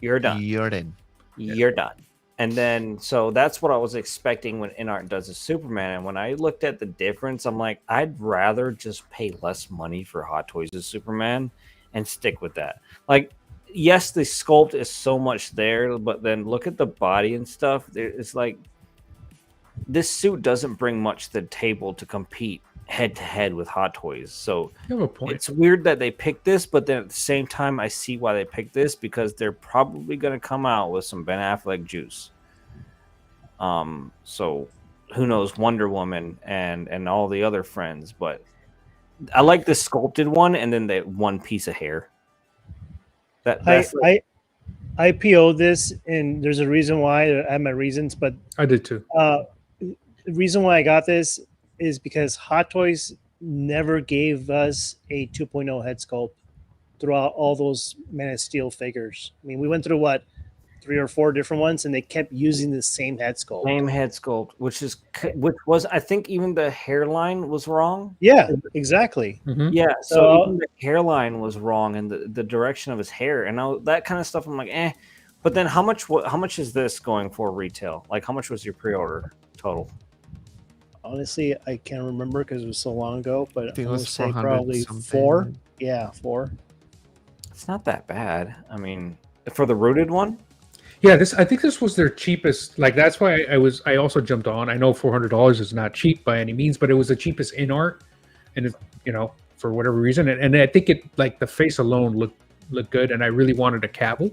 You're done. You're in. You're done. And then, so that's what I was expecting when InArt does a Superman. And when I looked at the difference, I'm like, I'd rather just pay less money for Hot Toys' Superman and stick with that. Like, yes, the sculpt is so much there, but then look at the body and stuff. It's like, this suit doesn't bring much to the table to compete head to head with Hot Toys. So You have a point. it's weird that they picked this, but then at the same time, I see why they picked this, because they're probably going to come out with some Ben Affleck juice. So who knows, Wonder Woman and all the other friends, but I like the sculpted one, and then the one piece of hair. I PO'd this, and there's a reason why. I have my reasons, but I did too. the reason why I got this is because Hot Toys never gave us a 2.0 head sculpt throughout all those Man of Steel figures. I mean, we went through 3 or 4 different ones, and they kept using the same head sculpt. Same head sculpt, which was, I think, even the hairline was wrong. Yeah, exactly. Mhm. Yeah, so So- even the hairline was wrong, and the direction of his hair, and that kind of stuff. I'm like, eh. But then, how much is this going for retail? Like, how much was your pre-order total? Honestly, I can't remember because it was so long ago, but I I'm think it going was to say 400 probably something. 4. Yeah, 4. It's not that bad. I mean, for the rooted one. Yeah, I think this was their cheapest. Like, that's why I also jumped on. I know $400 is not cheap by any means, but it was the cheapest InArt, and it, for whatever reason, and I think it, like, the face alone looked good, and I really wanted a Cavill,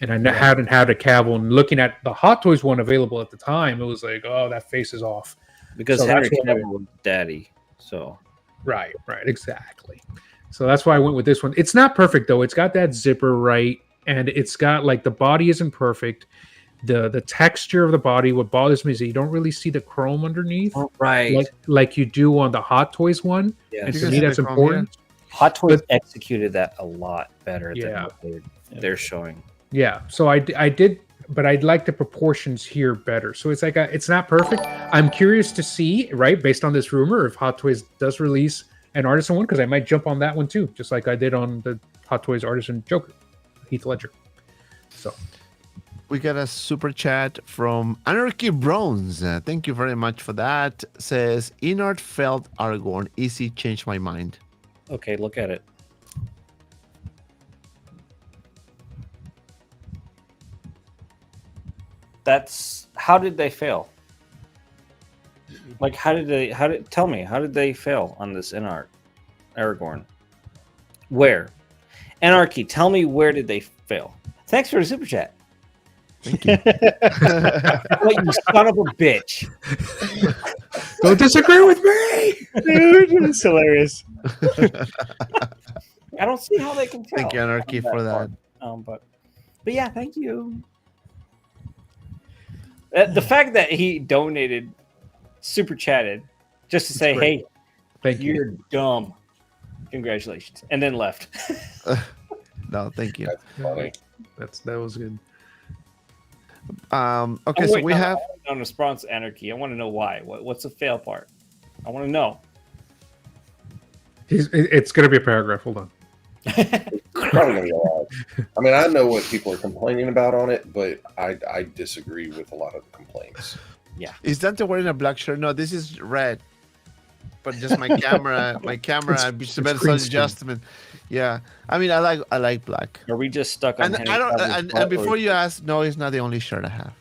And I hadn't had a Cavill. And looking at the Hot Toys one available at the time, it was like, oh, that face is off. Because So Henry that's what I- Cavill was daddy. So Right, exactly. So that's why I went with this one. It's not perfect though. It's got that zipper right, and it's got like the body isn't perfect. The texture of the body, what bothers me is that you don't really see the chrome underneath, right. like you do on the Hot Toys one. Yeah. And You to can me, see that's the chrome important. Hot Toys But- executed that a lot better than Yeah. what they're showing. Yeah. So I did, but I'd like the proportions here better. So it's like it's not perfect. I'm curious to see, right, based on this rumor, if Hot Toys does release an Artisan one, because I might jump on that one too, just like I did on the Hot Toys Artisan Joker, Heath Ledger. So. We got a super chat from Anarchy Bronze. Thank you very much for that. Says Inart felt Aragorn. Easy, changed my mind. Okay, look at it. That's how did they fail? Like how did they fail on this Inart Aragorn? Where? Anarchy, tell me where did they fail? Thanks for the super chat. Thank you. What, you son of a bitch. Don't disagree with me. Dude, it's hilarious. I don't see how they can tell. Thank you, Anarchy, on for that. part. But yeah, thank you. The fact that he donated, super chatted, just to say, great. "Hey, Thank you. you're dumb," congratulations, and then left. No, thank you. That's funny. That was good. Okay, so we have on response Anarchy. I want to know why. What's the fail part? I want to know. It's going to be a paragraph. Hold on. It's probably gonna be a lot. I mean, I know what people are complaining about on it, but I disagree with a lot of the complaints. is Dante wearing a black shirt? No, this is red. But just my camera, It's better green size screen. adjustment. Yeah, I mean, I like black. Are we just stuck on? And Henry I don't. Cavill's And butt, before or- you ask, no, it's not the only shirt I have.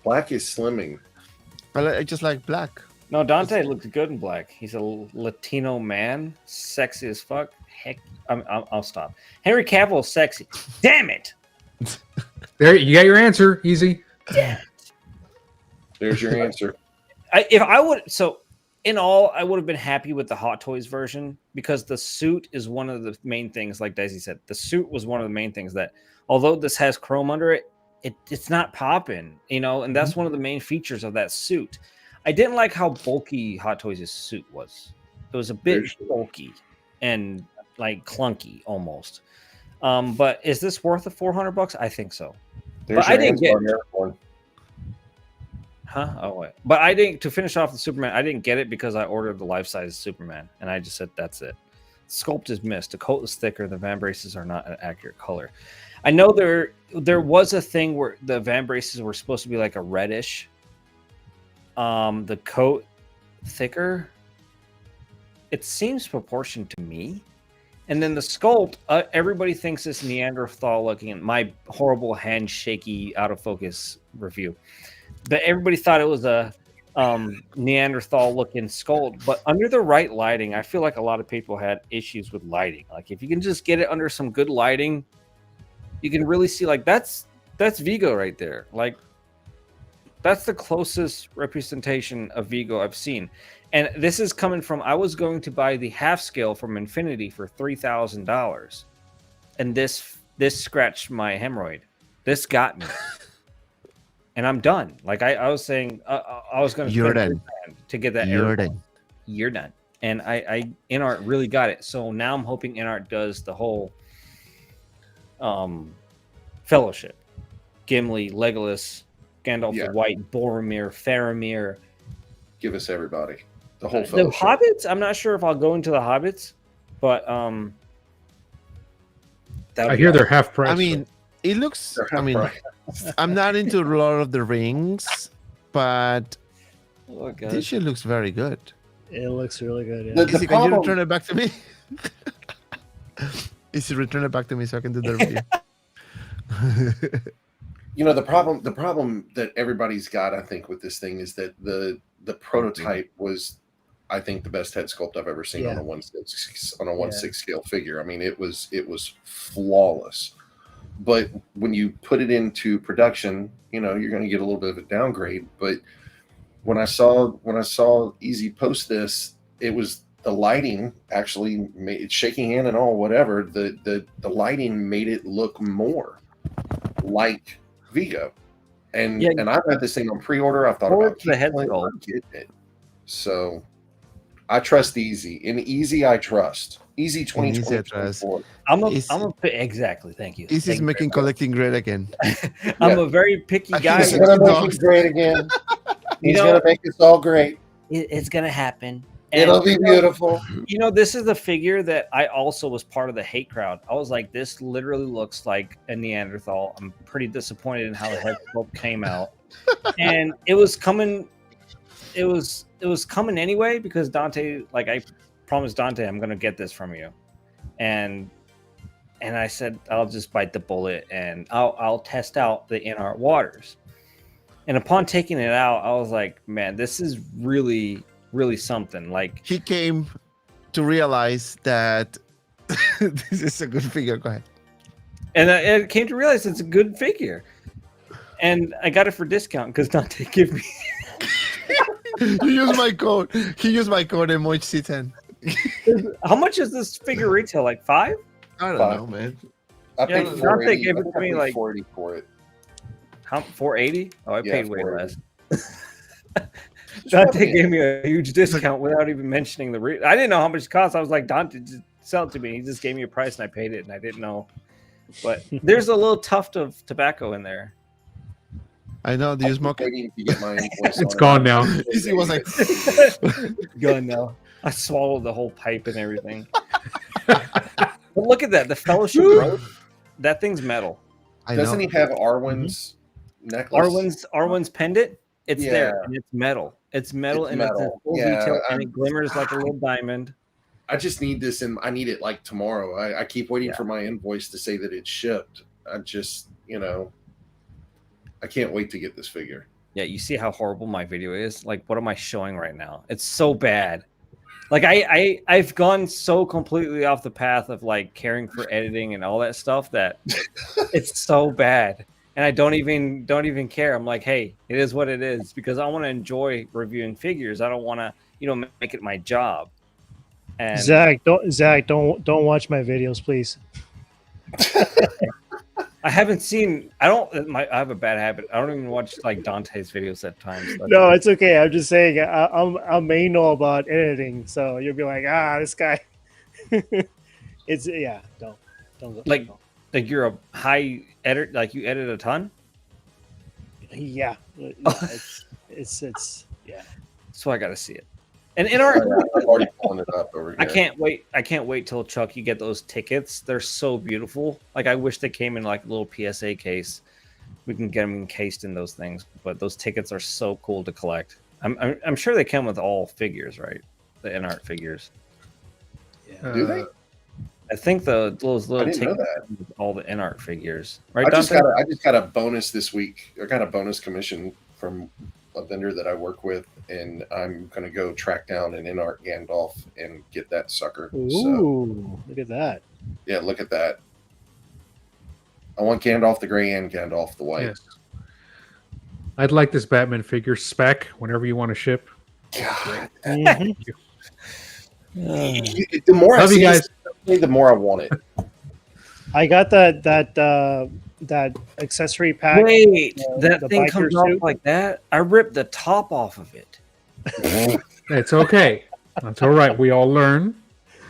Black is slimming. I just like black. No, Dante looks good in black. He's a Latino man, sexy as fuck. Heck, I'll stop. Henry Cavill, is sexy. Damn it! There, you got your answer. Easy. There's your answer. In all, I would have been happy with the Hot Toys version because the suit is one of the main things. Like Daisy said, the suit was one of the main things that, although this has chrome under it, it's not popping, and that's one of the main features of that suit. I didn't like how bulky Hot Toys' suit was. It was a bit bulky and like clunky almost. But is this worth the $400? I think so. There's I your didn't answer get- on Aragorn. Huh? Oh wait. But I didn't, to finish off the Superman, I didn't get it because I ordered the life-size Superman and I just said that's it. Sculpt is missed. The coat is thicker. The van braces are not an accurate color. I know there was a thing where the van braces were supposed to be like a reddish. The coat thicker. It seems proportioned to me. And then the sculpt, everybody thinks it's Neanderthal looking. My horrible hand shaky out of focus review. But everybody thought it was a Neanderthal looking sculpt. But under the right lighting, I feel like a lot of people had issues with lighting. Like if you can just get it under some good lighting, you can really see like that's Vigo right there. Like that's the closest representation of Vigo I've seen. And this is coming from, I was going to buy the half scale from Infinity for $3,000. And this scratched my hemorrhoid. This got me. And I'm done. Like I was saying, I was going to You're spend done. to get that. You're Airport. done. You're done. And I Inart really got it. So now I'm hoping Inart does the whole Fellowship. Gimli, Legolas, Gandalf the White, Boromir, Faramir. Give us everybody. The whole The fellowship. Hobbits, I'm not sure if I'll go into the Hobbits, but I hear they're half price. I mean, it looks. I mean, I'm not into Lord of the Rings, but oh, God. this shit looks very good. It looks really good. Yeah. The Izzy, can you problem- return it back to me? Izzy, return it back to me so I can do the review. You know, the problem that everybody's got, I think, with this thing is that the prototype was, I think, the best head sculpt I've ever seen on a 1/6 scale figure. I mean, it was flawless. but when you put it into production, you know, you're going to get a little bit of a downgrade. But when I saw Easy post this, it was the lighting actually made it, shaking hand and all, whatever. The lighting made it look more like Vigo. And Yeah. and I've had this thing on pre-order. I've thought Or about the head keeping it, sculpt. I'm getting it. So I trust Easy. In Easy, I trust. Easy Easy, I 2024. Exactly. Thank you. Easy is Thank you making very much. collecting great again. I'm a very picky I guy. He's He's gonna gonna make make it it great again. He's know- gonna make us all great. It's gonna happen. And, It'll be beautiful. You know, this is the figure that I also was part of the hate crowd. I was like, this literally looks like a Neanderthal. I'm pretty disappointed in how the head sculpt came out. And it was coming. It was coming anyway because Dante, like I promised Dante, I'm gonna get this from you, and I said I'll just bite the bullet and I'll test out the in-art waters. And upon taking it out, I was like, man, this is really something. Like, He came to realize that this is a good figure. Go ahead. and I came to realize it's a good figure. And I got it for discount because Dante gave me. He used my code. He used my code MOHC10. How much is this figure retail? Like $5? I don't Five. know, man. I Yeah, paid Dante 480. gave it I think to I me, paid like- 480 for it. How 480? Oh, I Yeah, paid way 480. less. It's Dante probably- gave me a huge discount without even mentioning the I didn't know how much it cost. I was like, Dante, just sell it to me. He just gave me a price and I paid it and I didn't know. But there's a little tuft of tobacco in there. I know. Do you smoke it? Waiting to get my invoice It's on it. gone now. Easy was like, Gun now. I swallowed the whole pipe and everything. But look at that. The Fellowship Road. That thing's metal. I know. Doesn't he have Arwen's necklace? Arwen's pendant. It's Yeah. there and it's metal. It's metal It's and it's metal. in full Yeah, detail and I'm- it glimmers like a little diamond. I just need this, and I need it like tomorrow. I keep waiting Yeah. for my invoice to say that it's shipped. I just, you know, I can't wait to get this figure. Yeah, you see how horrible my video is? Like, what am I showing right now? It's so bad. Like I've gone so completely off the path of like caring for editing and all that stuff that it's so bad. And I don't even care. I'm like, hey, it is what it is because I want to enjoy reviewing figures. I don't want to, make it my job. And Zach, don't watch my videos, please. I haven't seen. I have a bad habit. I don't even watch like Dante's videos at times. No, it's okay. I'm just saying I may know about editing, so you'll be like, this guy. Don't go. Like you're a high editor. Like you edit a ton. Yeah, it's yeah. So I got to see it. And in our, I've already pulling it up over here. I can't wait till Chuck you get those tickets. They're so beautiful. Like I wish they came in like a little PSA case. We can get them encased in those things. But those tickets are so cool to collect. I'm sure they come with all figures, right? The in-art figures. Do they? I think those little didn't know tickets that. come with all the in-art figures, right? I just Dante? got a bonus this week. I got a bonus commission from a vendor that I work with, and I'm gonna go track down an in-art Gandalf and get that sucker. So Ooh, look at that. yeah, look at that. I want Gandalf the Gray and Gandalf the White. Yes. I'd like this Batman figure spec whenever you want to ship. God, Mhm. the more I Love you see guys. this, the more I want it. I got that accessory pack. Wait, the that thing biker comes off suit. like that? I ripped the top off of it. It's okay. That's all right. We all learn.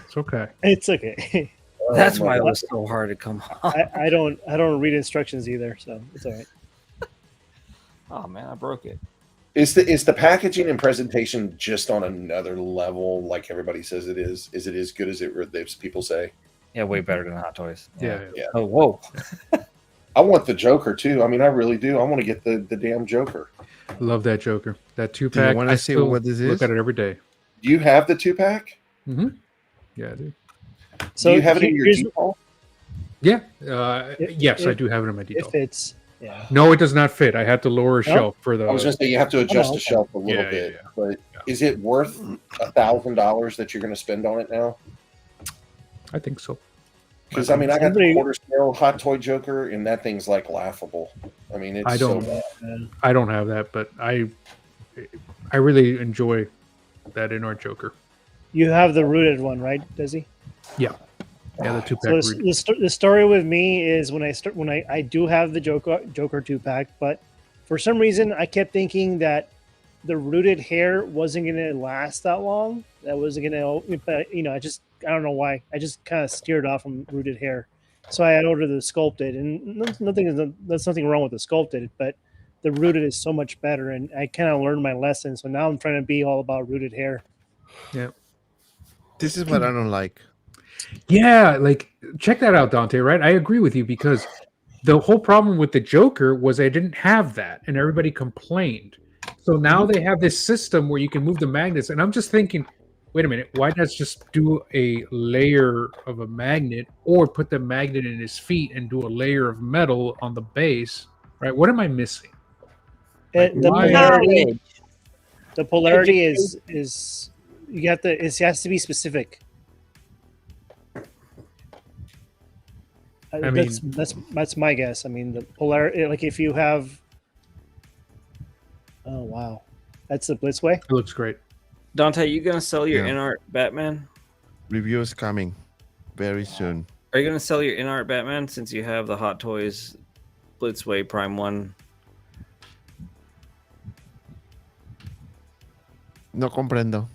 It's okay. It's okay. That's Oh, why my it was so hard to come off. I don't read instructions either, so it's all right. Oh man, I broke it. Is the packaging and presentation just on another level, like everybody says it is? Is it as good as people say? Yeah, way better than Hot Toys. Yeah. Oh, whoa. I want the Joker too. I mean, I really do. I want to get the damn Joker. Love that Joker. That Do you 2-pack. wanna I see still what this look is? at it every day. Do you have the 2-pack? Mm-hmm. Yeah, I do. So Do you have it in your here's- default? Yeah. If- Yes, I if- do have it in my detail. if it's No, it does not fit. I had to lower a shelf for the. I was going to say you have to adjust the okay. shelf a little Yeah, bit, yeah. but is it worth $1,000 that you're going to spend on it now? I think so. Because I mean, I got the Somebody- quarter scale hot toy Joker, and that thing's like laughable. I mean, it's I don't- so bad. I don't have that, but I really enjoy that in art Joker. You have the rooted one, right, Desi? Yeah, the 2-pack. So the story with me is when I do have the Joker 2-pack, but for some reason I kept thinking that the rooted hair wasn't going to last that long. That wasn't going to, but I don't know why. I just kind of steered off from rooted hair. So I had ordered the sculpted, and there's nothing wrong with the sculpted, but the rooted is so much better, and I kind of learned my lesson. So now I'm trying to be all about rooted hair. Yeah. This is what I don't like. Yeah, like check that out, Dante, right? I agree with you because the whole problem with the Joker was I didn't have that and everybody complained. So now they have this system where you can move the magnets, and I'm just thinking, wait a minute, why not just do a layer of a magnet or put the magnet in his feet and do a layer of metal on the base, right? What am I missing? The why- polarity is you have to. It has to be specific. I mean- that's my guess. I mean, the polarity, like if you have. Oh wow, that's the Blitzway. It looks great. Dante, you gonna sell your Yeah. in-art Batman? Review is coming very soon. Are you gonna sell your in-art Batman since you have the Hot Toys Blitzway Prime 1? No comprendo.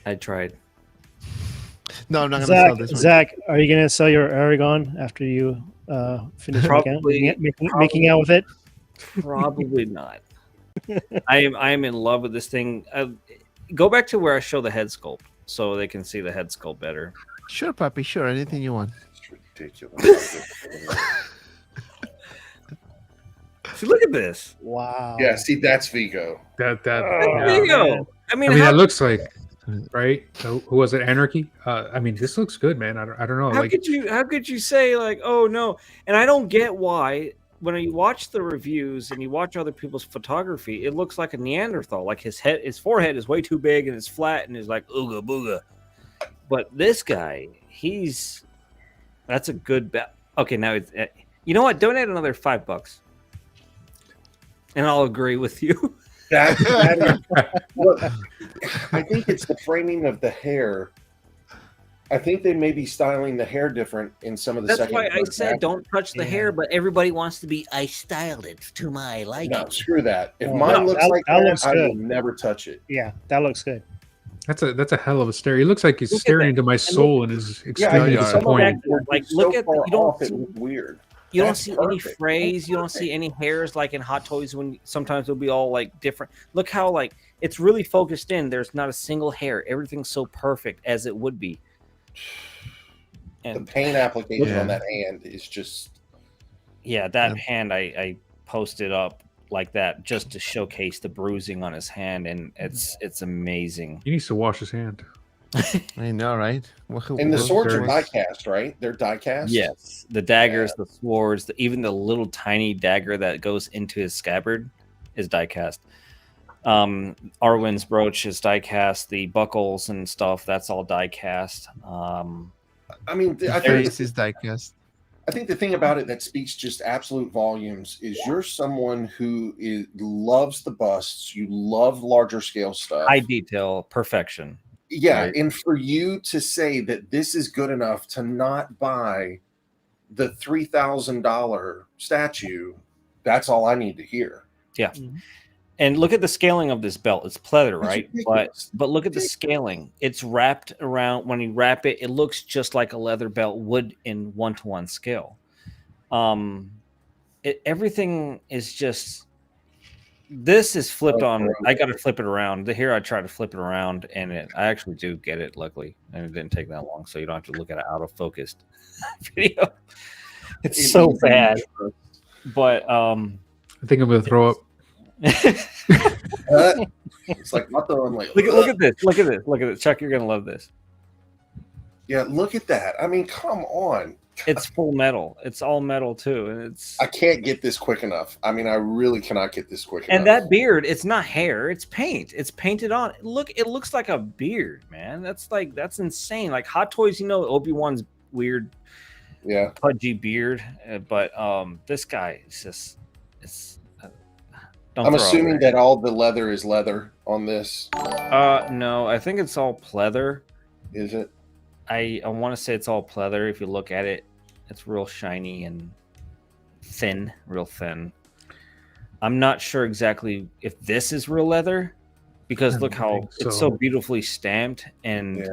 I tried. No, I'm not gonna sell Zach, this one. Zach, are you gonna sell your Aragon after you finish Probably- making out with it? Probably not. I am in love with this thing. Go back to where I show the head sculpt so they can see the head sculpt better. Sure, puppy. Sure, anything you want. It's ridiculous. See, look at this. Wow. Yeah, see, that's Vigo. That Oh, yeah. Bingo. I mean, I mean, how, that looks like right. So, who was it? Anarchy. I mean, this looks good, man. I don't know. how Like, could you say like, oh no? And I don't get why when you watch the reviews and you watch other people's photography, it looks like a Neanderthal. Like his forehead is way too big and it's flat and is like ooga booga. But this guy, that's a good bet. Okay, now it's you know what? Donate another $5, and I'll agree with you. Look, I think it's the framing of the hair. I think they may be styling the hair different in some of the That's second. why I and third said packages. don't touch the hair, but everybody wants to be. I styled it to my liking. No, screw that. If No, mine looks that- like that that, looks I will good. never touch it. Yeah, that looks good. that's a hell of a stare. He looks like he's Look at staring that. into my soul and is extremely yeah. disappointed. Like, So look at far you don't off, it see- looks weird. You don't That's see any perfect. frays. You don't see any hairs like in Hot Toys when sometimes it'll be all like different. Look how like it's really focused in. There's not a single hair. Everything's so perfect as it would be. The And paint application Yeah. on that hand is just yeah, that Yeah. hand I posted up like that just to showcase the bruising on his hand, and it's amazing. He needs to wash his hand. I know, right? and the swords are dirty. die cast, right? They're die cast. Yes, the daggers, the swords, even the little tiny dagger that goes into his scabbard is die cast. Arwen's brooch is die cast. The buckles and stuff, that's all die cast. I mean, I think Face is diecast. I think the thing about it that speaks just absolute volumes is you're someone who loves the busts. You love larger scale stuff. High detail, perfection. Yeah, Right. and for you to say that this is good enough to not buy the $3,000 statue, that's all I need to hear. Yeah. And look at the scaling of this belt. It's pleather, It's right? ridiculous. But look at the scaling. It's wrapped around. When you wrap it, it looks just like a leather belt would in 1-to-1 scale. Everything is just. This is flipped on. I got to flip it around. Here I try to flip it around, and I actually do get it. Luckily, and it didn't take that long, so you don't have to look at it out of focused video. It's so bad, but I think I'm gonna throw up. It's like not throwing like look at this. Look at this, Chuck. You're gonna love this. Yeah, look at that. I mean, come on. It's full metal. It's all metal too, and it's I can't get this quick enough. I mean, I really cannot get this quick enough. and that beard. It's not hair. It's paint. It's painted on. Look, it looks like a beard, man. That's insane. Like Hot Toys, you know, Obi-Wan's weird, pudgy beard, but this guy is just I'm assuming that all the leather is leather on this. No, I think it's all pleather. Is it? I want to say it's all pleather. If you look at it, it's real shiny and thin, real thin. I'm not sure exactly if this is real leather because look how it's so beautifully stamped, and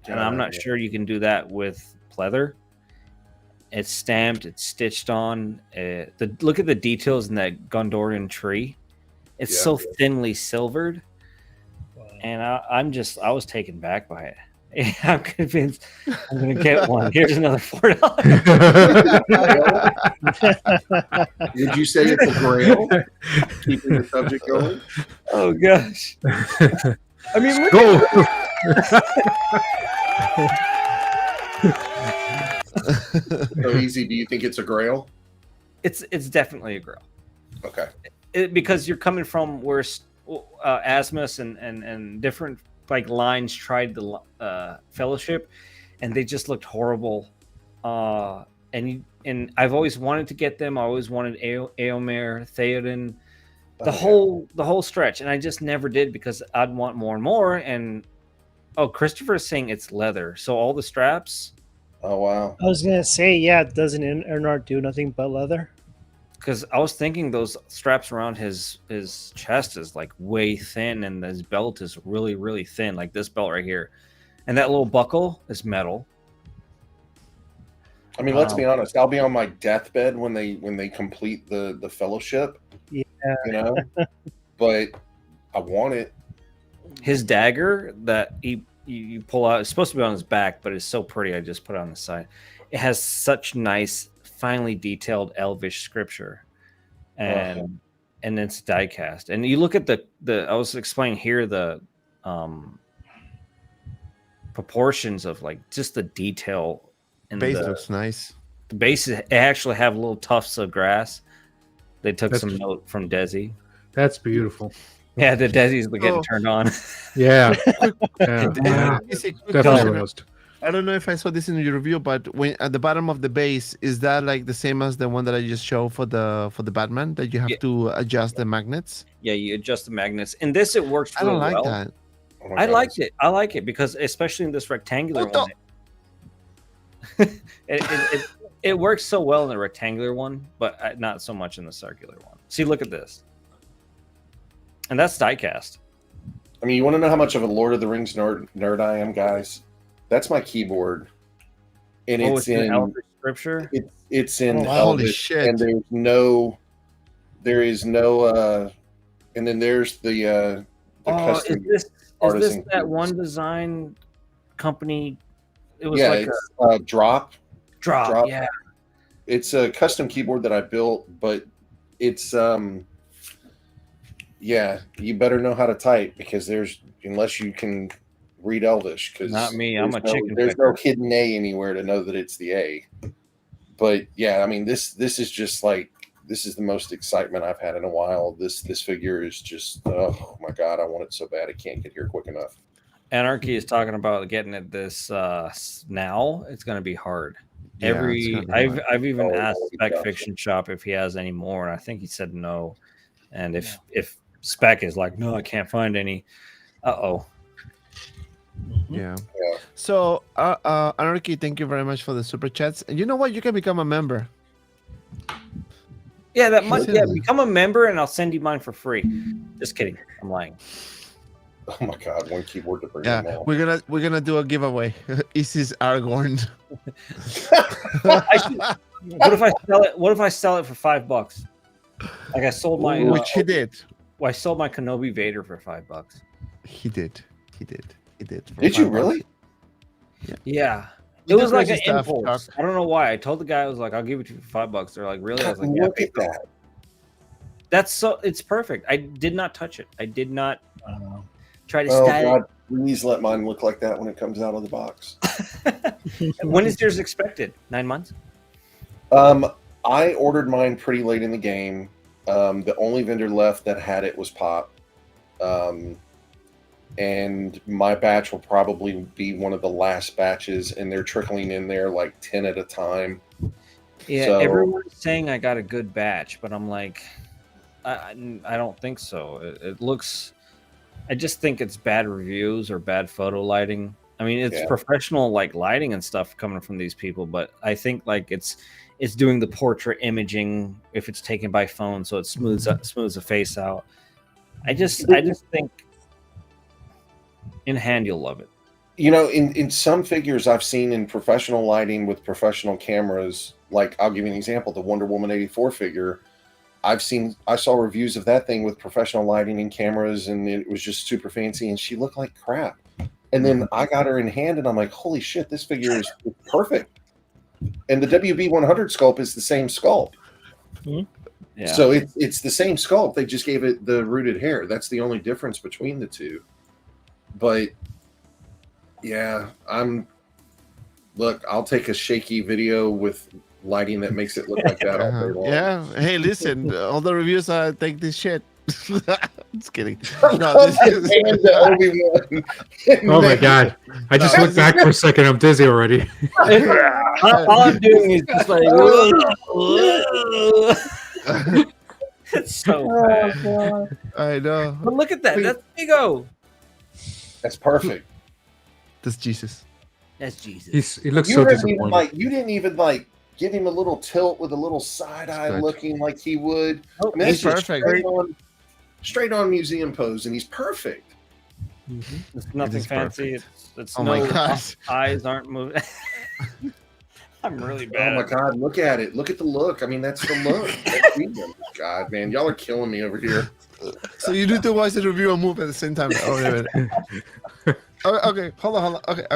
I'm not sure you can do that with pleather. It's stamped, it's stitched on. Look at the details in that Gondorian tree. It's so thinly silvered, and I was taken back by it. I'm convinced I'm gonna get one. Here's another $4. Did you say it's a grail? Keeping the subject going. Oh gosh. I mean, look So easy. Do you think it's a grail? It's definitely a grail. Okay. Because you're coming from where Asmus and different like lines tried the Fellowship, and they just looked horrible. And I've always wanted to get them. I always wanted Eomer, Theoden, the whole stretch, and I just never did because I'd want more and more. And Christopher is saying it's leather, so all the straps. Oh wow! I was gonna say, doesn't Ernard do nothing but leather? Because I was thinking those straps around his chest is like way thin, and his belt is really, really thin, like this belt right here. And that little buckle is metal. I mean, let's be honest. I'll be on my deathbed when they complete the Fellowship. Yeah, you know. But I want it. His dagger that you pull out, it's supposed to be on his back, but it's so pretty. I just put it on the side. It has such nice, finely detailed elvish scripture, and it's die cast. And you look at the I was explaining here the proportions of like just the detail. The base looks nice. The base actually have little tufts of grass. They took some note from Desi. That's beautiful. Yeah, the Desi's getting turned on. Yeah. Definitely. I don't know if I saw this in your review, but when at the bottom of the base, is that like the same as the one that I just showed for the Batman, that you have to adjust the magnets? Yeah, you adjust the magnets. In this, it works really well. I don't like that. Oh I liked it. I like it because especially in this rectangular one, it works so well in the rectangular one, but not so much in the circular one. See, look at this. And that's diecast. I mean, you want to know how much of a Lord of the Rings nerd I am, guys? That's my keyboard, and it's in Elvish scripture. It's in holy Elvish, shit! And there is no, and then there's the custom. Is this that one design company? It was like a drop. Yeah, it's a custom keyboard that I built, but it's you better know how to type because unless you can read Elvish, because not me. I'm a chicken. There's no hidden A anywhere to know that it's the A. But yeah, I mean this is just like this is the most excitement I've had in a while. This figure is just oh my god, I want it so bad I can't get here quick enough. Anarchy is talking about getting it this now. It's going to be hard. Yeah, I've even asked Spec Fiction Shop if he has any more, and I think he said no. And if Spec is like, no, I can't find any. Yeah. So, Anarchy, thank you very much for the super chats. And you know what? You can become a member. Yeah, become a member, and I'll send you mine for free. Just kidding. I'm lying. Oh my god, one keyboard to bring them all. We're gonna do a giveaway. Isis Aragorn. What if I sell it? What if I sell it for $5? Like I sold my which he did. Well, I sold my Kenobi Vader for $5. He did. Did you really? Yeah. It was like an impulse. I don't know why. I told the guy, I was like, I'll give it to you for $5. They're like, really? I was like, yeah. Look at that. It's perfect. I did not touch it. I did not try to Oh style god, please let mine look like that when it comes out of the box. it. When is yours expected? 9 months? I ordered mine pretty late in the game. The only vendor left that had it was Pop. And my batch will probably be one of the last batches, and they're trickling in there like 10 at a time. Yeah, So- everyone's saying I got a good batch, but I'm like, I don't think so. It looks, I just think it's bad reviews or bad photo lighting. I mean, it's Yeah. professional like lighting and stuff coming from these people, but I think like it's doing the portrait imaging if it's taken by phone, so it smooths the face out. I just think in hand you'll love it. You know, in some figures I've seen in professional lighting with professional cameras, like I'll give you an example, the Wonder Woman 84 figure. I saw reviews of that thing with professional lighting and cameras, and it was just super fancy, and she looked like crap. And then I got her in hand, and I'm like, holy shit, this figure is perfect. And the WB100 sculpt is the same sculpt. Yeah. So it's the same sculpt. They just gave it the rooted hair. That's the only difference between the two. But yeah, I'll take a shaky video with lighting that makes it look like that all day long. Yeah. Hey, listen, all the reviews take this shit. Just kidding. And the Obi-Wan. Oh my god! I just looked back for a second. I'm dizzy already. All I'm doing is just like, it's so bad. I know. But look at that. That's Ego. That's perfect. That's Jesus. That's Jesus. He looks You so didn't even disappointed. you didn't even give him a little tilt with a little side eye good. looking like he would. Oh, I mean, he's that's just perfect. straight on museum pose, and he's perfect. It's nothing is fancy. perfect. It's Oh no my gosh. eyes aren't moving. I'm really Oh bad. my god, look at it. Look at the look. I mean, that's the look. That's vegan. God, man, y'all are killing me over here. So you need to watch the review and move at the same time. Oh, wait a minute. Okay, hold on. Okay,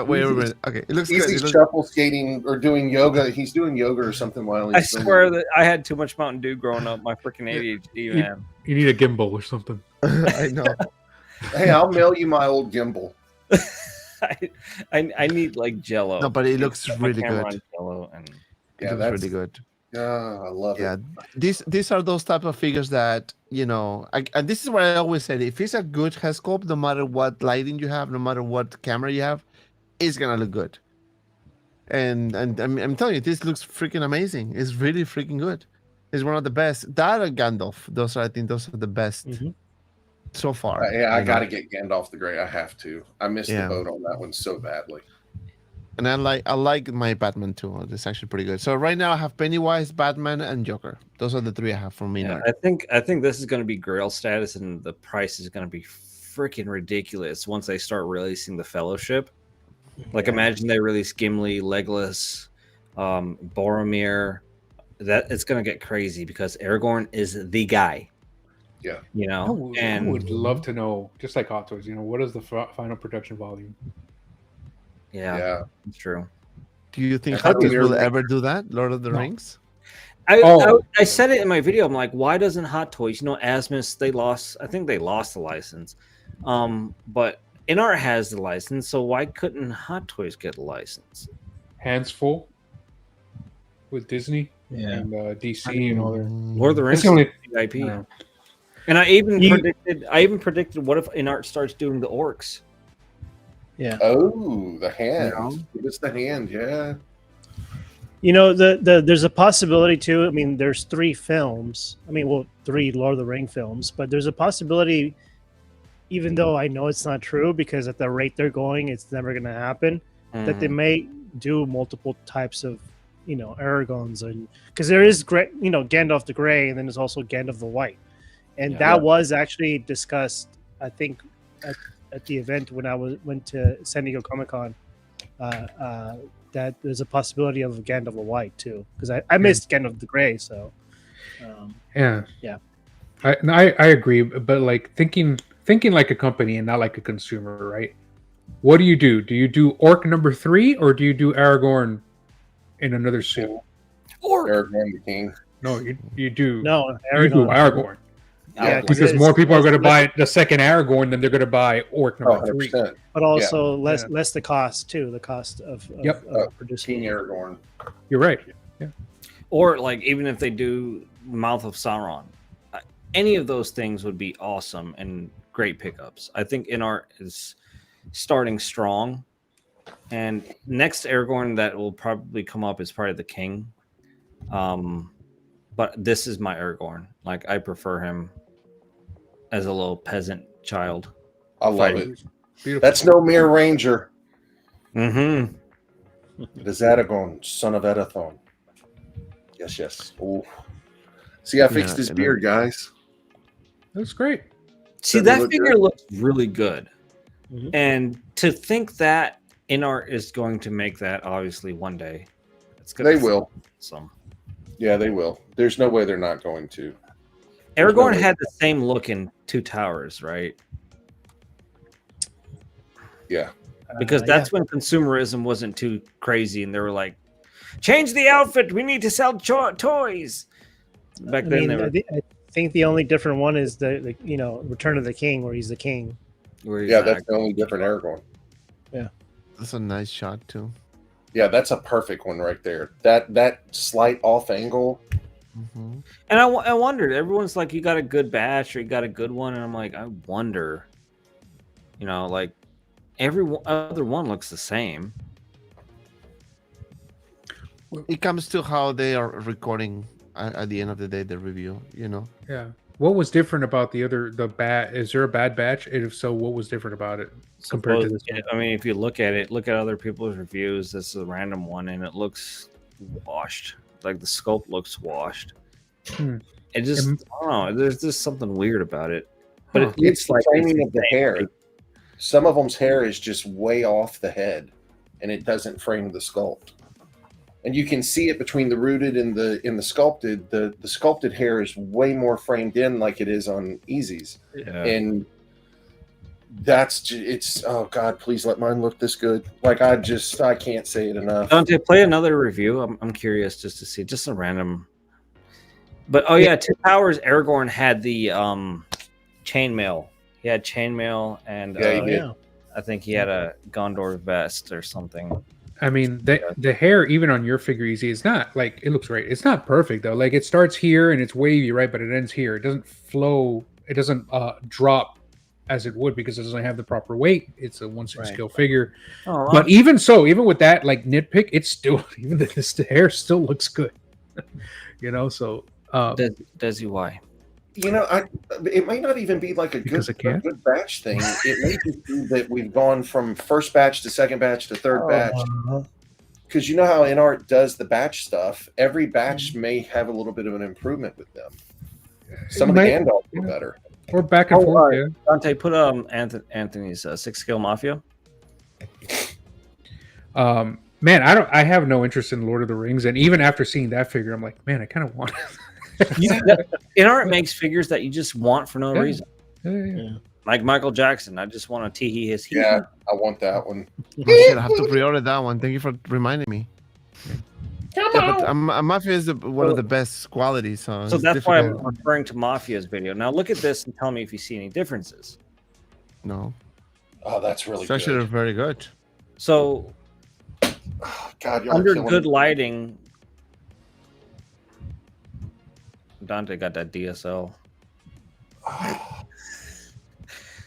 wait a minute. Okay, it looks good. He's It looks- shuffle skating or doing yoga. He's doing yoga or something while he's I swear that I had too much Mountain Dew growing up. My freaking ADHD, man. You need a gimbal or something. I know. Hey, I'll mail you my old gimbal. I need like Jello. No, but it looks Put my really camera good. on Jell-O and It Yeah, looks that's really good. I love Yeah, it. these are those type of figures that and this is what I always said. If it's a good head sculpt, no matter what lighting you have, no matter what camera you have, it's gonna look good. And I'm telling you, this looks freaking amazing. It's really freaking good. It's one of the best. That or Gandalf. I think those are the best so far. Yeah, I you know? got to get Gandalf the Grey. I have to. I missed Yeah. the boat on that one so badly. And I like my Batman too. It's actually pretty good. So right now I have Pennywise, Batman, and Joker. Those are the three I have from me. yeah, I think this is going to be Grail status, and the price is going to be freaking ridiculous once they start releasing the Fellowship. Like, imagine they release Gimli, Legolas, Boromir. That it's going to get crazy because Aragorn is the guy. Yeah. You know, I would love to know, just like Hot Toys, what is the final production volume? yeah, it's true. Do you think I thought Hot Toys we were will like- ever do that? Lord of the No. Rings? I said it in my video. I'm like, why doesn't Hot Toys? Asmus, I think they lost the license. But InArt has the license, so why couldn't Hot Toys get a license? Hands full with Disney and DC and all their. Lord of the Rings That's the only. IP. No. And I even predicted what if InArt starts doing the orcs? Oh, the hand. Yeah. Give us the hand. Yeah. There's a possibility too. I mean, there's 3 films. I mean, well, 3 Lord of the Ring films, but there's a possibility, even though I know it's not true because at the rate they're going, it's never going to happen, that they may do multiple types of, Aragons, and because there is Gandalf the Grey, and then there's also Gandalf the White, and that was actually discussed, I think, at the event when I went to San Diego Comic-Con. That there's a possibility of Gandalf the White too, because I missed Gandalf the Grey. So, Yeah. Yeah. I agree, but like thinking like a company and not like a consumer, right? What do you do? Do you do Orc number 3 or do you do Aragorn in another suit? Aragorn the King. No, you do. no, you do Aragorn. Yeah, Because more people are going to buy the second Aragorn than they're going to buy Orc number 3. 100%. but also less the cost too. The cost of Yep. producing. King Aragorn. You're right. or like even if they do Mouth of Sauron, any of those things would be awesome and great pickups. I think InArt is starting strong, and next Aragorn that will probably come up is probably the King. But this is my Aragorn. Like I prefer him as a little peasant child. I love Fighting. it. Beautiful. That's no mere ranger. Mm-hmm. It is Aragorn, son of Edathon. Yes, yes. Ooh. See, I fixed his beard, guys. That's great. See, Doesn't that look figure good. looks really good. Mhm. And to think that InArt is going to make that obviously one day. They will. Some Yeah, they will. There's no way they're not going to. Aragorn no way. had the same look in Two Towers, right? Yeah. Because that's when consumerism wasn't too crazy, and they were like, "Change the outfit. We need to sell toys." Back then, they were, I think the only different one is the Return of the King, where he's the king. where he's Yeah, like- that's the only different Aragorn. That's a nice shot too. Yeah, that's a perfect one right there. That slight off angle. Mm-hmm. And I wondered. Everyone's like, "You got a good batch, or you got a good one," and I'm like, I wonder. Like every other one looks the same. It comes to how they are recording at the end of the day the review. Yeah. What was different about the bat? Is there a bad batch? And if so, what was different about it compared to this one? I mean, if you look at other people's reviews, this is a random one, and it looks washed. Like the sculpt looks washed. Hmm. It just, I don't know. There's just something weird about it. But Huh. it looks It's the like framing it's of the hair. Some of them's hair is just way off the head, and it doesn't frame the sculpt. And you can see it between the rooted and the sculpted. The sculpted hair is way more framed in, like it is on Easy's. Yeah. And it's oh god, please let mine look this good. Like I can't say it enough. Dante, play another review. I'm curious just to see, just a random. But oh yeah, Two Towers. Aragorn had the chainmail. He had chainmail, and Yeah, he did. I think he had a Gondor vest or something. I mean, the hair, even on your figure, Easy, it's not like it looks great. It's not perfect though. Like it starts here and it's wavy, right? But it ends here. It doesn't flow. It doesn't drop as it would because it doesn't have the proper weight. It's a 1/6 scale figure. Oh, But even so, even with that like nitpick, it's still even the hair still looks good. So Desi, why? It might not even be like a Because good, it can? good batch thing. It may just be that we've gone from first batch to second batch to third batch. Because you know how InArt does the batch stuff. Every batch may have a little bit of an improvement with them. Some of the might- Gandalf were yeah. better. or back and Oh, forth. right. Dante, put Anthony's 6-scale Mafia. Yeah. Man, I have no interest in Lord of the Rings, and even after seeing that figure, I'm like, man, I kind of want it. InArt makes figures that you just want for no Yeah. reason. Yeah. Like Michael Jackson, I just want to tee his heat. Yeah, I want that one. Oh, shit, I have to pre-order that one. Thank you for reminding me. But Mafia is one of the best quality, so So it's that's why I'm difficult. referring to Mafia's video. Now look at this and tell me if you see any differences. No, Oh, that's really it's actually good. very good. So God, y'all are under killing good me. lighting, Dante got that DSL.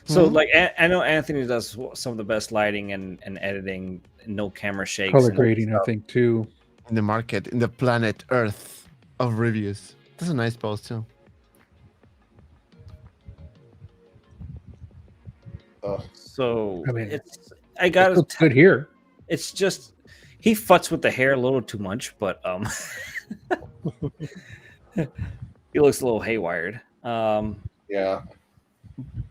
So like I know Anthony does some of the best lighting and editing, no camera shakes. Color and grading, I stuff. think, too. In the market, in the planet Earth of reviews. That's a nice post too. So I mean, I It got looks good here. it's just he futs with the hair a little too much, but he looks a little haywired. Yeah.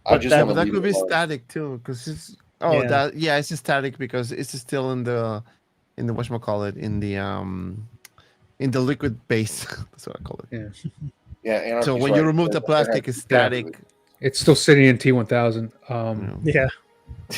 But just that- wanna But that leave could it be alone. static too, because it's Yeah. it's static because it's still in the whatchamacallit, in the liquid base. That's what I call it. Yeah, Anarchy's So when right. you remove the plastic, it's static. It's still sitting in T1000. Yeah.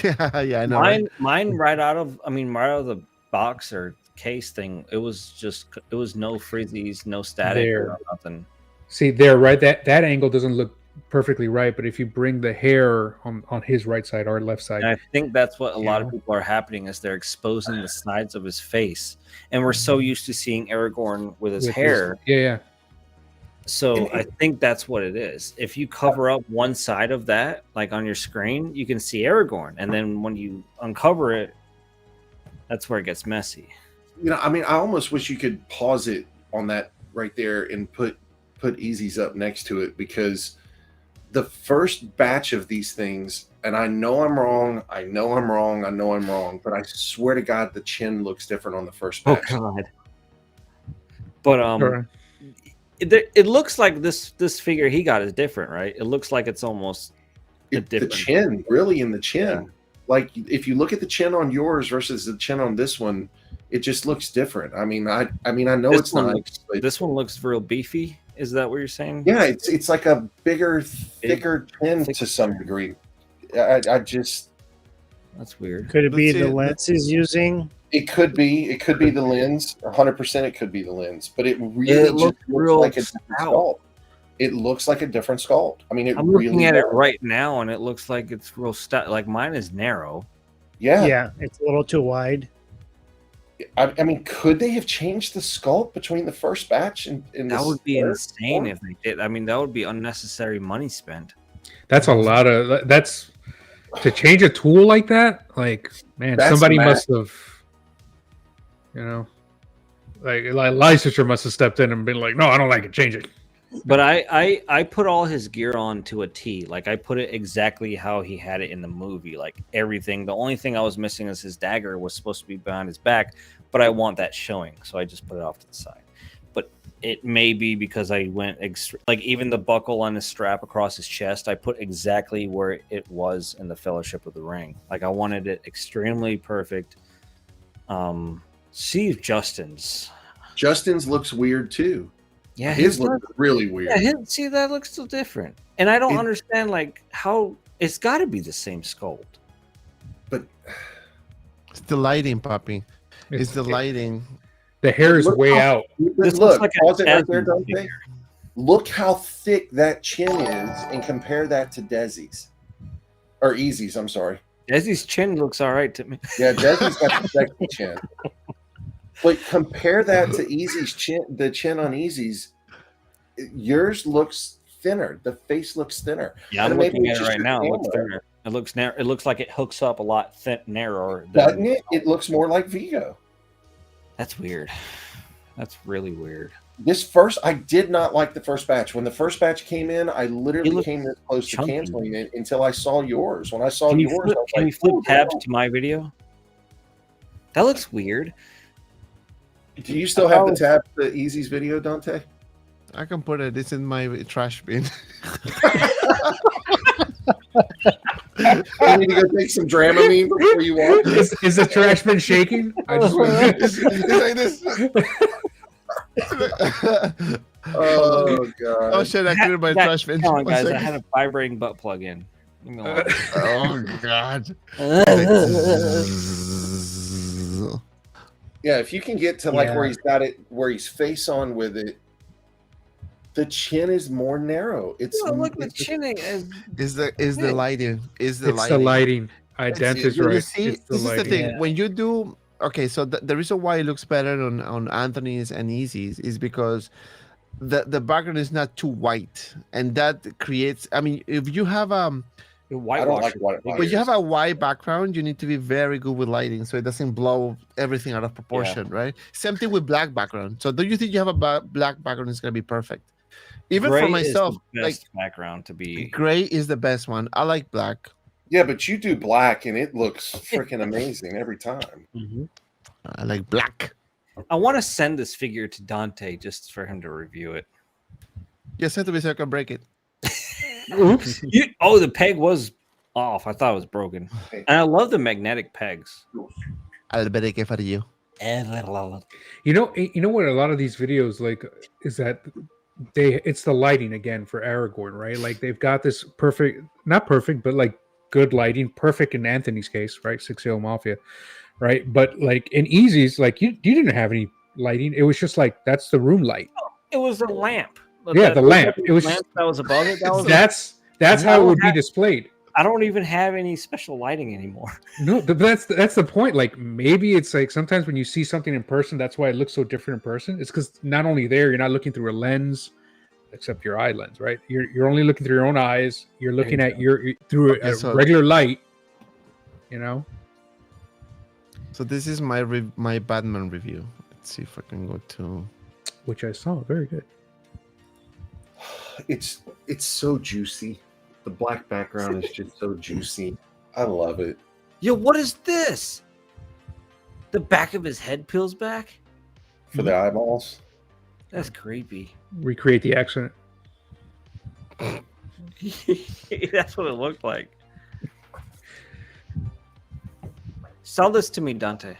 Yeah, I know. Right? Mine right out of the box or case thing, it was no frizzies, no static There. or nothing. See there, right? That angle doesn't look perfectly right, but if you bring the hair on his right side or left side, And I think that's what a lot Yeah. of people are happening is they're exposing the sides of his face, and we're so used to seeing Aragorn with his with hair. yeah. So I think that's what it is. If you cover up one side of that, like on your screen, you can see Aragorn, and then when you uncover it, that's where it gets messy. You know, I mean, I almost wish you could pause it on that right there and put Easy's up next to it, because the first batch of these things, and I know I'm wrong, but I swear to God, the chin looks different on the first batch. God! But Sure. it looks like this figure he got is different, right? It looks like it's almost a The different chin, really, in the chin. Like if you look at the chin on yours versus the chin on this one, it just looks different. I mean, I know This it's one not. looks, But this one looks real beefy. Is that what you're saying? yeah, it's like a bigger, thicker chin to some degree. I just, That's weird. Could it be Let's the see. lens he's using? it could be the lens. 100%, it could be the lens. But it really It just looks looks real like a different stout. sculpt. It looks like a different sculpt. I mean, it I'm really looking at it does. right now, and it looks like it's real stout. Like mine is narrow. Yeah. Yeah, it's a little too wide. I mean, could they have changed the sculpt between the first batch and That this would be third insane one? if they did. I mean, that would be unnecessary money spent. That's a lot of that's to change a tool like that. Like, man, That's somebody mad. must have, like licensure must have stepped in and been like, no, I don't like it, change it. But I put all his gear on to a T. Like I put it exactly how he had it in the movie. Like everything. The only thing I was missing is his dagger was supposed to be behind his back, but I want that showing, so I just put it off to the side. But it may be because I went like even the buckle on his strap across his chest, I put exactly where it was in the Fellowship of the Ring. Like I wanted it extremely perfect. See Justin's. Justin's looks weird too. Yeah, His looks really weird. Yeah, see that looks so different, and I don't It- understand like how it's got to be the same sculpt. But It's the lighting, puppy. It's the lighting. The hair is Look way how- out. This look, looks like pause an it right there, Adam's Dante. figure. Look how thick that chin is, and compare that to Desi's or Easy's. I'm sorry. Desi's chin looks all right to me. Yeah, Desi's got the sexy chin. But compare that to Easy's chin. The chin on Easy's, yours looks thinner. The face looks thinner. Yeah, I'm And maybe looking it's at it just right your now. It looks camera. thinner. It looks narrow. It looks like it hooks up a lot narrower. Doesn't it? It looks more like Vigo. That's weird. That's really weird. I did not like the first batch. When the first batch came in, I It literally looked came this close to chunky. canceling it until I saw yours. When I saw Can you yours, flip, I was can like, you flip "Oh, tabs wow." to my video? That looks weird. Do you still have the tab to Easy's video, Dante? I can put it. It's in my trash bin. You need to go take some Dramamine before you walk. Is the trash bin shaking? I just It's like this. Oh god! Oh shit! I cleared my trash bin. Come on, One guys. I second. had a vibrating butt plug in. Leave me alone. Oh god. Yeah, if you can get to like where Yeah. he's got it, where he's face on with it, the chin is more narrow. It's Oh, look, the chinning is Is the lighting? Is the it's lighting? the lighting. Dent is You right. see, It's the this is the lighting. thing. Yeah. When you do okay, so the reason why it looks better on Anthony's and Easy's is because the background is not too white, and that creates. I mean, if you have I don't like what. but you have a white background, you need to be very good with lighting so it doesn't blow everything out of proportion, right? Same thing with black background. So do you think you have a black background is gonna be perfect? Even gray for is myself, the like best background to be. gray is the best one. I like black. Yeah, but you do black, and it looks freaking amazing every time. Mhm. I like black. I want to send this figure to Dante just for him to review it. Just have to be so I can break it. Oops. Oh, the peg was off. I thought it was broken. Okay. And I love the magnetic pegs. I'll break it for you. You know what? A lot of these videos like is that it's the lighting again for Aragorn, right? Like they've got this perfect, not perfect, but like good lighting, perfect in Anthony's case, right? 6 Mafia, right? But like in Easy's, like you didn't have any lighting. It was just like that's the room light. It was the lamp. Yeah, the lamp. It was lamp that was above it. That was That's I how it don't would be have- displayed. I don't even have any special lighting anymore. No, but that's the point. Like maybe it's like sometimes when you see something in person, that's why it looks so different in person. It's because not only there, you're not looking through a lens, except your eye lens, right? You're only looking through your own eyes. You're looking at through Okay, a so- regular light. You know. So this is my Batman review. Let's see if I can go to. Which I saw. Very good. It's so juicy. The black background is just so juicy. I love it. Yo, what is this? The back of his head peels back? For the eyeballs. That's creepy. Recreate the accent. That's what it looked like. Sell this to me, Dante.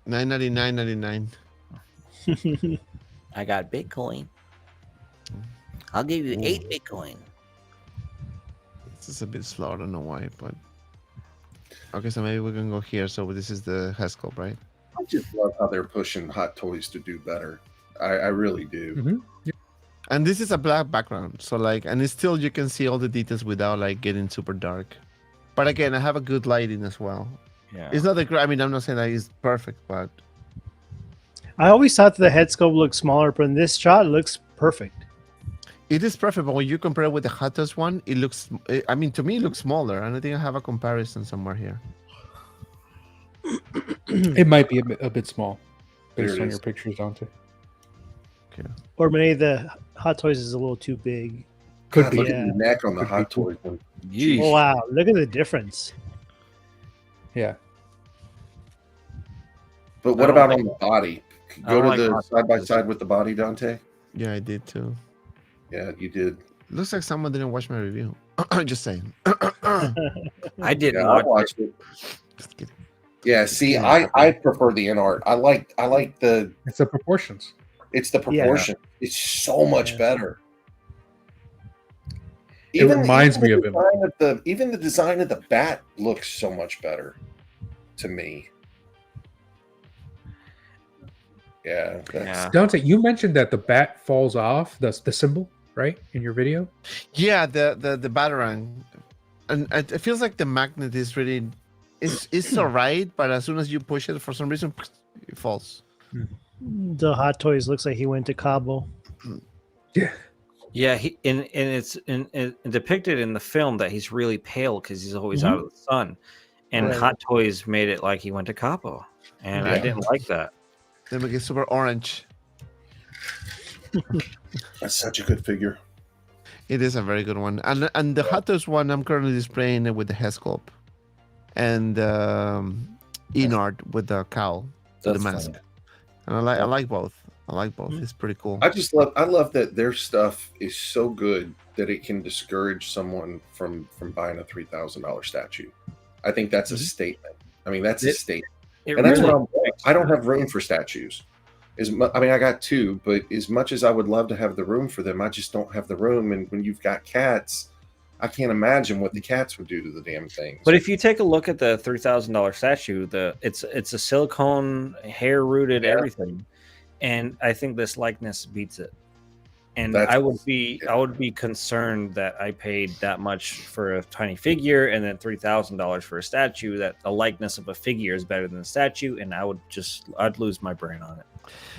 $9.99.99. I got Bitcoin. I'll give you 8 Bitcoin. This is a bit slow. I don't know why, but okay. So maybe we can go here. So this is the Hescope, right? I just love how they're pushing Hot Toys to do better. I really do. Mm-hmm. And this is a black background, so like, and it's still you can see all the details without like getting super dark. But again, I have a good lighting as well. Yeah. It's not the great. I mean, I'm not saying that it's perfect, but I always thought the head scope looked smaller, but in this shot, it looks perfect. it is perfect. But when you compare it with the hottest one, it looks. I mean, to me, it looks smaller, and I think I have a comparison somewhere here. It might be a bit small There based it on is. your pictures, Dante. Or maybe the Hot Toys is a little too big. Could God, be. look at Yeah. the neck on the Could be Hot too. Toys one. Yeesh. Oh, wow, look at the difference. Yeah. But what I don't about like- on the body? I Go don't to like the Hot side by Toys. side with the body, Dante. Yeah, I did too. Yeah, you did. Looks like someone didn't watch my review. Just saying. I didn't Yeah, I watch watched it. Just kidding. Yeah, see, Yeah. I prefer the in art. I like the It's the proportions. it's the proportion. It's so much Yeah. better. It reminds me the of him. design even the design of the bat looks so much better to me. Yeah, Yeah. Dante, you mentioned that the bat falls off the symbol, right, in your video. Yeah, the Batarang, and it feels like the magnet is really, it's alright, but as soon as you push it, for some reason, it falls. The Hot Toys looks like he went to Cabo. Yeah, and it's depicted in the film that he's really pale because he's always out of the sun. And Right. Hot Toys made it like he went to Capo. And I Yeah. didn't like that. They make it super orange. that's such a good figure. It is a very good one, and the hottest one I'm currently displaying it with the head sculpt, and Enard with the cowl, with the That's mask. fun. And I like both. I like both. It's pretty cool. I love that their stuff is so good that it can discourage someone from buying a $3,000 statue. I think that's a statement. I mean, that's a It- statement. It And that's really what I don't have room for statues. I mean, I got two, but as much as I would love to have the room for them, I just don't have the room. And when you've got cats, I can't imagine what the cats would do to the damn things. But if you take a look at the $3,000 statue, it's a silicone, hair rooted, Yeah. everything, and I think this likeness beats it. And That's- I would be concerned that I paid that much for a tiny figure and then $3,000 for a statue. That the likeness of a figure is better than the statue, and I'd lose my brain on it.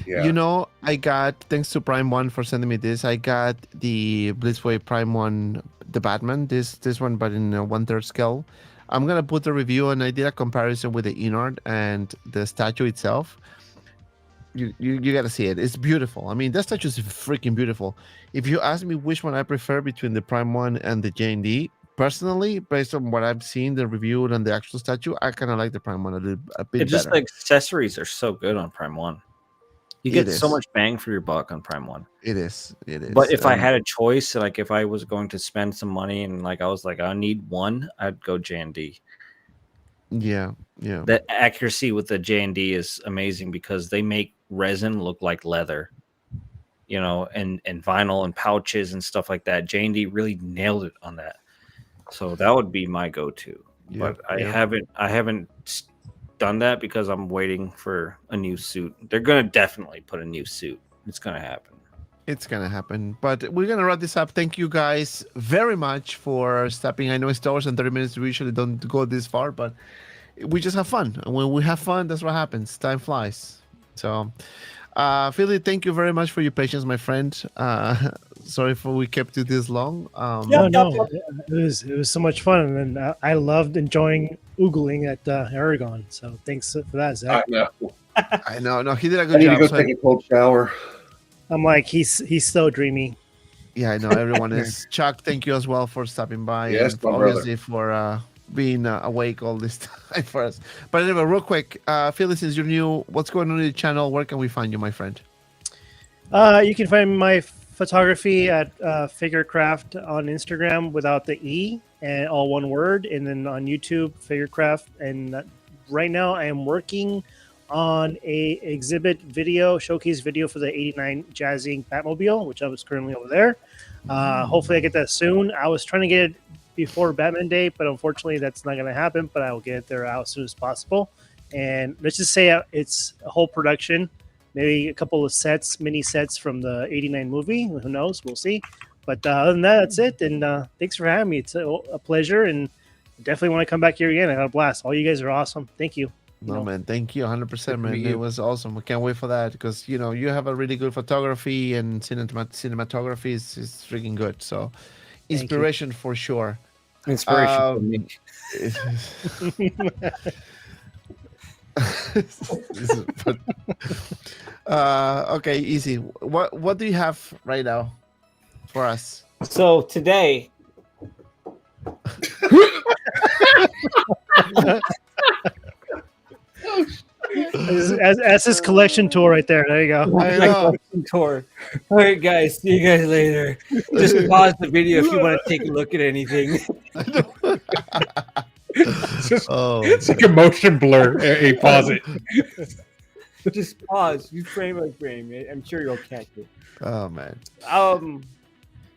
yeah, You know, I got, thanks to Prime One for sending me this. I got the Blitzway Prime One, the Batman, this one, but in a 1/3 scale. I'm gonna put the review, and I did a comparison with the Enard and the statue itself. You gotta see it. It's beautiful. I mean, that statue is freaking beautiful. If you ask me which one I prefer between the Prime One and the J&D, personally, based on what I've seen, the review and the actual statue, I kind of like the Prime One a bit It's just better. the accessories are so good on Prime One. You It get so is. much bang for your buck on Prime One. It is. It is. But if I had a choice, like if I was going to spend some money and like I was like I need one, I'd go J&D. yeah. The accuracy with the J&D is amazing because they make resin look like leather, you know, and vinyl and pouches and stuff like that. J&D really nailed it on that. So that would be my go-to. But I haven't done that because I'm waiting for a new suit. They're gonna definitely put a new suit. It's gonna happen. It's gonna happen, but we're gonna wrap this up. Thank you guys very much for stopping. I know it's 2 hours and 30 minutes. We usually don't go this far, but we just have fun. And when we have fun, that's what happens. Time flies. So, Philly, thank you very much for your patience, my friend. Sorry for we kept you this long. No, it was so much fun, and I loved enjoying oogling at Aragon. So thanks for that, Zach. I know. I know. No, he did a I good need to job. go So take a cold shower. I'm like, he's so dreamy. yeah, I know everyone is. Chuck, thank you as well for stopping by. Yes, and my brother. obviously for being awake all this time for us. But anyway, real quick, Philly, since you're new, what's going on in your channel? Where can we find you, my friend? You can find my photography at FIGURCRAFT on Instagram without the E and all one word, and then on YouTube, FIGURCRAFT. And right now, I am working on a exhibit video, showcase video for the '89 Jazzinc Batmobile, which I was currently over there. Hopefully, I get that soon. I was trying to get it before Batman Day, but unfortunately, that's not going to happen. But I will get it there out as soon as possible. And let's just say it's a whole production. Maybe a couple of sets, mini sets from the '89 movie. Who knows? We'll see. But other than that, that's it. And thanks for having me. It's a pleasure. And definitely want to come back here again. I had a blast. All you guys are awesome. Thank you. No, man, thank you 100%, man. meet It you. was awesome. I can't wait for that because, you know, you have a really good photography and cinematography is freaking good. So, you. inspiration for sure. Inspiration for Um, me. Okay, easy. What do you have right now for us? So today, As his collection tour right there. There you go. I know. tour. All right, guys. See you guys later. Just pause the video if you want to take a look at anything. It's just Oh, it's like a motion blur. Hey, pause it. Just pause. You frame by frame. I'm sure you'll catch it. oh man.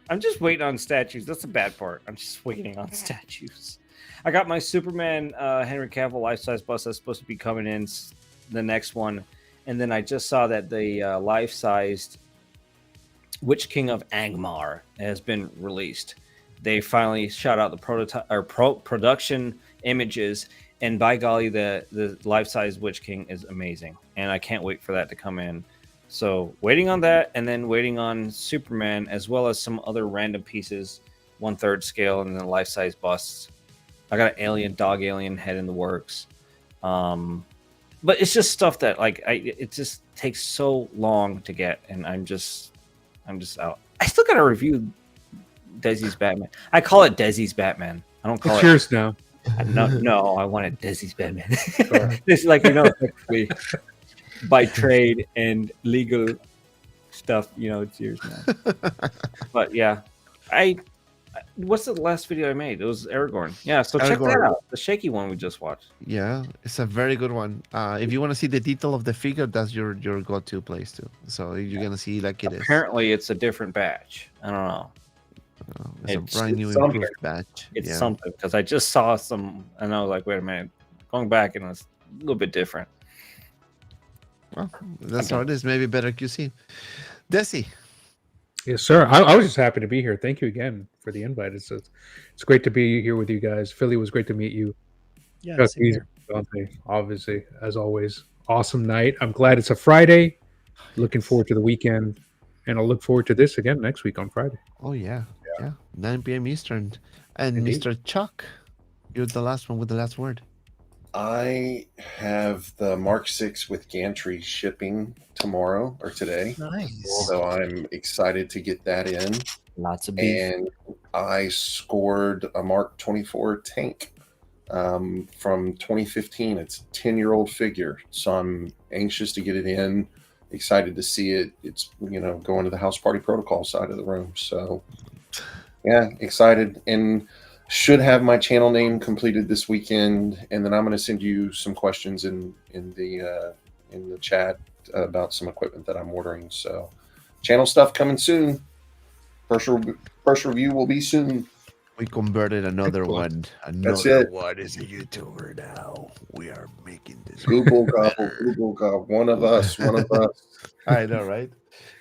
I'm just waiting on statues. That's the bad part. I'm just waiting on statues. I got my Superman Henry Cavill life-size bust that's supposed to be coming in the next one, and then I just saw that the life-sized Witch King of Angmar has been released. They finally shot out the prototype or production images, and by golly, the life-size Witch King is amazing, and I can't wait for that to come in. So waiting on that, and then waiting on Superman, as well as some other random pieces, 1/3 scale, and then life-size busts. I got an dog alien head in the works. But it's just stuff that it just takes so long to get, and I'm just out. I still got to review Desi's Batman. I call it Desi's Batman. I don't call It's it. yours now. No, I wanted Desi's Batman. It's like, technically, by trade and legal stuff, it's yours now. But yeah, what's the last video I made? It was Aragorn. Yeah, so check that Aragorn. out. The shaky one we just watched. Yeah, it's a very good one. If you want to see the detail of the figure, that's your go-to place too. So you're gonna see like it is. Apparently, it's a different batch. I don't know. It's a brand new something. improved batch. It's Yeah. something because I just saw some, and I was like, wait a minute, going back, and it's a little bit different. Well, that's how it is. Maybe better QC. Desi. Yes, sir. I was just happy to be here. Thank you again for the invite. It's great to be here with you guys. Philly, was great to meet you. Yeah, Chuck, same here. Dante, obviously, as always, awesome night. I'm glad it's a Friday. Looking forward to the weekend, and I'll look forward to this again next week on Friday. Oh yeah. 9 p.m. Eastern. And Indeed. Mr. Chuck, you're the last one with the last word. I have the Mark 6 with gantry shipping tomorrow or today. Nice. So I'm excited to get that in. Lots of beef. And I scored a Mark 24 tank from 2015. It's a 10-year-old figure. So I'm anxious to get it in. Excited to see it. It's, going to the house party protocol side of the room. So yeah, excited, and should have my channel name completed this weekend. And then I'm going to send you some questions in the chat about some equipment that I'm ordering. So channel stuff coming soon. First review will be soon. We converted another one. That's Another it. one is a YouTuber now. We are making this. Google better. Google one of us. I know, right?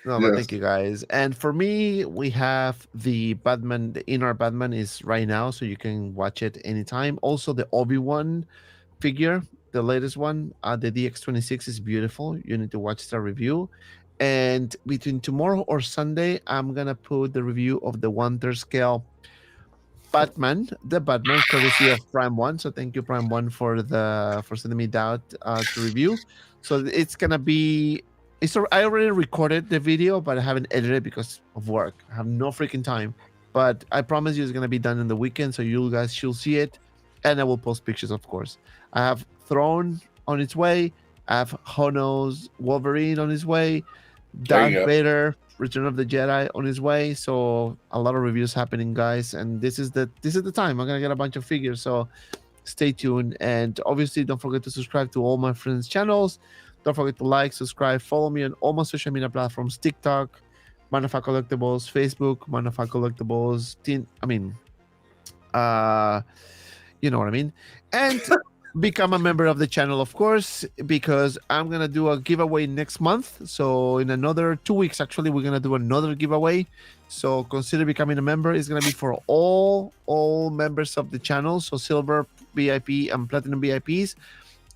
No, but Yes. thank you guys. And for me, we have the Batman, the Inner Batman is right now, so you can watch it anytime. Also, the Obi-Wan figure, the latest one, the DX26 is beautiful. You need to watch the review. And between tomorrow or Sunday, I'm gonna put the review of the 1/3 scale Batman, the Batman, courtesy of Prime One. So thank you, Prime One, for sending me that to review. So it's gonna be. I already recorded the video, but I haven't edited because of work. I have no freaking time. But I promise you, it's gonna be done in the weekend, so you guys should see it, and I will post pictures, of course. I have Throne on its way. I have Hono's Wolverine on his way. There you Darth go. Vader, Return of the Jedi on his way. So a lot of reviews happening, guys. And this is the time. I'm gonna get a bunch of figures. So stay tuned. And obviously, don't forget to subscribe to all my friends' channels. Don't forget to like, subscribe, follow me on all my social media platforms: TikTok, Manafak Collectibles, Facebook, Manafak Collectibles. You know what I mean. And become a member of the channel, of course, because I'm gonna do a giveaway next month. So in another 2 weeks, actually, we're gonna do another giveaway. So consider becoming a member. It's gonna be for all members of the channel. So silver VIP and platinum VIPs.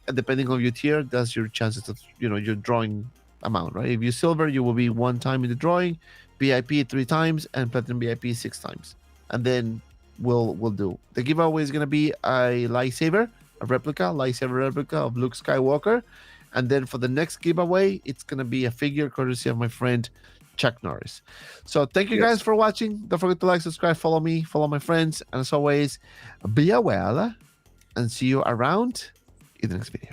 And depending on your tier, that's your chances of your drawing amount, right? If you're silver, you will be 1 time in the drawing, VIP 3 times, and platinum VIP 6 times. And then we'll do the giveaway is gonna be a lightsaber. A lightsaber replica of Luke Skywalker. And then for the next giveaway, it's going to be a figure courtesy of my friend Chuck Norris. So thank you guys for watching. Don't forget to like, subscribe, follow me, follow my friends. And as always, be well and see you around in the next video.